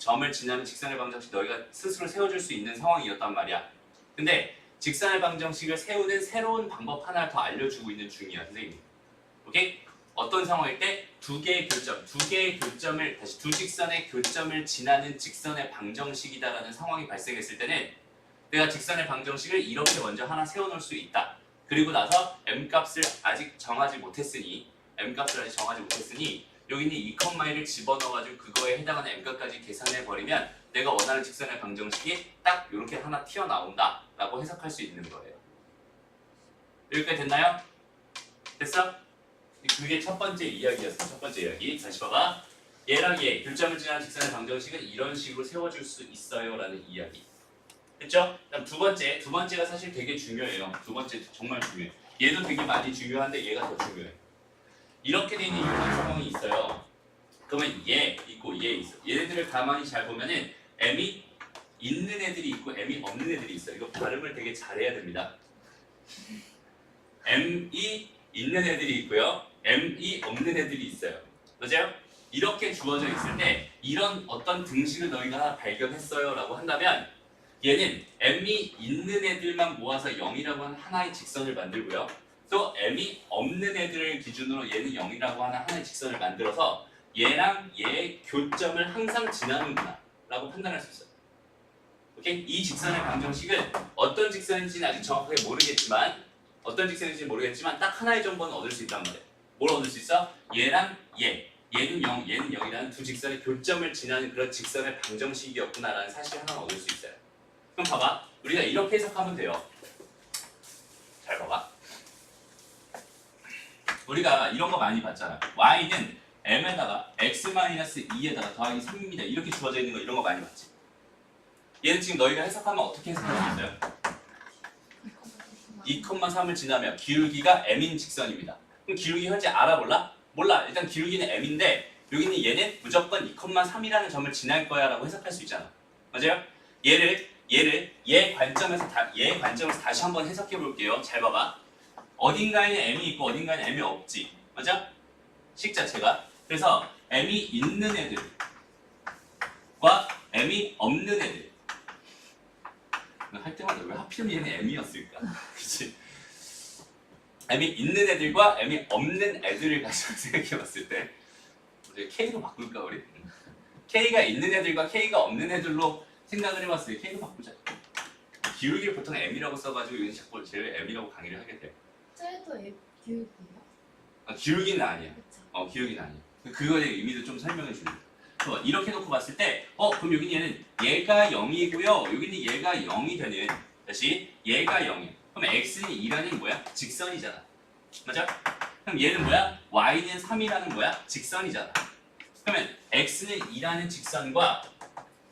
점을 지나는 직선의 방정식 너희가 스스로 세워줄 수 있는 상황이었단 말이야. 근데 직선의 방정식을 세우는 새로운 방법 하나를 더 알려주고 있는 중이야, 선생님. 오케이? 어떤 상황일 때 두 개의 교점을 다시 두 직선의 교점을 지나는 직선의 방정식이다라는 상황이 발생했을 때는 내가 직선의 방정식을 이렇게 먼저 하나 세워놓을 수 있다. 그리고 나서 M 값을 아직 정하지 못했으니 여기는 2,1을 집어넣어가지고 그거에 해당하는 M 값까지 계산해버리면 내가 원하는 직선의 방정식이 딱 이렇게 하나 튀어나온다 라고 해석할 수 있는 거예요. 여기까지 됐나요? 됐어? 그게 첫 번째 이야기였어. 첫 번째 이야기. 다시 봐봐. 얘랑 얘 교점을 지나는 직선의 방정식은 이런 식으로 세워줄 수 있어요 라는 이야기. 됐죠? 그럼 두 번째가 사실 되게 중요해요. 두 번째 정말 중요해. 얘도 되게 많이 중요한데 얘가 더 중요해. 이렇게 되는 이런 상황이 있어요. 그러면 얘 있고 얘 있어. 얘네들을 가만히 잘 보면은 M이 있는 애들이 있고 M이 없는 애들이 있어요. 이거 발음을 되게 잘해야 됩니다. M이 있는 애들이 있고요. M이 없는 애들이 있어요. 맞아요? 이렇게 주어져 있을 때 이런 어떤 등식을 너희가 하나 발견했어요 라고 한다면 얘는 M이 있는 애들만 모아서 0이라고 하는 하나의 직선을 만들고요. 또 M이 없는 애들을 기준으로 얘는 0이라고 하는 하나의 직선을 만들어서 얘랑 얘의 교점을 항상 지나는구나 라고 판단할 수 있어요. 오케이? 이 직선의 방정식은 어떤 직선인지는 아직 정확하게 모르겠지만 딱 하나의 정보는 얻을 수 있단 말이에요. 뭘 얻을 수 있어? 얘랑 얘는 0, 얘는 0이라는 두 직선의 교점을 지나는 그런 직선의 방정식이었구나라는 사실을 하나 얻을 수 있어요. 그럼 봐봐. 우리가 이렇게 해석하면 돼요. 잘 봐봐. 우리가 이런 거 많이 봤잖아. y는 m에다가 x-2에다가 더하기 3입니다. 이렇게 주어져 있는 거 이런 거 많이 봤지. 얘는 지금 너희가 해석하면 어떻게 해석할 수 있어요? 2,3을 지나면 기울기가 m인 직선입니다. 그럼 기울기 현재 알아볼라? 몰라. 일단 기울기는 m인데 여기는 얘는 무조건 2,3이라는 점을 지날 거야 라고 해석할 수 있잖아. 맞아요? 얘를 얘 관점에서 다시 한번 해석해 볼게요. 잘 봐봐. 어딘가에는 m이 있고 어딘가에는 m이 없지. 맞아? 식 자체가. 그래서 m이 있는 애들과 m이 없는 애들. 할 때마다 왜 하필이면 얘는 m이었을까? 그치? m이 있는 애들과 m이 없는 애들을 가지고 생각해 봤을 때 K로 바꿀까 우리? K가 있는 애들과 K가 없는 애들로 생각을 해봤어요. K도 바꾸자. 기울기를 보통 M이라고 써가지고 여기 자꾸 제를 M이라고 강의를 하게 돼. 쟤도 기울기요? 기울기는 아니야. 그쵸. 기울기는 아니야. 그거의 의미도 좀 설명해 주는 거야. 이렇게 놓고 봤을 때, 그럼 여기는 얘는 얘가 0이고요. 여기는 얘가 0이 되는, 다시 얘가 0이야. 그럼 x는 2라는 뭐야? 직선이잖아. 맞아? 그럼 얘는 뭐야? y는 3이라는 뭐야? 직선이잖아. 그러면 x는 2라는 직선과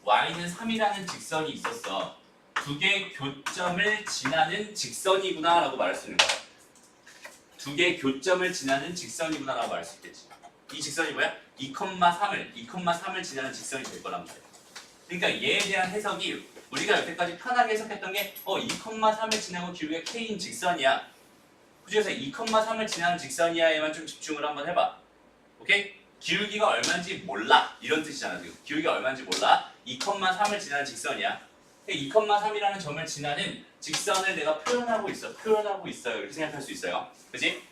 y는 3이라는 직선이 있었어. 두 개의 교점을 지나는 직선이구나 라고 말할 수 있는 거야. 두 개의 교점을 지나는 직선이구나 라고 말할 수 있겠지. 이 직선이 뭐야? 2,3을 지나는 직선이 될 거란 말이야. 그러니까 얘에 대한 해석이 우리가 여태까지 편하게 해석했던 게 2,3을 지나고 기울기가 k인 직선이야. 그중에서 2,3을 지나는 직선이야에만 좀 집중을 한번 해봐. 오케이? 기울기가 얼마인지 몰라. 이런 뜻이잖아. 지금. 기울기가 얼마인지 몰라. 2,3을 지나는 직선이야. 2,3이라는 점을 지나는 직선을 내가 표현하고 있어요. 이렇게 생각할 수 있어요. 그치?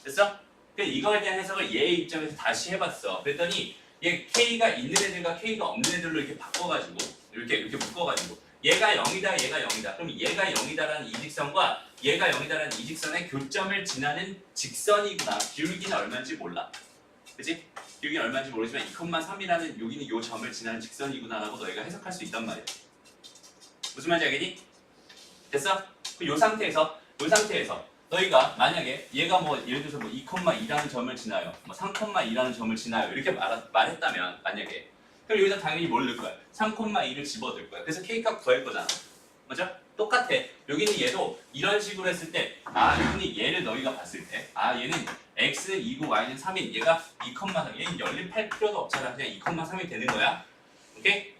됐어? 이거에 대한 해석을 얘의 입장에서 다시 해봤어. 그랬더니 얘 K가 있는 애들과 K가 없는 애들로 이렇게 바꿔가지고 이렇게 묶어가지고 얘가 0이다, 얘가 0이다. 그럼 얘가 0이다라는 이 직선과 얘가 0이다라는 이 직선의 교점을 지나는 직선이구나. 기울기는 얼마인지 몰라. 그치? 기울기는 얼마인지 모르지만 2,3이라는 여기는 요 점을 지나는 직선이구나라고 너희가 해석할 수 있단 말이야. 무슨 말인지 알겠니? 됐어? 요 상태에서 너희가 만약에 얘가 뭐 예를 들어서 뭐 2,2라는 점을 지나요, 뭐 3,2라는 점을 지나요 이렇게 말했다면 만약에 그럼 여기다 당연히 뭘 넣을 거야? 3,2를 집어넣을 거야. 그래서 K값 구할 거잖아. 맞아? 똑같아. 여기는 얘도 이런 식으로 했을 때 여기는 얘를 너희가 봤을 때 얘는 X는 2고 Y는 3인 얘가 2,3 얘는 연립할 필요도 없잖아. 그냥 2,3이 되는 거야. 오케이?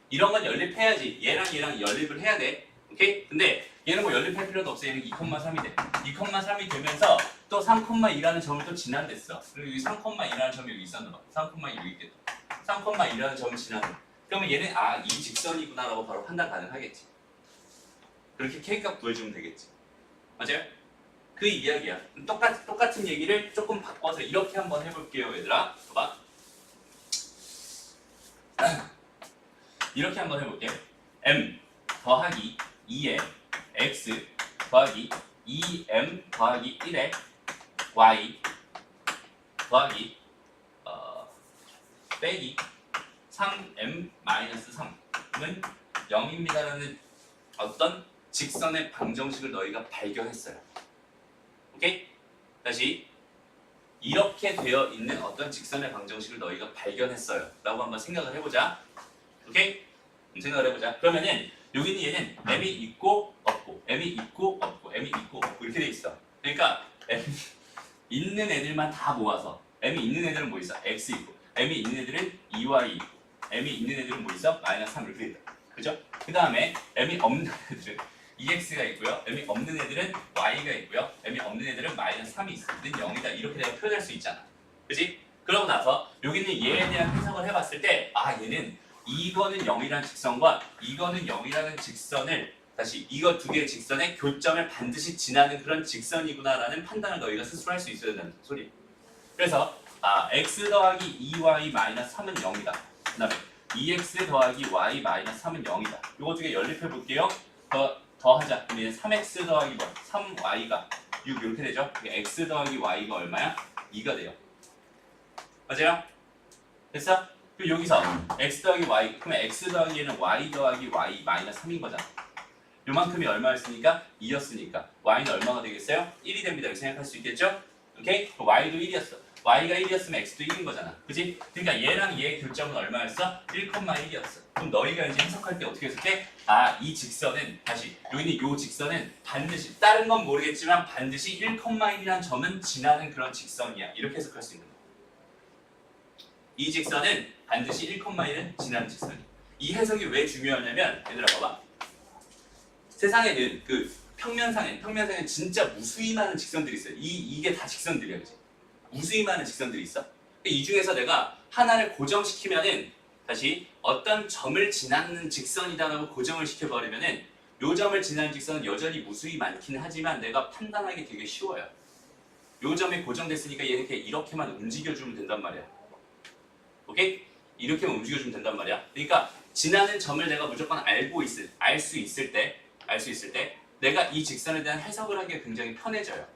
이런 건 연립해야지. 얘랑 연립을 해야 돼. 오케이? 근데 얘는 뭐 연립할 필요도 없어. 얘는 2,3이 돼. 2,3이 되면서 또 3,2라는 점을 또 지난댔어. 그리고 여기 3,2라는 점이 여기 있었나 봐. 3,2 여기 있겠다. 3,2라는 점을 지난댔어. 그러면 얘는 이 직선이구나라고 바로 판단 가능하겠지. 그렇게 K값 구해주면 되겠지. 맞아요? 그 이야기야. 똑같은 얘기를 조금 바꿔서 이렇게 한번 해볼게요, 얘들아. 봐봐. 이렇게 한번 해볼게. M 더하기 2에 x 더하기 2m 더하기 1에 y 더하기 빼기 3m 마이너스 3은 0입니다라는 어떤 직선의 방정식을 너희가 발견했어요. 오케이? 다시 이렇게 되어 있는 어떤 직선의 방정식을 너희가 발견했어요 라고 한번 생각을 해보자. 오케이? 생각을 해보자. 그러면은 여기는 얘는 m이 있고 없고 m이 있고 없고 m이 있고 없고 이렇게 돼 있어. 그러니까 m 있는 애들만 다 모아서 m이 있는 애들은 뭐 있어? x 있고 m이 있는 애들은 2y 있고 m이 있는 애들은 뭐 있어? 마이너스 3 이렇게 돼 있다. 그죠? 그 다음에 m이 없는 애들은 2x가 있고요. m이 없는 애들은 y가 있고요. m이 없는 애들은 마이너스 3이 있어. 는 0이다. 이렇게 내가 표현할 수 있잖아. 그지? 그러고 나서 여기는 얘에 대한 해석을 해봤을 때 얘는 이거는 0이라는 직선과 이거는 0이라는 직선을 다시 이거 두 개의 직선의 교점을 반드시 지나는 그런 직선이구나라는 판단을 너희가 스스로 할 수 있어야 된다는 소리. 그래서 x 더하기 2y 마이너스 3은 0이다. 그 다음에 2x 더하기 y 마이너스 3은 0이다. 요거 두 개 연립해 볼게요. 더하자. 그러면 3x 더하기 3y가 6 이렇게 되죠. x 더하기 y가 얼마야? 2가 돼요. 맞아요? 됐어? 그리고 여기서 x 더하기 y, 그러면 x 더하기 얘는 y 더하기 y 마이너스 3인 거잖아. 요만큼이 얼마였으니까? 2였으니까 y는 얼마가 되겠어요? 1이 됩니다. 이렇게 생각할 수 있겠죠? 오케이? 그럼 y도 1이었어. y가 1이었으면 x도 1인 거잖아. 그치? 그러니까 얘랑 얘의 교점은 얼마였어? 1,1이었어. 그럼 너희가 이제 해석할 때 어떻게 해석해? 이 직선은 다시 여기는 요 직선은 반드시 다른 건 모르겠지만 반드시 1,1이라는 점은 지나는 그런 직선이야. 이렇게 해석할 수 있는 거야. 이 직선은 반드시 1,1은 지나는 직선이야. 이 해석이 왜 중요하냐면 얘들아 봐봐. 세상에는 그 평면상에 진짜 무수히 많은 직선들이 있어요. 이게 다 직선들이야, 그치? 무수히 많은 직선들이 있어. 이 중에서 내가 하나를 고정시키면은 다시 어떤 점을 지나는 직선이다라고 고정을 시켜버리면은 요 점을 지나는 직선은 여전히 무수히 많긴 하지만 내가 판단하기 되게 쉬워요. 요 점이 고정됐으니까 얘는 그냥 이렇게만 움직여주면 된단 말이야. 오케이? 이렇게 움직여주면 된단 말이야. 그러니까 지나는 점을 내가 무조건 알 수 있을 때 내가 이 직선에 대한 해석을 하기가 굉장히 편해져요.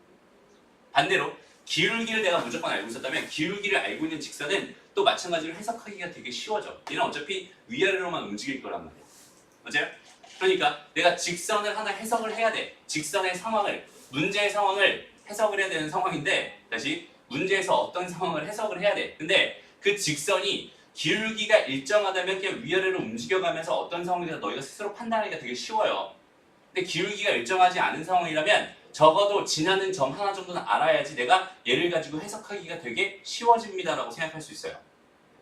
반대로 기울기를 내가 무조건 알고 있었다면 기울기를 알고 있는 직선은 또 마찬가지로 해석하기가 되게 쉬워져. 얘는 어차피 위아래로만 움직일 거란 말이야. 맞아요? 그러니까 내가 직선을 하나 해석을 해야 돼. 직선의 상황을, 문제의 상황을 해석을 해야 되는 상황인데, 다시 문제에서 어떤 상황을 해석을 해야 돼. 근데 그 직선이 기울기가 일정하다면 그냥 위아래로 움직여가면서 어떤 상황이든 너희가 스스로 판단하기가 되게 쉬워요. 근데 기울기가 일정하지 않은 상황이라면 적어도 지나는 점 하나 정도는 알아야지 내가 얘를 가지고 해석하기가 되게 쉬워집니다라고 생각할 수 있어요.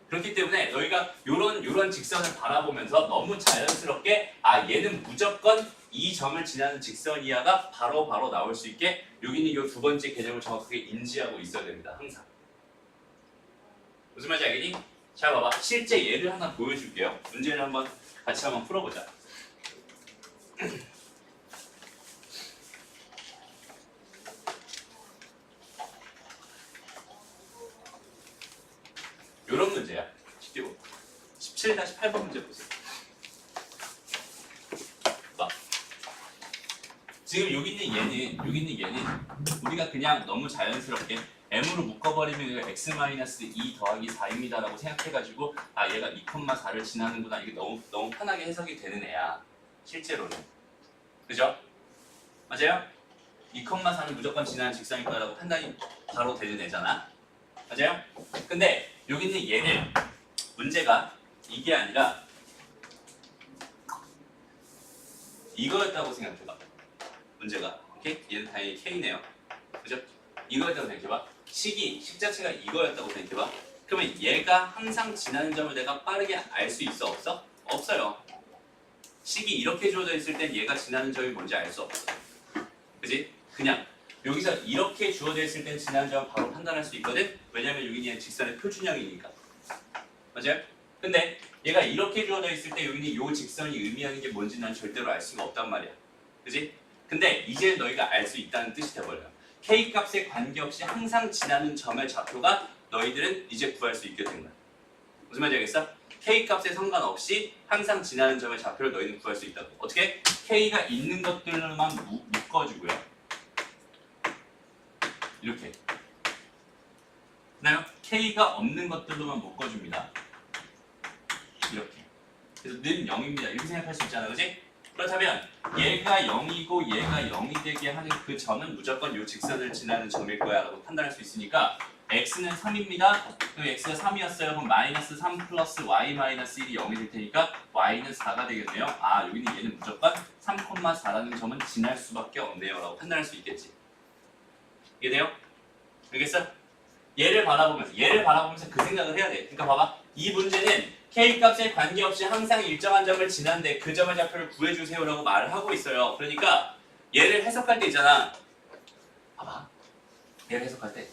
그렇기 때문에 너희가 요런 직선을 바라보면서 너무 자연스럽게 얘는 무조건 이 점을 지나는 직선이야가 바로 나올 수 있게 여기는 요 두 번째 개념을 정확하게 인지하고 있어야 됩니다. 항상. 무슨 말인지 알겠니? 자 봐봐. 실제 예를 하나 보여줄게요. 문제를 같이 한번 풀어보자. 요런 문제야. 17-8번 문제 보세요. 봐. 지금 여기 있는 얘는 우리가 그냥 너무 자연스럽게 m으로 묶어버리면 이거 x-2 더하기 4입니다 라고 생각해가지고 얘가 2,4를 지나는구나, 이게 너무 편하게 해석이 되는 애야. 실제로는. 그죠? 맞아요? 2,4는 무조건 지나는 직선일 거라고 판단이 바로 되는 애잖아. 맞아요? 근데 여기 있는 얘를 문제가 이게 아니라 이거였다고 생각해봐. 문제가. 오케이? 얘는 당연히 K네요. 그죠? 이거였다고 생각해봐. 식 자체가 이거였다고 생각해봐. 그러면 얘가 항상 지나는 점을 내가 빠르게 알 수 있어? 없어? 없어요. 식이 이렇게 주어져 있을 땐 얘가 지나는 점이 뭔지 알 수 없어. 그지? 그냥 여기서 이렇게 주어져 있을 땐 지나는 점을 바로 판단할 수 있거든? 왜냐면 여기는 직선의 표준형이니까. 맞아요? 근데 얘가 이렇게 주어져 있을 때 여기는 이 직선이 의미하는 게 뭔지 난 절대로 알 수가 없단 말이야. 그지? 근데 이제 너희가 알 수 있다는 뜻이 돼버려요. K 값에 관계없이 항상 지나는 점의 좌표가 너희들은 이제 구할 수 있게 된 거야. 무슨 말인지 알겠어? K 값에 상관없이 항상 지나는 점의 좌표를 너희는 구할 수 있다고. 어떻게? K가 있는 것들만 묶어주고요. 이렇게. 그다음 K가 없는 것들로만 묶어줍니다. 이렇게. 그래서 는 0입니다. 이렇게 생각할 수 있잖아, 그렇지? 그렇다면 얘가 0이고 얘가 0이 되게 하는 그 점은 무조건 이 직선을 지나는 점일 거야 라고 판단할 수 있으니까 x는 3입니다. 그럼 x가 3이었어요. 그럼 마이너스 3 플러스 y 마이너스 1이 0이 될 테니까 y는 4가 되겠네요. 여기는 얘는 무조건 3,4라는 점은 지날 수밖에 없네요 라고 판단할 수 있겠지. 이해돼요? 알겠어? 얘를 바라보면서 그 생각을 해야 돼. 그러니까 봐봐. 이 문제는 K 값에 관계없이 항상 일정한 점을 지나는데 그 점의 좌표를 구해주세요 라고 말을 하고 있어요. 그러니까 얘를 해석할 때 있잖아. 봐봐. 얘를 해석할 때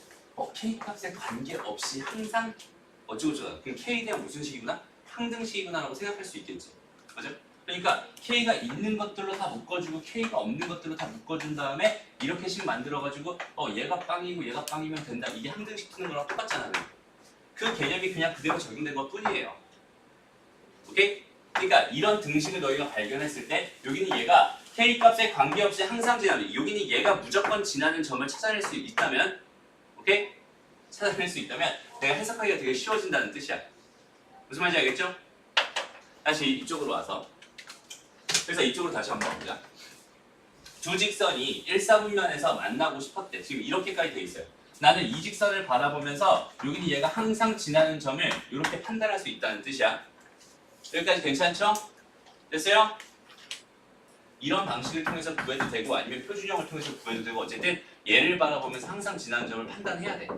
K 값에 관계없이 항상 어쩌고저쩌고. 그럼 K에 대한 무슨 식이구나? 항등식이구나 라고 생각할 수 있겠지. 맞아? 그러니까 K가 있는 것들로 다 묶어주고 K가 없는 것들로 다 묶어준 다음에 이렇게씩 만들어가지고 얘가 빵이고 얘가 빵이면 된다. 이게 항등식 푸는 거랑 똑같잖아. 그 개념이 그냥 그대로 적용된 것 뿐이에요. 오케이? 그러니까 이런 등식을 너희가 발견했을 때 여기는 얘가 K 값에 관계없이 항상 지나는, 여기는 얘가 무조건 지나는 점을 찾아낼 수 있다면, 오케이? 찾아낼 수 있다면 내가 해석하기가 되게 쉬워진다는 뜻이야. 무슨 말인지 알겠죠? 다시 이쪽으로 와서, 그래서 이쪽으로 다시 한번 가보자. 두 직선이 1사분면에서 만나고 싶었대. 지금 이렇게까지 돼 있어요. 나는 이 직선을 바라보면서 여기는 얘가 항상 지나는 점을 이렇게 판단할 수 있다는 뜻이야. 여기까지 괜찮죠? 됐어요? 이런 방식을 통해서 구해도 되고 아니면 표준형을 통해서 구해도 되고 어쨌든 얘를 바라보면서 항상 지나는 점을 판단해야 돼.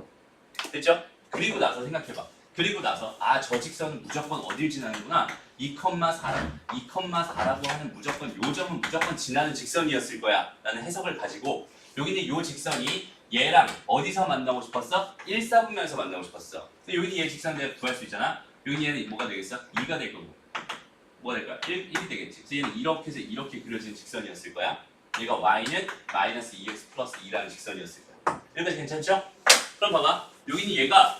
됐죠? 그리고 나서 생각해봐. 그리고 나서 저 직선은 무조건 어딜 지나는구나. 2,4라고 하는 무조건 요 점은 무조건 지나는 직선이었을 거야 라는 해석을 가지고 여기는 요 직선이 얘랑 어디서 만나고 싶었어? 1사분면에서 만나고 싶었어. 근데 여기는 얘 직선 내가 구할 수 있잖아. 여기는 얘는 뭐가 되겠어? 2가 될 거고 뭐가 될 거야? 1이 되겠지. 그래서 얘는 이렇게 해서 이렇게 그려진 직선이었을 거야. 얘가 y는 마이너스 2x 플러스 2라는 직선이었을 거야. 여기까지 괜찮죠? 그럼 봐봐. 여기는 얘가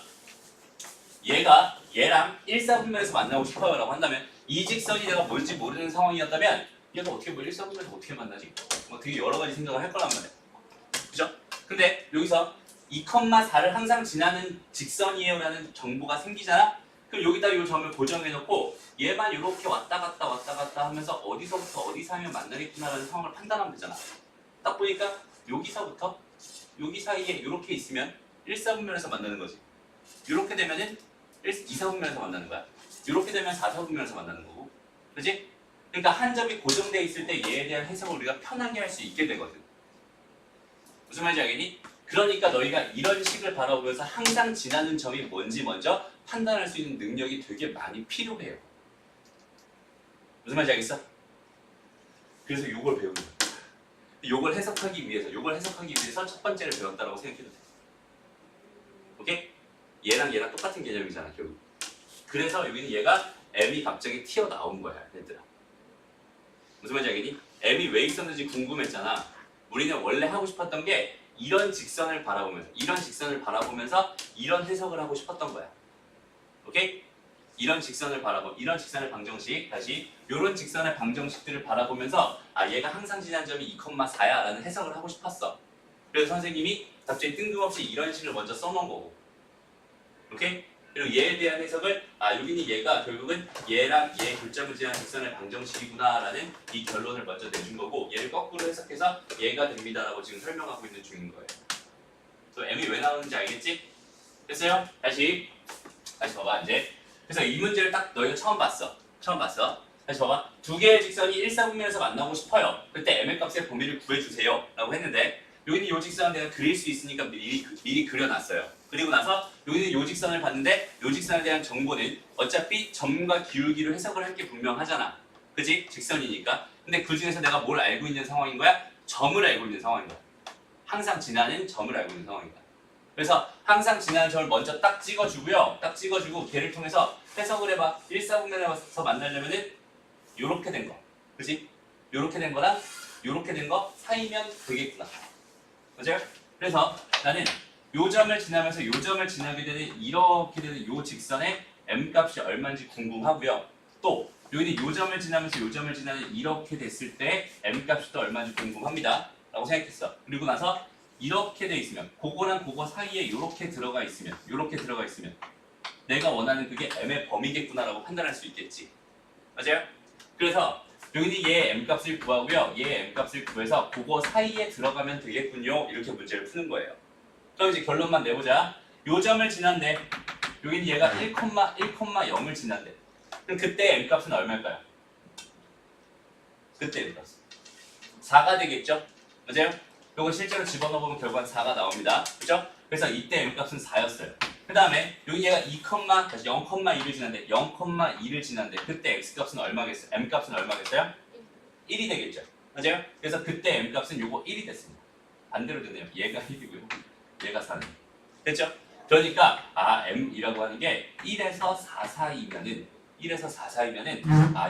얘랑 1사분면에서 만나고 싶어요 라고 한다면 이 직선이 내가 뭔지 모르는 상황이었다면 얘가 어떻게 뭐 1사분면에서 어떻게 만나지? 뭐 되게 여러 가지 생각을 할 거란 말이야. 그죠? 근데 여기서 2,4를 항상 지나는 직선이에요 라는 정보가 생기잖아? 그럼 여기다 이 점을 고정해놓고 얘만 이렇게 왔다 갔다 하면서 어디서부터 어디 사이에 만나겠구나라는 상황을 판단하면 되잖아. 딱 보니까 여기서부터 여기 사이에 이렇게 있으면 1사분면에서 만나는 거지. 이렇게 되면은 2사분면에서 만나는 거야. 이렇게 되면 4사분면에서 만나는 거고. 그렇지? 그러니까 한 점이 고정되어 있을 때 얘에 대한 해석을 우리가 편하게 할 수 있게 되거든. 무슨 말인지 알겠니? 그러니까 너희가 이런 식을 바라보면서 항상 지나는 점이 뭔지 먼저 판단할 수 있는 능력이 되게 많이 필요해요. 무슨 말인지 알겠어? 그래서 요걸 배우는 거야. 요걸 해석하기 위해서 첫 번째를 배웠다라고 생각해도 돼. 오케이? 얘랑 똑같은 개념이잖아, 결국. 그래서 여기는 얘가 M이 갑자기 튀어나온 거야, 얘들아. 무슨 말인지 알겠니? M이 왜 있었는지 궁금했잖아. 우리는 원래 하고 싶었던 게 이런 직선을 바라보면서 이런 해석을 하고 싶었던 거야. 오케이? 이런 직선의 방정식, 다시 이런 직선의 방정식들을 바라보면서 얘가 항상 지난 점이 2,4야 라는 해석을 하고 싶었어. 그래서 선생님이 갑자기 뜬금없이 이런 식을 먼저 써놓은 거고. 오케이? 그리고 얘에 대한 해석을 여기는 얘가 결국은 얘랑 얘 교점을 지난 직선의 방정식이구나 라는 이 결론을 먼저 내준 거고, 얘를 거꾸로 해석해서 얘가 됩니다라고 지금 설명하고 있는 중인 거예요. 또 M이 왜 나오는지 알겠지? 됐어요? 다시 봐봐 이제. 그래서 이 문제를 딱 너희가 처음 봤어. 다시 봐봐. 두 개의 직선이 1사분면에서 만나고 싶어요. 그때 M의 값의 범위를 구해주세요 라고 했는데, 여기는 이 직선을 내가 그릴 수 있으니까 미리 그려놨어요. 그리고 나서 여기는 이 직선을 봤는데 이 직선에 대한 정보는 어차피 점과 기울기로 해석을 할 게 분명하잖아. 그지? 직선이니까. 근데 그 중에서 내가 뭘 알고 있는 상황인 거야? 점을 알고 있는 상황인 거야. 항상 지나는 점을 알고 있는 상황인 거야. 그래서 항상 지나는 점을 먼저 딱 찍어주고요. 딱 찍어주고 걔를 통해서 해석을 해봐. 1사분면에서 만나려면은 요렇게 된 거. 그지? 요렇게 된 거랑 요렇게 된 거 사이면 되겠구나. 맞아요? 그래서 나는 요 점을 지나면서 요 점을 지나게 되는 이렇게 되는 요 직선의 M 값이 얼마인지 궁금하고요. 또 여기는 요 점을 지나면서 요 점을 지나는 이렇게 됐을 때 M 값이 또 얼마인지 궁금합니다 라고 생각했어. 그리고 나서 이렇게 돼 있으면 그거랑 그거 사이에 이렇게 들어가 있으면 내가 원하는 그게 M의 범위겠구나 라고 판단할 수 있겠지. 맞아요? 그래서 여기는 얘 M값을 구하고요. 얘 M값을 구해서 그거 사이에 들어가면 되겠군요. 이렇게 문제를 푸는 거예요. 그럼 이제 결론만 내보자. 요 점을 지난데 여기는 얘가 1,0을 지난데, 그럼 그때 M값은 얼마일까요? 그때 M값 4가 되겠죠? 맞아요? 요거 실제로 집어넣어보면 결과는 4가 나옵니다. 그죠? 그래서 이때 M값은 4였어요. 그 다음에 여기 얘가 0,2를 지난데 0,2를 지난데 그때 X값은 얼마겠어요? M값은 얼마겠어요? 1이 되겠죠. 맞아요? 그래서 그때 M값은 요거 1이 됐습니다. 반대로 되네요. 얘가 1이고요. 얘가 4네. 됐죠? 그러니까 M이라고 하는 게 1에서 4 사이면은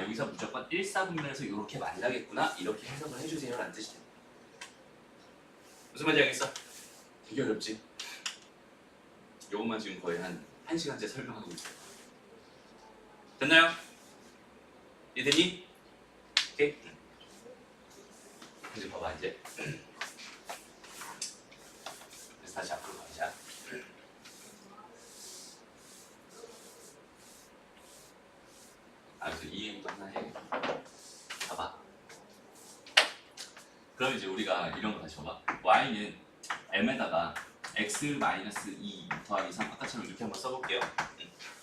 여기서 무조건 1사분면에서 이렇게 만나겠구나 이렇게 해석을 해주세요 라는 뜻이 됩니다. 무슨 말인지 알겠어? 되게 어렵지? 요것만 지금 거의 한 1시간째 설명하고 있어요. 됐나요? 이해되니? 오케이? 이제 봐봐 이제. 그래서 다시 앞으로 가자. 그래서 이 얘기도 하나 해. 봐봐. 그럼 이제 우리가 이런 거 다시 봐봐. y는 m에다가 x-2 더하기 3 아까처럼 이렇게 한번 써볼게요.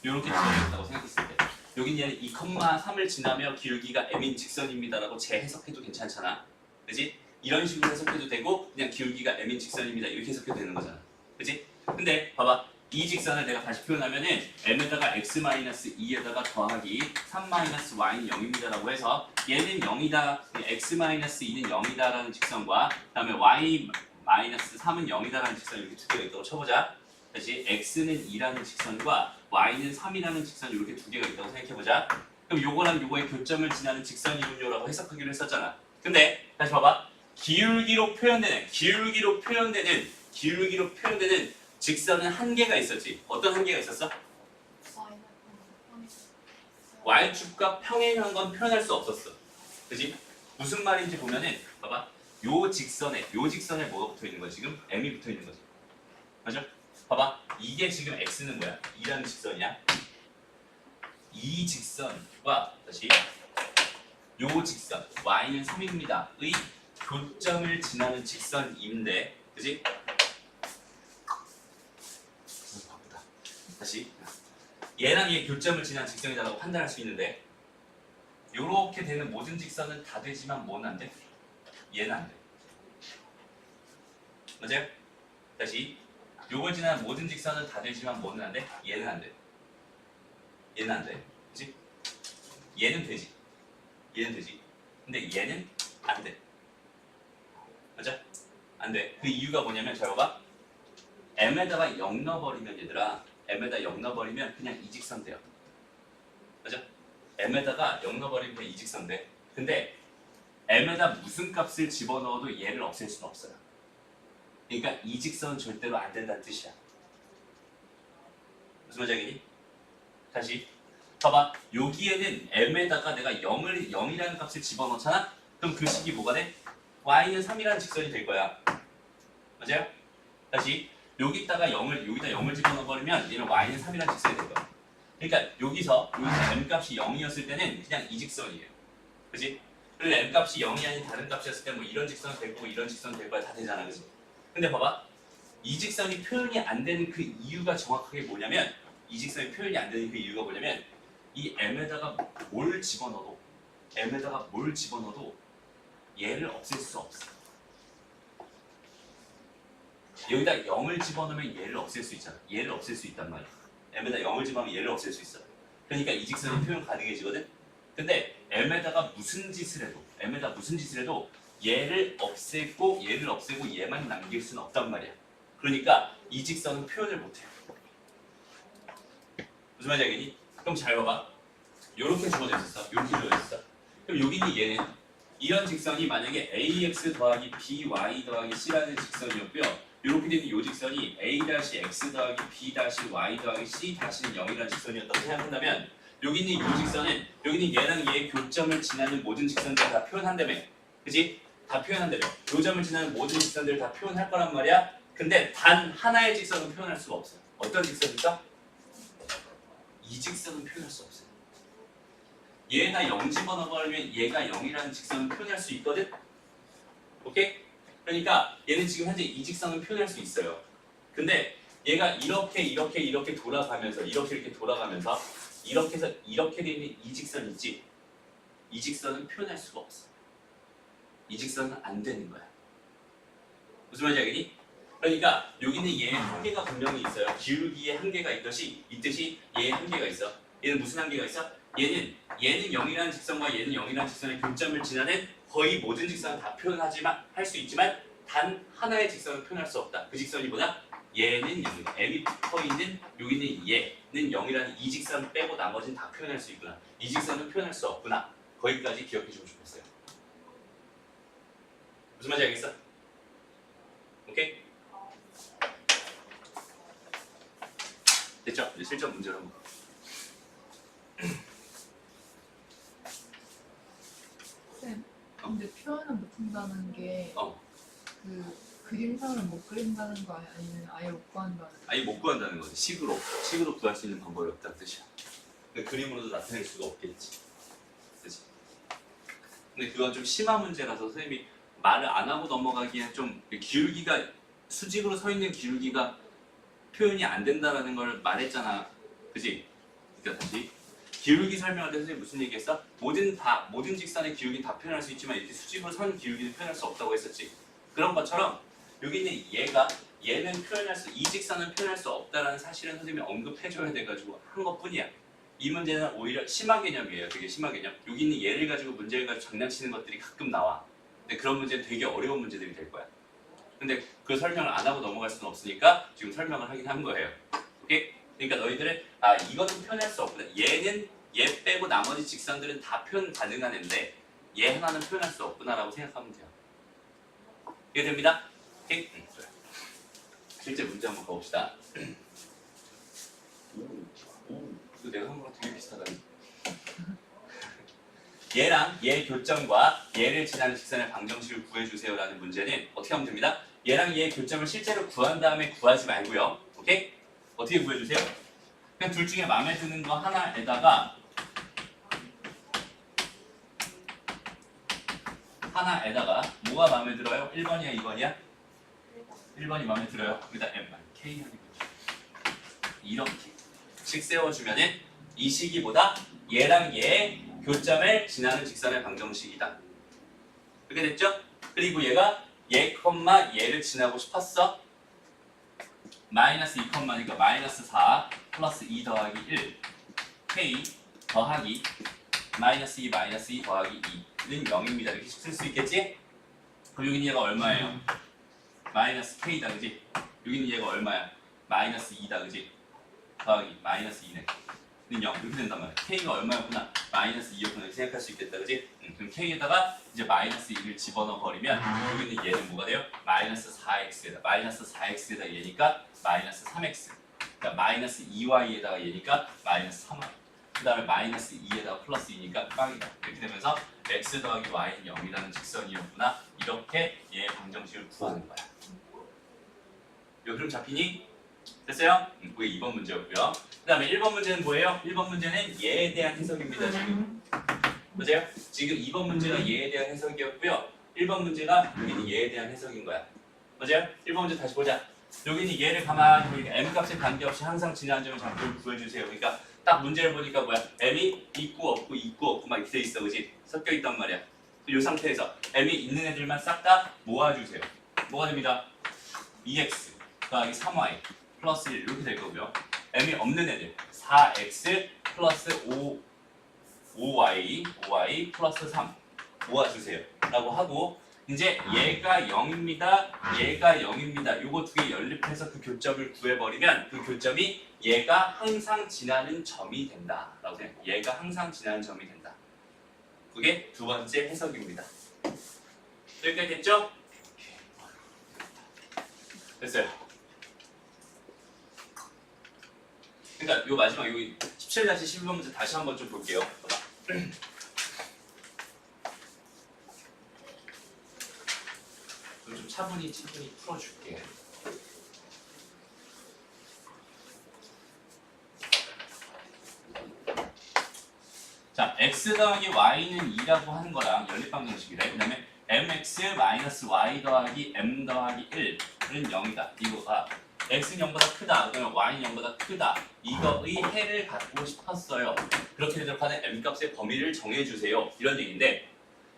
이렇게 지어졌다고 생각했을 때 여긴 얘는 2,3을 지나며 기울기가 m인 직선입니다라고 재해석해도 괜찮잖아. 그지? 이런 식으로 해석해도 되고 그냥 기울기가 m인 직선입니다 이렇게 해석해도 되는 거잖아. 그지? 근데 봐봐. 이 직선을 내가 다시 표현하면은 m에다가 x-2에다가 더하기 3-y는 0입니다라고 해서 얘는 0이다, x-2는 0이다라는 직선과 그다음에 y-3은 0이다라는 직선 이렇게 두 개가 있다고 쳐보자. 다시 x는 2라는 직선과 y는 3이라는 직선 이렇게 두 개가 있다고 생각해보자. 그럼 요거랑 요거의 교점을 지나는 직선이군요라고 해석하기로 했었잖아. 근데 다시 봐봐. 기울기로 표현되는 직선은 한계가 있었지. 어떤 한계가 있었어? y축과 평행한 건 표현할 수 없었어. 그지? 무슨 말인지 보면은 봐봐. 요 직선에 뭐가 붙어 있는 거야? 지금 m이 붙어 있는 거지. 맞아? 봐봐. 이게 지금 x는 뭐야? 2라는 직선이야. 이 직선과 다시 요 직선 y는 3입니다. 의 교점을 지나는 직선인데, 그지? 바쁘다. 다시 얘랑 얘 교점을 지난 직선이라고 판단할 수 있는데, 요렇게 되는 모든 직선은 다 되지만 뭐는 안 돼? 얘는 안 돼. 맞아요? 다시 요걸 지난 모든 직선은 다 되지만 뭐는 안 돼? 얘는 안 돼. 얘는 안 돼. 그치? 얘는 되지. 얘는 되지. 근데 얘는 안 돼. 맞아? 안 돼. 그 이유가 뭐냐면 잘 봐봐. m에다가 0 넣어버리면 얘들아, m에다 0 넣어버리면 그냥 이 직선 돼요. 맞아? m에다가 0 넣어버리면 그냥 이 직선 돼. 근데 m에다 무슨 값을 집어넣어도 얘를 없앨 수는 없어요. 그러니까 이 직선은 절대로 안 된다는 뜻이야. 무슨 말인지 알겠니? 다시 봐봐. 여기에는 m에다가 내가 0이라는 값을 집어넣잖아? 그럼 그 식이 뭐가 돼? y는 3이라는 직선이 될 거야. 맞아요? 다시 여기다가 0을 집어넣어버리면 얘는 y는 3이라는 직선이 될 거야. 그러니까 여기서 m 값이 0이었을 때는 그냥 이 직선이에요. 그치? 그리고 m 값이 0이 아닌 다른 값이었을 때 뭐 이런 직선 될 거고 이런 직선 될 거야. 다 되잖아. 그치? 근데 봐봐. 이 직선이 표현이 안 되는 그 이유가 정확하게 뭐냐면, 이 직선이 표현이 안 되는 그 이유가 뭐냐면, 이 m에다가 뭘 집어넣어도 얘를 없앨 수 없어. 여기다 0을 집어넣으면 얘를 없앨 수 있잖아. 얘를 없앨 수 있단 말이야. m에다 0을 집어넣으면 얘를 없앨 수 있어. 그러니까 이 직선이 표현 가능해지거든. 근데 m에다가 무슨 짓을 해도 얘를 없애고 얘만 남길 수는 없단 말이야. 그러니까 이 직선은 표현을 못해요. 무슨 말인지 알겠니? 그럼 잘 봐봐. 요렇게 주어져 있었어. 요렇게 주어져 있어. 그럼 여기 있는 얘는 이런 직선이 만약에 ax 더하기 by 더하기 c라는 직선이었고요. 요렇게 되는 요 직선이 a-x 더하기 b-y 더하기 c-는 0이라는 직선이었다고 생각한다면, 여기 있는 요 직선은 여기 있는 얘랑 얘의 교점을 지나는 모든 직선들 다 표현한다며. 그지? 다 표현한다며. 교점을 지나는 모든 직선들을 다 표현할 거란 말이야. 근데 단 하나의 직선은 표현할 수가 없어요. 어떤 직선일까? 이 직선은 표현할 수 없어요. 얘가 0 집어넣어버리면 얘가 0이라는 직선은 표현할 수 있거든? 오케이? 그러니까 얘는 지금 현재 이 직선은 표현할 수 있어요. 근데 얘가 이렇게 돌아가면서 이렇게 해서 이렇게 되는 이 직선 있지? 이 직선은 표현할 수가 없어. 이 직선은 안 되는 거야. 무슨 말인지 알겠니? 그러니까 여기는 얘의 한계가 분명히 있어요. 기울기의 한계가 있듯이 얘의 한계가 있어. 얘는 무슨 한계가 있어? 얘는 0이라는 직선과 얘는 0이라는 직선의 교점을 지나는 거의 모든 직선을 다 할 수 있지만 단 하나의 직선을 표현할 수 없다. 그 직선이 뭐냐? 얘는 0이다. m이 붙어있는 여기 있는 얘는 0이라는 이 직선 빼고 나머지는 다 표현할 수 있구나. 이 직선은 표현할 수 없구나. 거기까지 기억해주고 싶었어요. 무슨 말인지 알겠어? 오케이? 됐죠? 이제 실전 문제로 한번. 쌤, 근데 표현을 못한다는 게 어. 그 그림상을 못 그린다는 거 아니면 아예 못 구한다는 거? 아예 못 구한다는 거지. 식으로 구할 수 있는 방법이 없다는 뜻이야. 근데 그림으로도 나타낼 수가 없겠지. 그치? 근데 그건 좀 심한 문제라서 선생님이 말을 안 하고 넘어가기엔 좀 기울기가 수직으로 서 있는 기울기가 표현이 안 된다라는 걸 말했잖아. 그치? 그러니까 다시 기울기 설명할 때 선생님이 무슨 얘기했어? 모든 직선의 기울기는 다 표현할 수 있지만 이렇게 수직으로 선 기울기는 표현할 수 없다고 했었지. 그런 것처럼 여기 있는 얘는 이 직선은 표현할 수 없다라는 사실은 선생님이 언급해줘야 돼가지고 한 것뿐이야. 이 문제는 오히려 심한 개념이에요. 되게 심한 개념. 여기 있는 얘를 가지고 문제를 가지고 장난치는 것들이 가끔 나와. 근데 그런 문제는 되게 어려운 문제들이 될 거야. 근데 그 설명을 안 하고 넘어갈 수는 없으니까 지금 설명을 하긴 한 거예요. 오케이? 그러니까 너희들은 이거는 표현할 수 없구나. 얘는 얘 빼고 나머지 직선들은 다 표현 가능한 애인데 얘 하나는 표현할 수 없구나라고 생각하면 돼요. 이해됩니다? 오케이? 그래. 실제 문제 한번 가봅시다. 오, 이거 내가 한 거랑 되게 비슷하다니. 얘랑 얘 교점과 얘를 지나는 직선의 방정식을 구해주세요 라는 문제는 어떻게 하면 됩니다. 얘랑 얘 교점을 실제로 구한 다음에 구하지 말고요. 오케이? 어떻게 구해주세요? 그냥 둘 중에 마음에 드는 거 하나에다가 뭐가 마음에 들어요? 1번이야 2번이야? 1번이 마음에 들어요. 여기다 M, K 하는 거죠. 이렇게씩 세워주면은 이 시기보다 얘랑 얘 교점을 지나는 직선의 방정식이다. 그렇게 됐죠? 그리고 얘가 얘, 얘를 지나고 싶었어. 마이너스 2,니까 마이너스 4 플러스 2 더하기 1 K 더하기 마이너스 2 마이너스 2 더하기 2는 0입니다. 이렇게 쓸 수 있겠지? 그럼 여기는 얘가 얼마예요? 마이너스 K다 그지? 여기는 얘가 얼마야? 마이너스 2다 그지? 더하기 마이너스 2네 는 0 이렇게 된단 말이야. K가 얼마였구나? 마이너스 2였구나 이렇게 생각할 수 있겠다 그지? 그럼 K에다가 이제 마이너스 2를 집어넣어 버리면 여기는 얘는 뭐가 돼요? 마이너스 4x에다 마이너스 4x에다 얘니까 마이너스 3x 그러니까 마이너스 2y에다가 얘니까 마이너스 3y 그 다음에 마이너스 2에다가 플러스 2니까 빵이다. 이렇게 되면서 x 더하기 y는 0이라는 직선이었구나. 이렇게 얘의 방정식을 구하는 거야. 요 그럼 잡히니? 됐어요? 그게 2번 문제였고요. 그 다음에 1번 문제는 뭐예요? 1번 문제는 얘에 대한 해석입니다. 지금 맞아요? 지금 2번 문제가 얘에 대한 해석이었고요. 1번 문제가 여기는 얘에 대한 해석인 거야. 맞아요? 1번 문제 다시 보자. 여기는 얘를 가만히 보니까 m값에 관계없이 항상 지나는 점을 좌표를 구해주세요. 그러니까 딱 문제를 보니까 뭐야? m이 있고 없고 막 이렇게 돼 있어. 그지? 섞여 있단 말이야. 이 상태에서 m이 있는 애들만 싹 다 모아주세요. 뭐가 됩니다? 2x 더하기 3y 플러스 1 이렇게 될 거고요. m이 없는 애들 4x 플러스 5y 플러스 3 모아주세요 라고 하고 이제 얘가 0입니다. 얘가 0입니다. 요거 두 개 연립해서 그 교점을 구해버리면 그 교점이 얘가 항상 지나는 점이 된다 라고 생각해요. 얘가 항상 지나는 점이 된다. 그게 두 번째 해석입니다. 여기까지 됐죠? 됐어요. 그러니까 요 마지막 여기 17-11번 문제 다시 한번 좀 볼게요. 좀 차분히 풀어줄게. 자, x 더하기 y는 2라고 하는 거랑 연립방정식이래. 그 다음에 mx 마이너스 y 더하기 m 더하기 1은 0이다. 이거가 x는 0보다 크다. 그러면 y는 0보다 크다. 이거의 해를 갖고 싶었어요. 그렇게 대답하는 m값의 범위를 정해주세요. 이런 얘기인데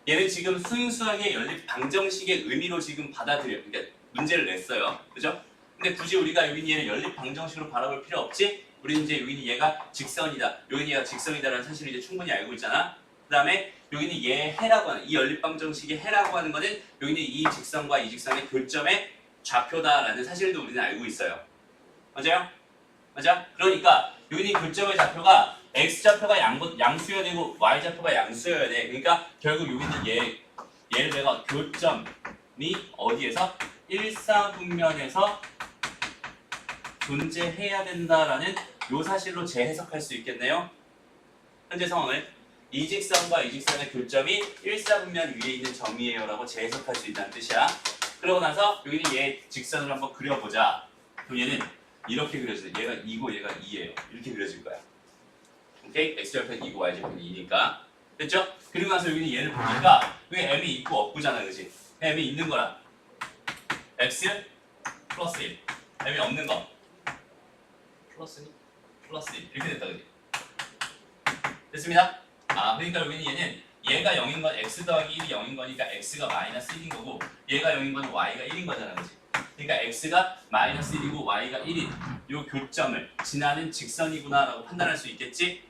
얘는 지금 순수하게 연립 방정식의 의미로 지금 받아들여. 그러니까 문제를 냈어요. 그죠? 근데 굳이 우리가 여기는 얘를 연립 방정식으로 바라볼 필요 없지? 우리는 이제 여기는 얘가 직선이다. 여기는 얘가 직선이다라는 사실을 이제 충분히 알고 있잖아. 그 다음에 여기는 얘 해라고 하는 이 연립 방정식의 해라고 하는 거는 여기는 이 직선과 이 직선의 교점의 좌표다라는 사실도 우리는 알고 있어요. 맞아요? 맞아? 그러니까 여기는 교점의 좌표가 x좌표가 양수여야 되고 y좌표가 양수여야 돼. 그러니까 결국 여기는 얘를 내가 교점이 어디에서? 1사분면에서 존재해야 된다라는 요 사실로 재해석할 수 있겠네요. 현재 상황을 이 직선과 이 직선의 교점이 1사분면 위에 있는 점이에요 라고 재해석할 수 있다는 뜻이야. 그러고 나서 여기는 얘 직선을 한번 그려보자. 그럼 얘는 이렇게 그려져요. 얘가 2고 얘가 2예요. 이렇게 그려질 거야. 오케이? x좌표는 2고 y좌표는 2니까. 됐죠? 그리고 나서 여기는 얘를 보니까 여기 m이 있고 없고잖아. 그지? m이 있는 거라 x 플러스 1 m이 없는 거 플러스 1 이렇게 됐다. 그지? 됐습니다. 그러니까 여기는 얘는 얘가 0인 건 x 더하기 1이 0인 거니까 x가 마이너스 1인 거고 얘가 0인 건 y가 1인 거잖아. 그지? 그러니까 x가 마이너스 1이고 y가 1인 요 교점을 지나는 직선이구나 라고 판단할 수 있겠지?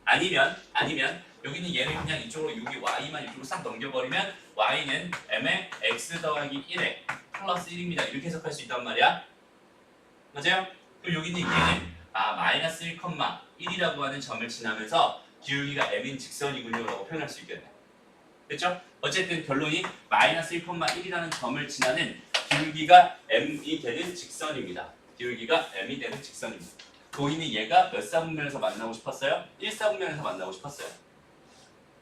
아니면 여기는 얘를 그냥 이쪽으로 여기 y만 이쪽으로 싹 넘겨버리면 y는 m의 x 더하기 1에 플러스 1입니다. 이렇게 해석할 수 있단 말이야. 맞아요? 그럼 여기는 얘는 마이너스 1,1이라고 하는 점을 지나면서 기울기가 m인 직선이군요 라고 표현할 수 있겠네. 됐죠? 어쨌든 결론이 마이너스 1,1이라는 점을 지나는 기울기가 m이 되는 직선입니다. 기울기가 m이 되는 직선입니다. 거기는 얘가 몇 사분면에서 만나고 싶었어요? 1사분면에서 만나고 싶었어요.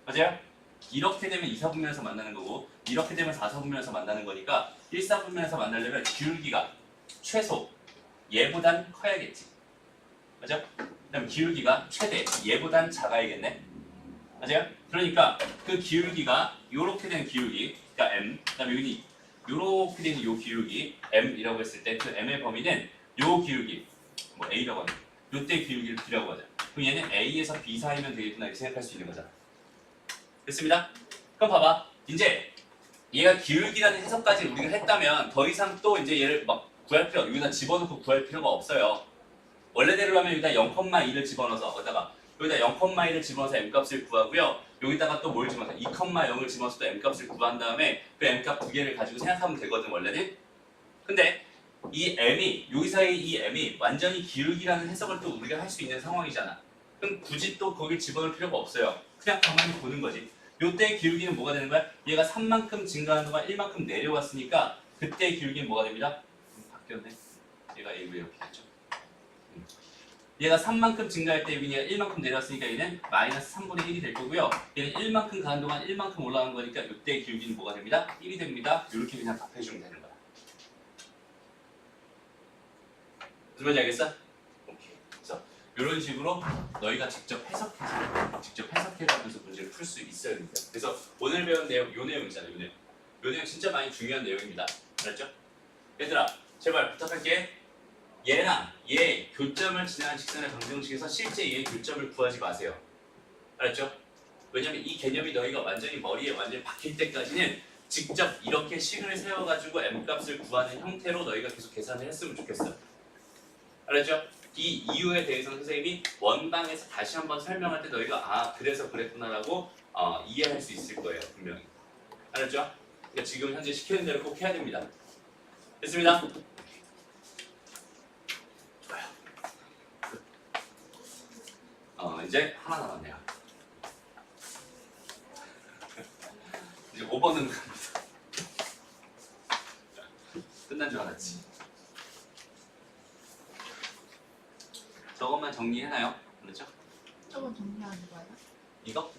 맞아요? 이렇게 되면 2사분면에서 만나는 거고 이렇게 되면 4사분면에서 만나는 거니까 1사분면에서 만나려면 기울기가 최소 얘보단 커야겠지. 맞죠? 그다음 기울기가 최대 얘보단 작아야겠네. 맞아요? 그러니까 그 기울기가 요렇게 된 기울기, 그러니까 m, 그다음에 여기 요렇게 된 요 기울기 m이라고 했을 때 그 m의 범위는 요 기울기, 뭐 a라고 하는 요때 기울기를 b라고 하자. 그럼 얘는 a에서 b 사이면 되겠구나 이렇게 생각할 수 있는 거잖아. 됐습니다? 그럼 봐봐. 이제 얘가 기울기라는 해석까지 우리가 했다면 더 이상 또 이제 얘를 막 구할 필요, 여기다 집어넣고 구할 필요가 없어요. 원래대로 하면 여기다 0,2를 집어넣어서 여기다 0,2를 집어넣어서 m값을 구하고요. 여기다가 또 뭘 집어넣어서 2,0을 집어넣어서 또 m값을 구한 다음에 그 m값 두 개를 가지고 생각하면 되거든 원래는. 근데 이 m이 여기 사이 이 m이 완전히 기울기라는 해석을 또 우리가 할 수 있는 상황이잖아. 그럼 굳이 또 거길 집어넣을 필요가 없어요. 그냥 가만히 보는 거지. 요때 기울기는 뭐가 되는 거야? 얘가 3만큼 증가하는 동안 1만큼 내려왔으니까 그때 기울기는 뭐가 됩니다? 바뀌었네. 얘가 A로 이렇게 했죠. 얘가 3만큼 증가할 때 여기가 1만큼 내려왔으니까 얘는 마이너스 3분의 1이 될 거고요. 얘는 1만큼 가는 동안 1만큼 올라간 거니까 이때 기울기는 뭐가 됩니다? 1이 됩니다. 이렇게 그냥 답해주면 되는 거야. 무슨 말인지 알겠어? 오케이. 그래서 이런 식으로 너희가 직접 해석해가면서 문제를 풀 수 있어야 됩니다. 그래서 오늘 배운 내용, 요 내용 있잖아요. 요 내용. 요 내용 진짜 많이 중요한 내용입니다. 알았죠? 얘들아, 제발 부탁할게. 얘랑 얘 교점을 지나는 직선의 방정식에서 실제 얘의 교점을 구하지 마세요. 알았죠? 왜냐면 이 개념이 너희가 완전히 머리에 완전히 박힐 때까지는 직접 이렇게 식을 세워가지고 m값을 구하는 형태로 너희가 계속 계산을 했으면 좋겠어. 알았죠? 이 이유에 대해서는 선생님이 원방에서 다시 한번 설명할 때 너희가 아 그래서 그랬구나라고 이해할 수 있을 거예요. 분명히. 알았죠? 그러니까 지금 현재 시키는 대로 꼭 해야 됩니다. 됐습니다? 이제 하나 남았네요. 이제 5번은 갑니다. 끝난 줄 알았지. 저것만 정리해놔요. 그렇죠? 저건 정리하는 거예요? 이거?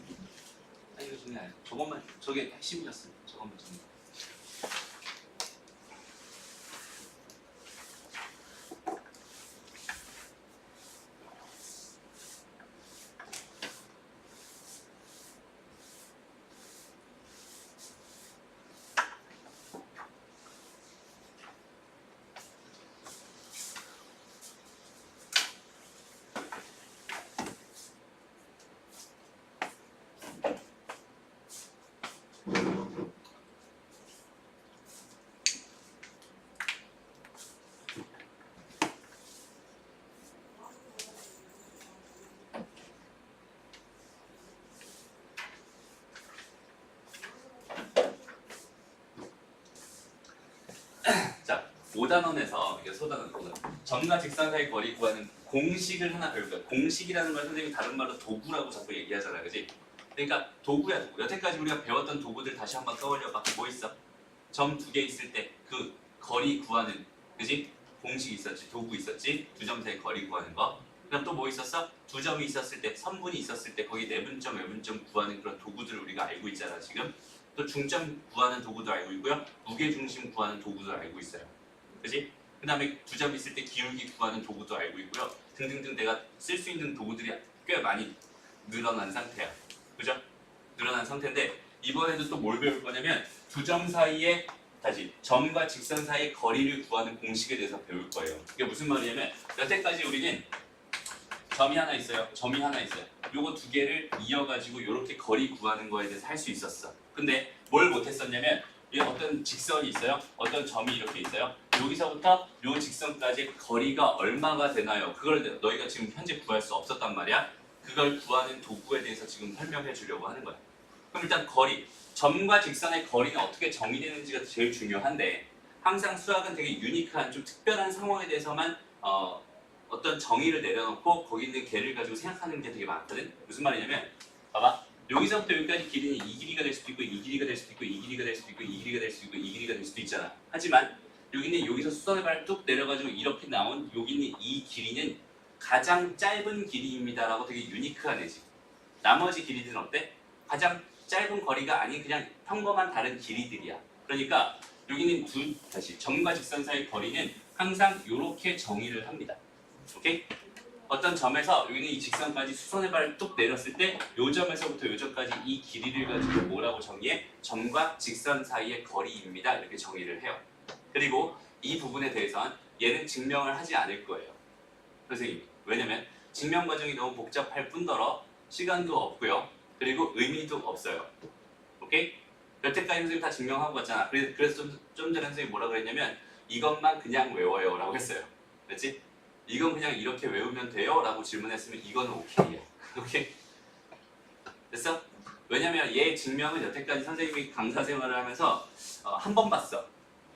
아니 이거 정리 안 해. 저것만, 저게 핵심이었어요. 저것만 정리. 자, 5단원에서 이게 소단원 점과 직선 사이 거리 구하는 공식을 하나 배울 거야. 공식이라는 걸 선생님이 다른 말로 도구라고 자꾸 얘기하잖아, 그지? 그러니까 도구야, 도구. 여태까지 우리가 배웠던 도구들 다시 한번 떠올려봐. 뭐 있어? 점 두 개 있을 때 그 거리 구하는, 그지? 공식 있었지, 도구 있었지, 두 점 사이 거리 구하는 거. 그럼 또 뭐 있었어? 두 점이 있었을 때, 선분이 있었을 때 거기 내분점, 외분점 구하는 그런 도구들을 우리가 알고 있잖아, 지금. 또 중점 구하는 도구도 알고 있고요. 무게중심 구하는 도구도 알고 있어요. 그지? 그 다음에 두 점 있을 때 기울기 구하는 도구도 알고 있고요. 등등등 내가 쓸 수 있는 도구들이 꽤 많이 늘어난 상태야. 그죠? 늘어난 상태인데 이번에도 또 뭘 배울 거냐면 두 점 사이에 다시 점과 직선 사이의 거리를 구하는 공식에 대해서 배울 거예요. 이게 무슨 말이냐면 여태까지 우리는 점이 하나 있어요. 점이 하나 있어요. 요거 두 개를 이어가지고 이렇게 거리 구하는 거에 대해서 할 수 있었어. 근데 뭘 못했었냐면 어떤 직선이 있어요. 어떤 점이 이렇게 있어요. 여기서부터 요 직선까지 거리가 얼마가 되나요? 그걸 너희가 지금 현재 구할 수 없었단 말이야. 그걸 구하는 도구에 대해서 지금 설명해 주려고 하는 거야. 그럼 일단 거리, 점과 직선의 거리는 어떻게 정의되는지가 제일 중요한데 항상 수학은 되게 유니크한 좀 특별한 상황에 대해서만 어떤 정의를 내려놓고 거기 있는 개를 가지고 생각하는 게 되게 많거든. 무슨 말이냐면 봐봐. 여기서부터 여기까지 길이는 이 길이가 될 수도 있고 이 길이가 될 수도 있고 이 길이가 될 수도 있고 이 길이가 될 수도 있고 이 길이가 될 수도 있잖아. 하지만 여기는 여기서 수선의 발을 뚝 내려가지고 이렇게 나온 여기는 이 길이는 가장 짧은 길이입니다라고 되게 유니크한 애지. 나머지 길이들은 어때? 가장 짧은 거리가 아닌 그냥 평범한 다른 길이들이야. 그러니까 여기는 다시 점과 직선 사이 거리는 항상 이렇게 정의를 합니다. 오케이? 어떤 점에서 여기는 이 직선까지 수선의 발을 뚝 내렸을 때 이 점에서부터 이 점까지 이 길이를 가지고 뭐라고 정의해? 점과 직선 사이의 거리입니다. 이렇게 정의를 해요. 그리고 이 부분에 대해서는 얘는 증명을 하지 않을 거예요. 선생님. 왜냐면 증명 과정이 너무 복잡할 뿐더러 시간도 없고요. 그리고 의미도 없어요. 오케이? 여태까지 선생님 다 증명하고 갔잖아. 그래서 좀 전에 선생님이 뭐라 그랬냐면 이것만 그냥 외워요 라고 했어요. 그렇지? 이건 그냥 이렇게 외우면 돼요? 라고 질문했으면 이거는 오케이야. 오케이? 됐어? 왜냐면 얘 증명은 여태까지 선생님이 강사 생활을 하면서 한 번 봤어.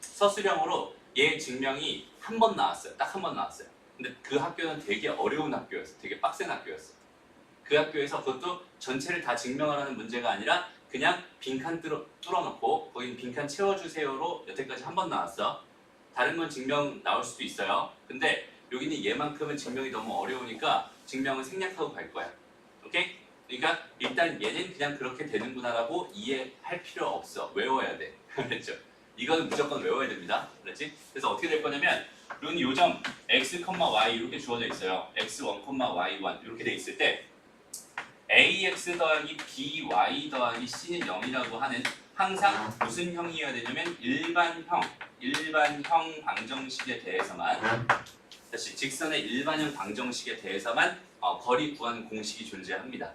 서술형으로 얘 증명이 한 번 나왔어요. 딱 한 번 나왔어요. 근데 그 학교는 되게 어려운 학교였어. 되게 빡센 학교였어. 그 학교에서 그것도 전체를 다 증명하라는 문제가 아니라 그냥 빈칸 뚫어놓고 거긴 빈칸 채워주세요로 여태까지 한 번 나왔어. 다른 건 증명 나올 수도 있어요. 근데 여기는 얘만큼은 증명이 너무 어려우니까 증명은 생략하고 갈 거야. 오케이? 그러니까 일단 얘는 그냥 그렇게 되는구나라고 이해할 필요 없어. 외워야 돼. 그랬죠? 이거는 무조건 외워야 됩니다. 그렇지? 그래서 어떻게 될 거냐면 여기는 요점 x, y 이렇게 주어져 있어요. x1, y1 이렇게 돼 있을 때 ax 더하기 by 더하기 c는 0이라고 하는 항상 무슨 형이어야 되냐면 일반형 방정식에 대해서만 다시 직선의 일반형 방정식에 대해서만 거리 구하는 공식이 존재합니다.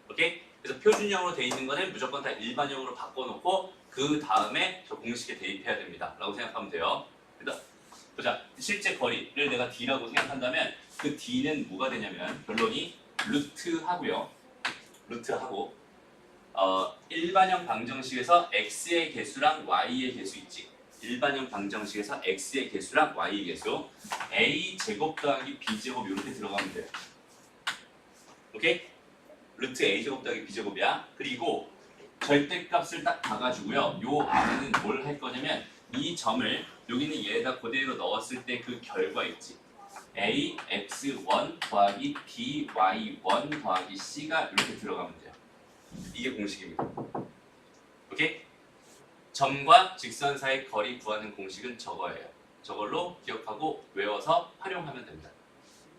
오케이? 그래서 표준형으로 돼 있는 거는 무조건 다 일반형으로 바꿔놓고 그 다음에 저 공식에 대입해야 됩니다. 라고 생각하면 돼요. 그래서 보자. 실제 거리를 내가 d라고 생각한다면 그 d는 뭐가 되냐면 결론이 루트하고요. 루트하고 일반형 방정식에서 x의 개수랑 y의 개수 있지. 일반형 방정식에서 x의 개수랑 y의 개수 a 제곱 더하기 b 제곱 이렇게 들어가면 돼요. 오케이? 루트 a 제곱 더하기 b 제곱이야. 그리고 절대값을 딱 봐가지고요. 요 안에는 뭘 할 거냐면 이 점을 여기는 얘에다 그대로 넣었을 때 그 결과 있지. a x1 더하기 b y1 더하기 c가 이렇게 들어가면 돼요. 이게 공식입니다. 오케이? 점과 직선 사이 거리 구하는 공식은 저거예요. 저걸로 기억하고 외워서 활용하면 됩니다.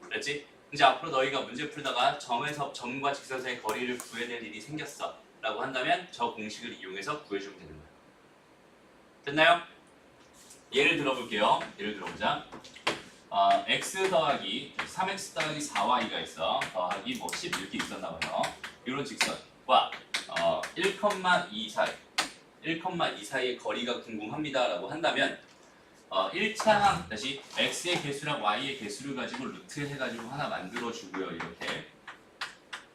그렇지? 이제 앞으로 너희가 문제 풀다가 점과 직선 사이 거리를 구해야 될 일이 생겼어 라고 한다면 저 공식을 이용해서 구해주면 되는 거예요. 됐나요? 예를 들어볼게요. 예를 들어보자. x 더하기 3x 더하기 4y가 있어. 더하기 뭐 10 이렇게 있었나 봐요. 이런 직선과 1,2 사이의 거리가 궁금합니다 라고 한다면 1차항 다시 x의 개수랑 y의 개수를 가지고 루트 해가지고 하나 만들어주고요. 이렇게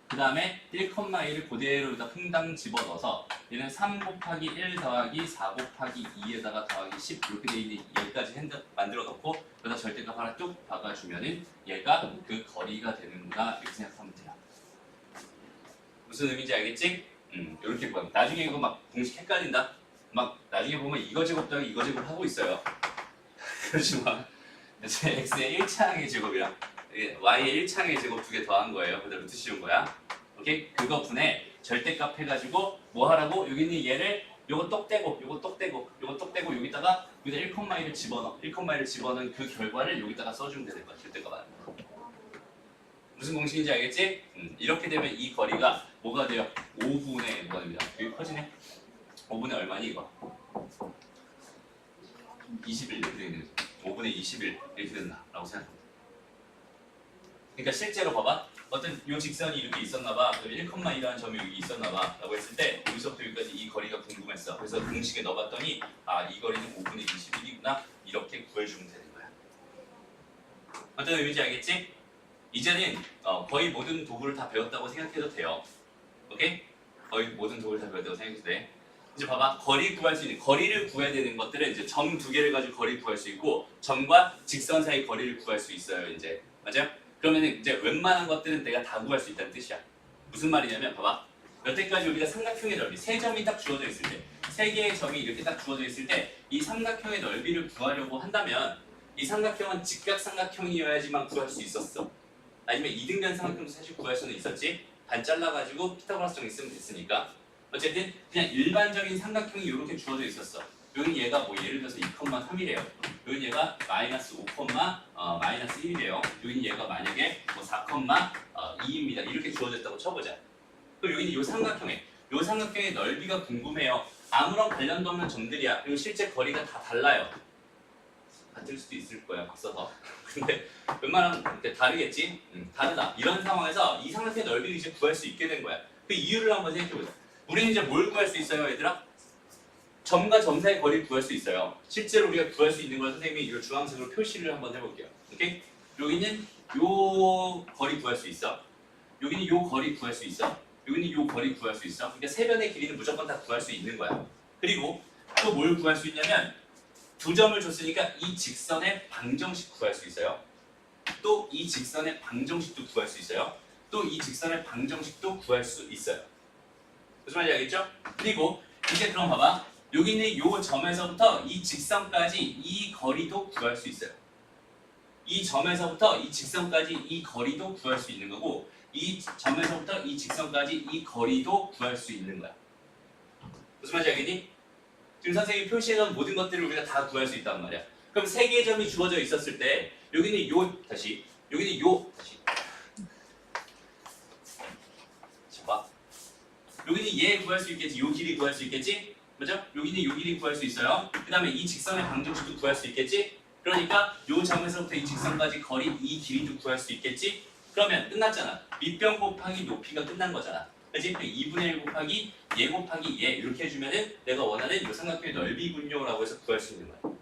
그 다음에 1,1을 그대로 여기다 퐁당 집어넣어서 얘는 3 곱하기 1 더하기 4 곱하기 2에다가 더하기 10 이렇게 돼 있는 얘까지 만들어 놓고 여기다 절대값 하나 뚝 박아주면은 얘가 그 거리가 되는구나 이렇게 생각하면 돼요. 무슨 의미인지 알겠지? 이렇게 보면 나중에 이거 막 공식 헷갈린다. 막 나중에 보면 이거 제곱 더하기 이거 제곱 하고 있어요. 그렇지만 x의 1차항의 제곱이랑 y의 1차항의 제곱 두 개 더한 거예요. 그다음 루트 씌운 거야. 오케이? 그거 분해 절대값 해가지고 뭐 하라고? 여기 있는 얘를 요거 똑 떼고 요거 똑 떼고 요거 똑 떼고 여기다가 1,1을 집어넣어. 1,1을 집어넣은 그 결과를 여기다가 써주면 되는 거야. 절대값 안. 무슨 공식인지 알겠지? 이렇게 되면 이 거리가 뭐가 돼요? 5분의 뭐가 됩니다. 여기 커지네. 5분의 얼마니 이거? 21 이렇게 되는 거죠. 5분의 21 이렇게 된다 라고 생각합니다. 그러니까 실제로 봐봐. 어떤 요 직선이 이렇게 있었나 봐. 1,2라는 점이 여기 있었나 봐 라고 했을 때 여기서부터 여기까지 이 거리가 궁금했어. 그래서 공식에 넣어봤더니 이 거리는 5분의 21이구나 이렇게 구해주면 되는 거야. 어떤 의미인지 알겠지? 이제는 거의 모든 도구를 다 배웠다고 생각해도 돼요. 오케이? 거의 모든 도구를 다 배웠다고 생각해도 돼. 이제 봐봐. 거리 구할 수 있는 거리를 구해야 되는 것들은 이제 점 두 개를 가지고 거리 구할 수 있고 점과 직선 사이 거리를 구할 수 있어요. 이제 맞아요? 그러면은 이제 웬만한 것들은 내가 다 구할 수 있다는 뜻이야. 무슨 말이냐면 봐봐. 여태까지 우리가 삼각형의 넓이 세 점이 딱 주어져 있을 때, 세 개의 점이 이렇게 딱 주어져 있을 때 이 삼각형의 넓이를 구하려고 한다면 이 삼각형은 직각삼각형이어야지만 구할 수 있었어. 아니면 이등변 삼각형도 사실 구할 수는 있었지. 반 잘라가지고 피타고라스 정 있으면 됐으니까. 어쨌든 그냥 일반적인 삼각형이 이렇게 주어져 있었어. 여기 얘가 뭐 예를 들어서 2,3이래요. 여기 얘가 마이너스 5, 마이너스 1이래요. 여기 얘가 만약에 뭐 4,2입니다. 이렇게 주어졌다고 쳐보자. 그럼 여기는 이 삼각형에 이 삼각형의 넓이가 궁금해요. 아무런 관련도 없는 점들이야. 그리고 실제 거리가 다 달라요. 같을 수도 있을 거야, 막 써서. 근데 웬만하면 다르겠지? 다르다. 이런 상황에서 이 삼각형의 넓이를 이제 구할 수 있게 된 거야. 그 이유를 한번 생각해보자. 우리는 이제 뭘 구할 수 있어요, 얘들아? 점과 점 사이의 거리를 구할 수 있어요. 실제로 우리가 구할 수 있는 걸 선생님이 이 주황색으로 표시를 한번 해볼게요. 오케이? 여기는 요 거리 구할 수 있어. 여기는 요 거리 구할 수 있어. 여기는 요 거리 구할 수 있어. 그러니까 세 변의 길이는 무조건 다 구할 수 있는 거야. 그리고 또 뭘 구할 수 있냐면 두 점을 줬으니까 이 직선의 방정식 구할 수 있어요. 또 이 직선의 방정식도 구할 수 있어요. 또 이 직선의 방정식도 구할 수 있어요. 무슨 말인지 알겠죠? 그리고 이제 그럼 봐봐. 여기 있는 요 점에서부터 이 직선까지 이 거리도 구할 수 있어요. 이 점에서부터 이 직선까지 이 거리도 구할 수 있는 거고 이 점에서부터 이 직선까지 이 거리도 구할 수 있는 거야. 무슨 말인지 알겠니? 지금 선생님이 표시해놓은 모든 것들을 우리가 다 구할 수 있단 말이야. 그럼 세 개의 점이 주어져 있었을 때 여기는 여기는 봐. 여기는 얘 구할 수 있겠지. 요 길이 구할 수 있겠지. 그죠? 여기는 요 길이 구할 수 있어요. 그 다음에 이 직선의 방정식도 구할 수 있겠지. 그러니까 요 점에서부터 이 직선까지 거리 이 길이도 구할 수 있겠지. 그러면 끝났잖아. 밑변 곱하기 높이가 끝난 거잖아. 그지? 2분의 1 곱하기 얘 곱하기 얘 이렇게 해주면은 내가 원하는 요 삼각형의 넓이군요라고 해서 구할 수 있는 거야.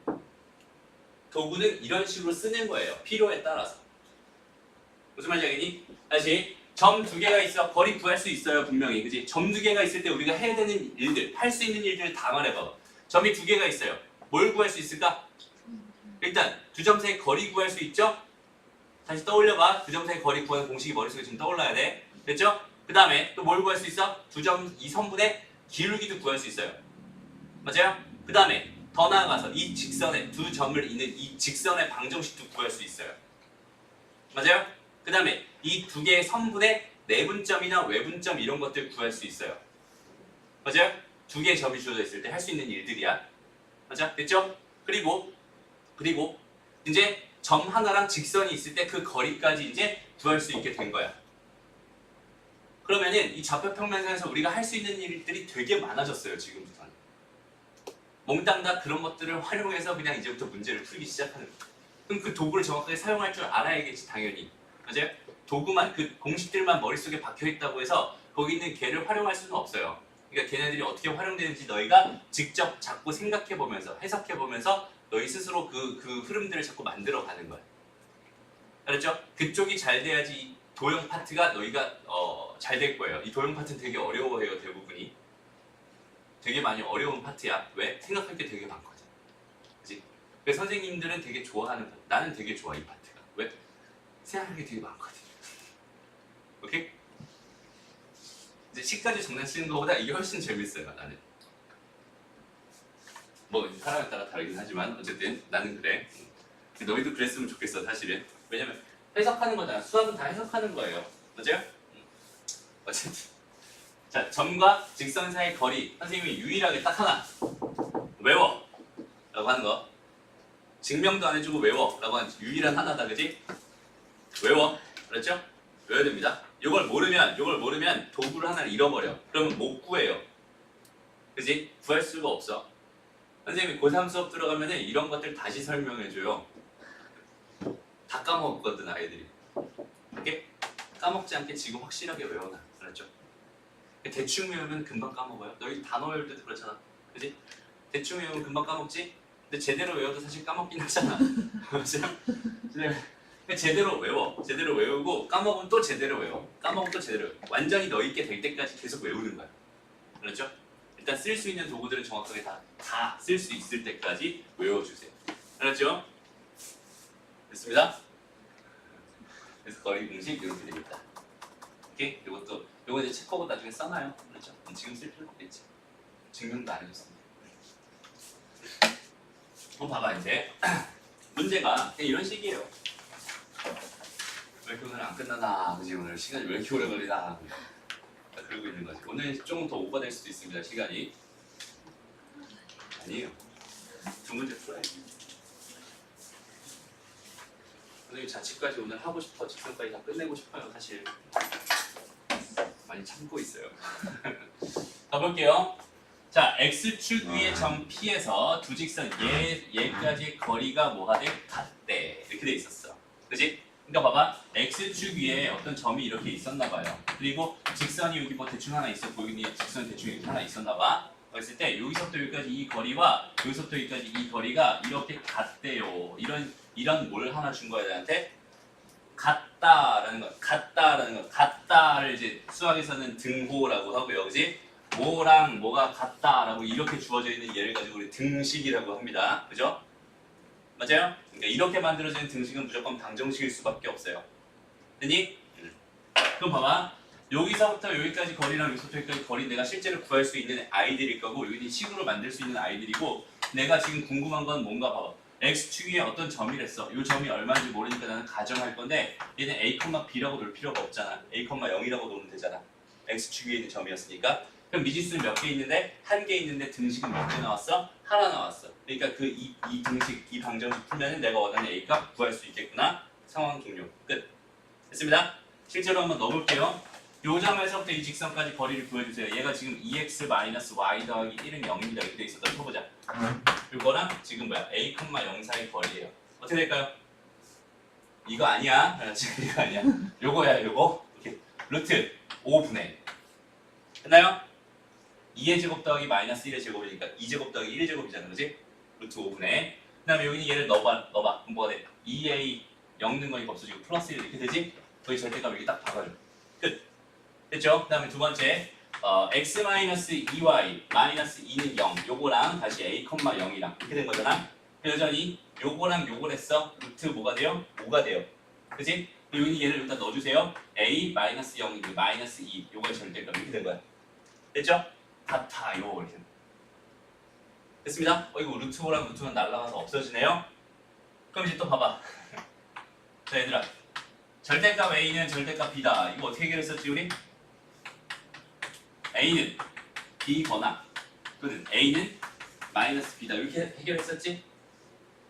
도구는 이런 식으로 쓰는 거예요. 필요에 따라서. 무슨 말인지 알겠니? 다시 점 두 개가 있어. 거리 구할 수 있어요. 분명히. 그지? 점 두 개가 있을 때 우리가 해야 되는 일들, 할 수 있는 일들을 다 말해봐. 점이 두 개가 있어요. 뭘 구할 수 있을까? 일단 두 점 사이 거리 구할 수 있죠? 다시 떠올려봐. 두 점 사이 거리 구하는 공식이 머릿속에 지금 떠올라야 돼. 됐죠? 그 다음에 또 뭘 구할 수 있어? 두 점 이 선분의 기울기도 구할 수 있어요. 맞아요? 그 다음에 더 나아가서 이 직선에 두 점을 잇는 이 직선의 방정식도 구할 수 있어요. 맞아요? 그 다음에 이 두 개의 선분의 내분점이나 외분점 이런 것들 구할 수 있어요. 맞아요? 두 개의 점이 주어져 있을 때 할 수 있는 일들이야. 맞아? 됐죠? 그리고 이제 점 하나랑 직선이 있을 때 그 거리까지 이제 구할 수 있게 된 거야. 그러면은 이 좌표평면상에서 우리가 할 수 있는 일들이 되게 많아졌어요. 지금부터는. 몽땅 다 그런 것들을 활용해서 그냥 이제부터 문제를 풀기 시작하는 거예요. 그럼 그 도구를 정확하게 사용할 줄 알아야겠지, 당연히. 맞아요? 도구만, 그 공식들만 머릿속에 박혀있다고 해서 거기 있는 걔를 활용할 수는 없어요. 그러니까 걔네들이 어떻게 활용되는지 너희가 직접 자꾸 생각해보면서, 해석해보면서 너희 스스로 그 흐름들을 자꾸 만들어가는 거야. 알았죠? 그쪽이 잘 돼야지 이 도형 파트가 너희가 잘 될 거예요. 이 도형 파트는 되게 어려워해요, 대부분이. 되게 많이 어려운 파트야. 왜? 생각할 게 되게 많거든. 그치? 그래서 선생님들은 되게 좋아하는 파트. 나는 되게 좋아, 이 파트가. 왜? 생각할 게 되게 많거든. 오케이? 이제 식까지 장난치는 것보다 이게 훨씬 재밌어요, 나는. 뭐 사람에 따라 다르긴 하지만 어쨌든 나는 그래. 너희도 그랬으면 좋겠어, 사실은. 왜냐면 해석하는 거잖아. 수학은 다 해석하는 거예요. 맞아요? 어쨌든 자, 점과 직선 사이의 거리 선생님이 유일하게 딱 하나 외워 라고 하는 거. 증명도 안 해주고 외워 라고 하는 유일한 하나다. 그지? 외워. 그렇죠? 외워야 됩니다. 이걸 모르면 도구를 하나를 잃어버려. 그러면 못 구해요. 그지? 구할 수가 없어. 선생님이 고3 수업 들어가면은 이런 것들 다시 설명해줘요. 다 까먹었거든, 아이들이. 이렇게 까먹지 않게 지금 확실하게 외워놔. 알았죠? 대충 외우면 금방 까먹어요. 너희 단어 외울 때도 그렇잖아. 그지? 대충 외우면 금방 까먹지? 근데 제대로 외워도 사실 까먹긴 하잖아. 맞아요? 제대로 외워. 제대로 외우고 까먹으면 또 제대로 외워. 까먹으면 또 제대로 외워. 완전히 너 있게 될 때까지 계속 외우는 거야. 알았죠? 일단 쓸 수 있는 도구들은 정확하게 다 쓸 수 있을 때까지 외워주세요. 알았죠? 됐습니다? 그래서 거리 공식 이렇게 됩니다. 오케이? 요거 이제 체크하고 나중에 써놔요. 그렇죠? 지금 쓸 필요 없겠지. 증명도 안 해줬습니다. 봐봐 이제 문제가 그냥 이런 식이에요. 왜 이렇게 오늘 안 끝나나? 그지? 오늘 시간이 왜 이렇게 오래 걸리나? 그러고 있는 거지. 오늘 조금 더 오버될 수도 있습니다. 시간이. 아니에요. 두 문제 풀어야지. 선생님 자취까지 오늘 하고 싶어. 직선까지 다 끝내고 싶어요. 사실 많이 참고 있어요. 가볼게요. 자, x축 위의 점 P에서 두 직선 얘까지 거리가 뭐하대? 같대. 이렇게 돼 있었어. 그지? 그러니까 봐봐. x축 위에 어떤 점이 이렇게 있었나 봐요. 그리고 직선이 여기 뭐 대충 하나 있었고 여기 직선 대충 이렇게 하나 있었나 봐. 그랬을 때 여기서부터 여기까지 이 거리와 여기서부터 여기까지 이 거리가 이렇게 같대요. 이런 뭘 하나 준 거야 나한테? 같다라는 것. 같다를 이제 수학에서는 등호라고 하고요. 그지? 뭐랑 뭐가 같다라고 이렇게 주어져 있는 얘를 가지고 우리 등식이라고 합니다. 그죠? 맞아요? 그러니까 이렇게 만들어지는 등식은 무조건 방정식일 수밖에 없어요. 됐니? 그럼 봐봐. 여기서부터 여기까지 거리랑 여기서부터 여기까지 거리 내가 실제로 구할 수 있는 아이들일 거고 여기는 식으로 만들 수 있는 아이들이고 내가 지금 궁금한 건 뭔가 봐봐. x축 위에 어떤 점이랬어. 이 점이 얼마인지 모르니까 나는 가정할 건데 얘는 a, b라고 놓을 필요가 없잖아. a, 0이라고 놓으면 되잖아. x축 위에 있는 점이었으니까. 그럼 미지수는 몇 개 있는데? 한 개 있는데 등식은 몇 개 나왔어? 하나 나왔어. 그러니까 이 등식, 이 방정식 풀면은 내가 원하는 a 값 구할 수 있겠구나. 상황 종료. 끝. 됐습니다. 실제로 한번 넣어볼게요. 요 점에서부터 이 직선까지 거리를 구해주세요. 얘가 지금 2x 마이너스 y 더하기 1은 0입니다. 이렇게 돼 있었다 쳐보자. 요거랑 지금 뭐야? a, 0 사이 거리예요. 어떻게 될까요? 이거 아니야. 지금 이거 아니야. 요거야 요거. 이렇게 루트 5분의 됐나요? 2의 제곱 더하기 마이너스 1의 제곱이니까 2제곱 더하기 1의 제곱이잖아. 그지? 루트 5분의 그 다음에 여기는 얘를 넣어봐. 그럼 뭐가 돼? 2a 0 넣은 거니까 없어지고 플러스 1 이렇게 되지? 거기 절대값 여기 딱 박아줘. 끝. 됐죠? 그 다음에 두 번째 x 마이너스 2y 마이너스 2는 0 요거랑 다시 a, 0이랑 이렇게 된 거잖아. 여전히 요거랑 요걸 했어. 루트 뭐가 돼요? 5가 돼요. 그지? 여기 얘를 일단 넣어주세요. a 마이너스 0 마이너스 2 요거의 절대값 이렇게 된 거야. 됐죠? 같아요. 이렇게. 됐습니다. 이거 루트 5랑 루트 1 날라가서 없어지네요. 그럼 이제 또 봐봐. 자 얘들아 절대값 a는 절대값 b다. 이거 어떻게 해결했었지 우리? a는 b거나 또는 a는 마이너스 b다. 이렇게 해결했었지?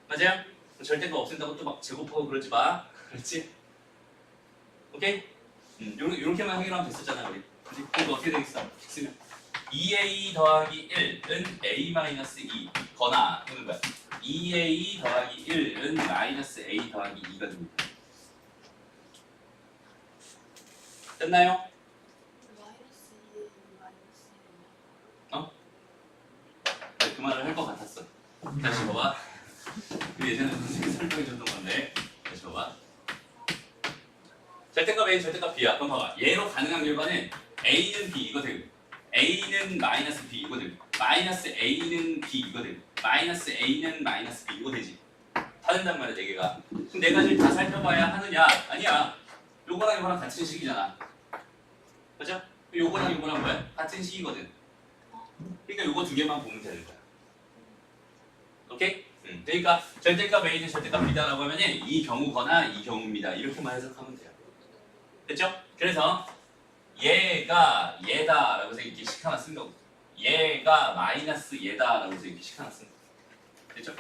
맞아요? 절대값 없앤다고 또 막 제곱하고 그러지 마. 그렇지? 오케이? 요렇게만 해결하면 됐었잖아 우리. 그치? 그럼 어떻게 되겠어? 쓰면 2a 더하기 1은 a 마이너스 2 거나 또는 뭐야? 2a 더하기 1은 마이너스 a 더하기 2가 됩니다. 됐나요? 마이너스 2 마이너스 네, 그 말을 할 것 같았어. 다시 봐봐. 예전에 선생님이 설명해줬던 건데 다시 봐봐. 절대값 A, 절대값 B야. 그럼 봐봐. 얘로 가능한 결과는 A는 B 이거 되고 A는 마이너스 B 이거 되고 마이너스 A는 B 이거 되고 마이너스 A는 마이너스 B 이거 되지. 다 된단 말이야 4개가. 그럼 4가지를 다 살펴봐야 하느냐? 아니야. 요거랑 요거랑 같은 식이잖아. 그죠? 요거랑 요거랑 뭐야? 같은 식이거든. 그러니까 요거 2개만 보면 되는 거야. 오케이? 그러니까 절대값 A는 절대값 B다라고 하면은 이 경우거나 이 경우입니다. 이렇게만 해석하면 돼요. 됐죠? 그래서 얘가 얘다라고 해서 이렇게 식 하나 쓴 거고 얘가 마이너스 얘다라고 해서 이렇게 식 하나 쓴 거. 됐죠?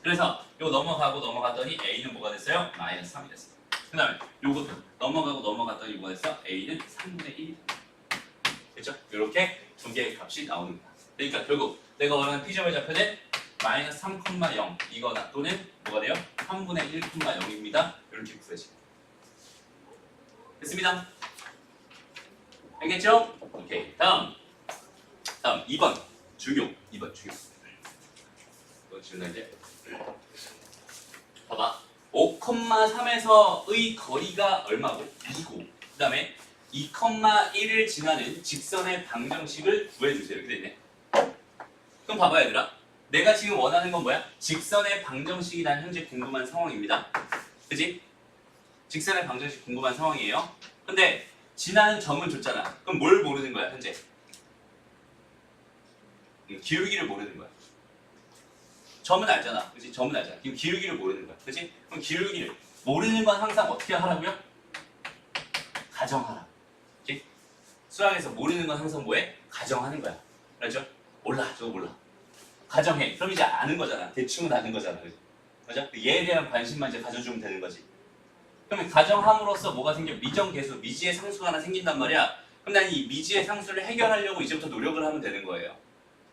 그래서 요거 넘어갔더니 A는 뭐가 됐어요? 마이너스 3이 됐어요. 그 다음에 요것도 넘어갔더니 뭐가 됐어? A는 3분의 1이 됐죠? 이렇게 두 개의 값이 나오는 거야. 그러니까 결국 내가 원하는 P점의 좌표는 마이너스 3,0 이거나 또는 뭐가 돼요? 3분의 1,0입니다. 이렇게 구해집니다. 됐습니다. 알겠죠? 오케이. 다음 2번 중요. 2번 중요. 이거 지금 이제 봐봐. 5,3에서의 거리가 얼마고? 2고 그 다음에 2,1을 지나는 직선의 방정식을 구해주세요. 이렇게 되네. 그럼 봐봐 얘들아. 내가 지금 원하는 건 뭐야? 직선의 방정식이 난 현재 궁금한 상황입니다. 그치? 직선의 방정식 궁금한 상황이에요. 근데 지나는 점은 줬잖아. 그럼 뭘 모르는 거야 현재? 기울기를 모르는 거야. 점은 알잖아. 그치? 점은 알잖아. 지금 기울기를 모르는 거야. 그치? 그럼 기울기를 모르는 건 항상 어떻게 하라고요? 가정하라. 그치? 수학에서 모르는 건 항상 뭐해? 가정하는 거야. 알죠? 몰라, 저거 몰라. 가정해. 그럼 이제 아는 거잖아. 대충은 아는 거잖아. 그죠? 맞아? 얘에 대한 관심만 이제 가져주면 되는 거지. 그러면 가정함으로써 뭐가 생겨? 미정계수, 미지의 상수가 하나 생긴단 말이야. 그럼 난 이 미지의 상수를 해결하려고 이제부터 노력을 하면 되는 거예요.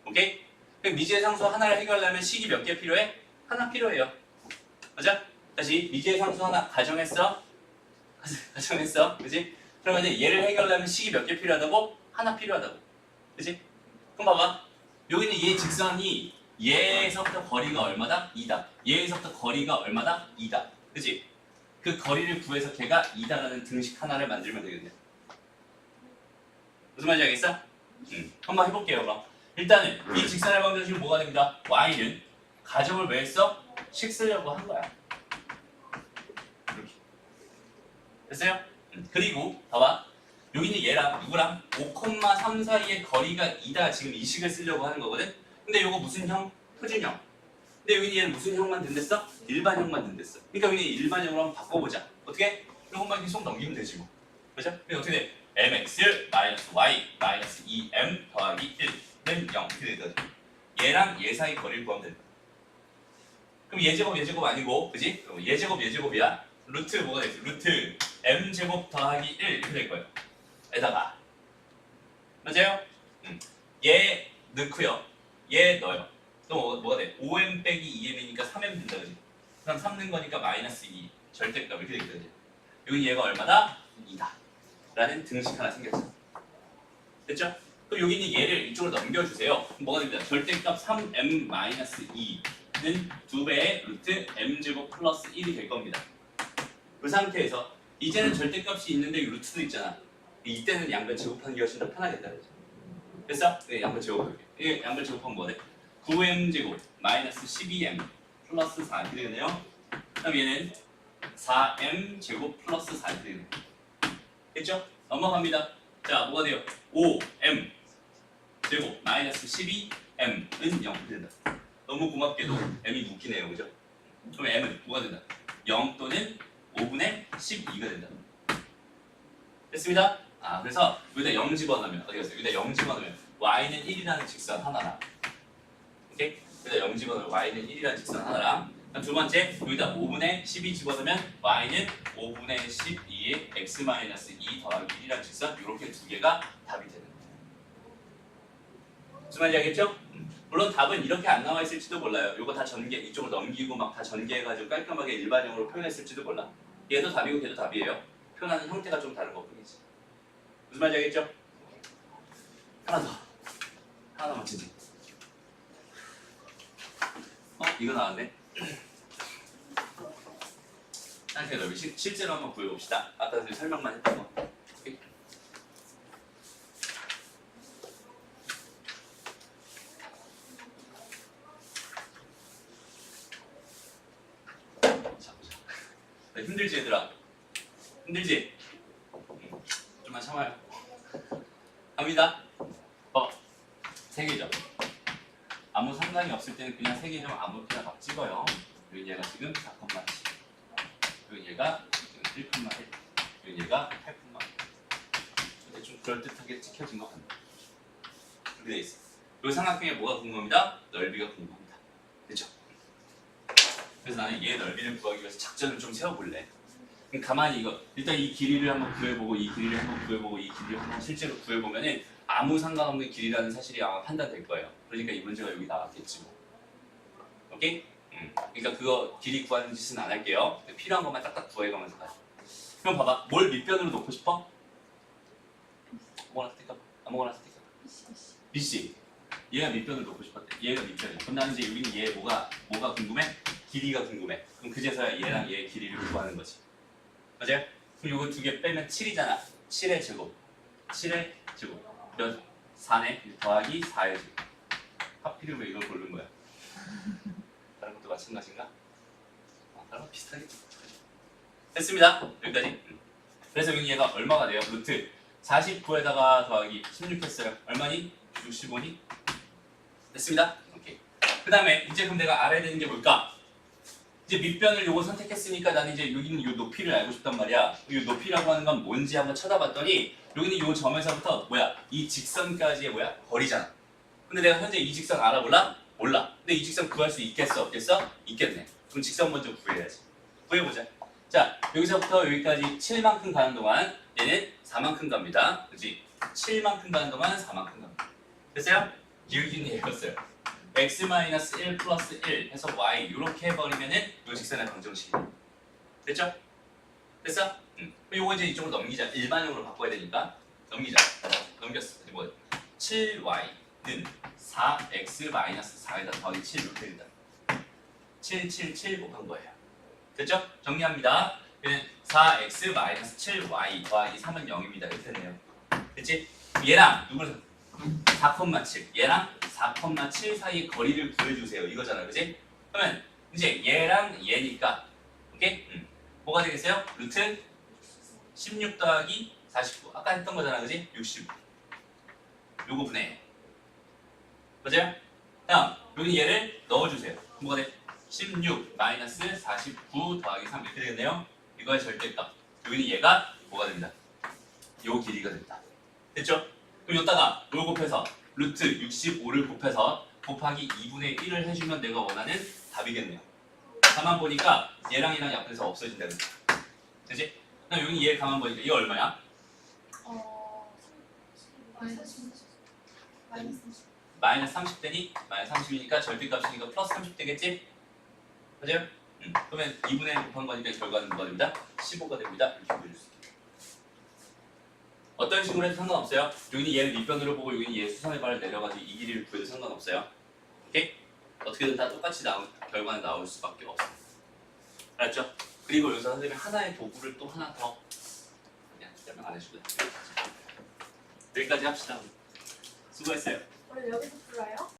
오케이? 그럼 미지의 상수 하나를 해결하려면 식이 몇 개 필요해? 하나 필요해요. 맞아? 다시 미지의 상수 하나 가정했어? 가정했어? 그지? 그러면 이제 얘를 해결하려면 식이 몇 개 필요하다고? 하나 필요하다고. 그지? 그럼 봐봐. 여기는 얘 직선이 얘에서부터 거리가 얼마다? 2다. 얘에서부터 거리가 얼마다? 2다. 그지? 그 거리를 구해서 걔가 2다라는 등식 하나를 만들면 되겠네. 무슨 말인지 알겠어? 한번 해볼게요. 그럼 일단은 이 직선의 방정식은 뭐가 됩니다? y는 가정을 왜 했어? 식 쓰려고 한 거야. 이렇게 됐어요? 그리고 봐봐. 여기는 얘랑 누구랑 5,3 사이의 거리가 2다. 지금 이 식을 쓰려고 하는 거거든. 근데 이거 무슨 형? 표준형. 근데 여기는 얘는 무슨 형만 된댔어? 일반형만 된댔어. 그러니까 여기는 일반형으로 한번 바꿔보자. 어떻게? 이것만 계속 넘기면 되지 뭐. 그렇죠? 근데 어떻게 돼? mx 마이너스 y 마이너스 2m 더하기 1은 0 이렇게 되거든. 얘랑 얘 사이 거리를 구하면 된다. 그럼 얘제곱 아니고, 그지? 얘제곱이야. 루트 뭐가 되지? 루트 m제곱 더하기 1 이렇게 될 거예요. 에다가 맞아요? 얘 넣고요. 얘 넣어요. 또 뭐가 돼? 5m 빼기 2m이니까 3m 된다, 그지? 그럼 3 넣은 거니까 마이너스 2 절대값 이렇게 되거든요. 여기 얘가 얼마다? 2다. 라는 등식 하나 생겼죠. 됐죠? 그럼 여기 있는 얘를 이쪽으로 넘겨주세요. 그럼 뭐가 됩니다? 절대값 3m-2는 2배의 루트 m제곱 플러스 1이 될 겁니다. 그 상태에서 이제는 절대값이 있는데 루트도 있잖아. 이때는 양변 제곱하는 게 훨씬 더 편하겠다. 그죠? 됐어? 네, 양변 제곱할게. 이 양변 제곱하면 뭐가 돼? 9m제곱 마이너스 12m 플러스 4 이렇게 되네요. 그럼 얘는 4m제곱 플러스 4 이렇게 되네요. 됐죠? 넘어갑니다. 자, 뭐가 돼요? 5m 제곱 마이너스 12m은 0 된다. 너무 고맙게도 m이 묶이네요. 그죠? 그럼 m은 뭐가 된다? 0 또는 5분의 12가 된다. 됐습니다? 그래서 여기다 0 집어넣으면 어디 갔어요? 여기다 0 집어넣으면 y는 1이라는 직선 하나랑 오케이? 여기다 0 집어넣으면 y는 1이라는 직선 하나랑 두 번째 여기다 5분의 12 집어넣으면 y는 5분의 12의 x-2 더하기 1이라는 직선 이렇게 두 개가 답이 되는 거예요. 무슨 말인지 알겠죠? 물론 답은 이렇게 안 나와 있을지도 몰라요. 이거 다 전개 이쪽으로 넘기고 막 다 전개해가지고 깔끔하게 일반형으로 표현했을지도 몰라. 얘도 답이고 걔도 답이에요. 표현하는 형태가 좀 다른 것 뿐이지. 무슨 말인지 알겠죠? 하나 더. 하나 더 맞히지. 이거 나왔네. 상태 넓이 실제로 한번 구해봅시다. 아까 설명만 했던 거. 오케이? 자, 보자. 힘들지 얘들아? 힘들지? 좀만 참아요. 갑니다. 3개죠. 아무 상관이 없을 때는 그냥 3개 좀 아무렇게나 막 찍어요. 여기 얘가 지금 4,7. 여기 얘가 지금 1,1. 여기 얘가 8,1. 대충 그럴듯하게 찍혀진 것 같네요. 이렇게 돼 있어. 이 삼각형에 뭐가 궁금합니다? 넓이가 궁금합니다. 그렇죠? 그래서 나는 얘 넓이를 구하기 위해서 작전을 좀 세워볼래. 그럼 가만히 이거 일단 이 길이를 한번 구해보고 이 길이를 한번 구해보고 이 길이를 한번 실제로 구해보면은 아무 상관없는 길이라는 사실이 아마 판단될 거예요. 그러니까 이 문제가 여기 나왔겠지 뭐. 오케이? 그러니까 그거 길이 구하는 짓은 안 할게요. 필요한 것만 딱딱 구해가면서 가요. 그럼 봐봐. 뭘 밑변으로 놓고 싶어? 아무거나 스티커. 아무거나 스티커. BC. 얘가 밑변을 놓고 싶었대. 얘가 밑변이야. 그럼 나는 이제 여기는 얘 뭐가 궁금해? 길이가 궁금해. 그럼 그제서야 얘랑 얘의 길이를 구하는 거지. 맞아요? 그럼 요거 두 개 빼면 7이잖아. 7의 제곱. 7의 제곱. 몇? 4네. 더하기 4의 제곱. 하필이면 왜 이걸 고른 거야? 다른 것도 마찬가지인가? 다른 거 비슷하겠지. 됐습니다. 여기까지. 그래서 여기 얘가 얼마가 돼요? 루트 49에다가 더하기 16 했어요. 얼마니? 65니? 됐습니다. 오케이. 그 다음에 이제 그럼 내가 알아야 되는 게 뭘까? 이제 밑변을 요거 선택했으니까 나는 이제 여기는 요 높이를 알고 싶단 말이야. 이 높이라고 하는 건 뭔지 한번 쳐다봤더니 여기는 요 점에서부터 뭐야? 이 직선까지의 뭐야? 거리잖아. 근데 내가 현재 이 직선 알아볼라? 몰라. 근데 이 직선 구할 수 있겠어? 없겠어? 있겠네. 그럼 직선 먼저 구해야지. 구해보자. 자, 여기서부터 여기까지 7만큼 가는 동안 얘는 4만큼 갑니다. 그렇지? 7만큼 가는 동안 4만큼 갑니다. 됐어요? 여기는 얘였어요. x-1 플러스 1 해서 y 이렇게 해버리면은 이 직선의 방정식이 됐죠? 됐어? 요거 이제 이쪽으로 넘기자. 일반형으로 바꿔야 되니까 넘기자. 넘겼어. 이제 뭐 7y는 4x-4에다 더하기 7 이렇게 된다. 7 곱한 거예요. 됐죠? 정리합니다. 얘는 4x-7y 더하기 3은 0입니다. 이렇게 되네요. 됐지? 얘랑 누구를 4,7 얘랑 4,7 사이 거리를 구해주세요. 이거잖아, 그지? 그러면 이제 얘랑 얘니까 오케이? 뭐가 되겠어요? 루트 16 더하기 49 아까 했던 거잖아, 그지? 65 요거 분해 맞아요? 다음 여기 얘를 넣어주세요. 뭐가 돼? 16 마이너스 49 더하기 3 이렇게 되겠네요. 이거의 절대값 여기는 얘가 뭐가 된다? 요 길이가 된다. 됐죠? 그럼 여기다가 요 곱해서 루트 65를 곱해서 곱하기 2분의 1을 해주면 내가 원하는 답이겠네요. 가만 보니까 얘랑 얘랑 옆에서 없어진다. 되지? 그럼 여기 얘 가만 보니까 이거 얼마야? 마이너스 30되니? 마이너스 30이니까 절대값이니까 플러스 30 되겠지? 맞아요? 그러면 2분의 1 곱한 거니까 결과는 뭐가 됩니다? 15가 됩니다. 이렇게 보여줄 수 있게. 어떤 식으로 해도 상관없어요. 여기는 얘를 밑변으로 보고 여기는 얘 수선의 발을 내려가지고 이 길이를 구해도 상관없어요. 오케이? 어떻게든 다 똑같이 결과는 나올 수밖에 없어. 알았죠? 그리고 여기서 선생님이 하나의 도구를 또 하나 더 그냥 설명 안 해주고 여기까지 합시다. 수고했어요. 원래 여기서 풀어요?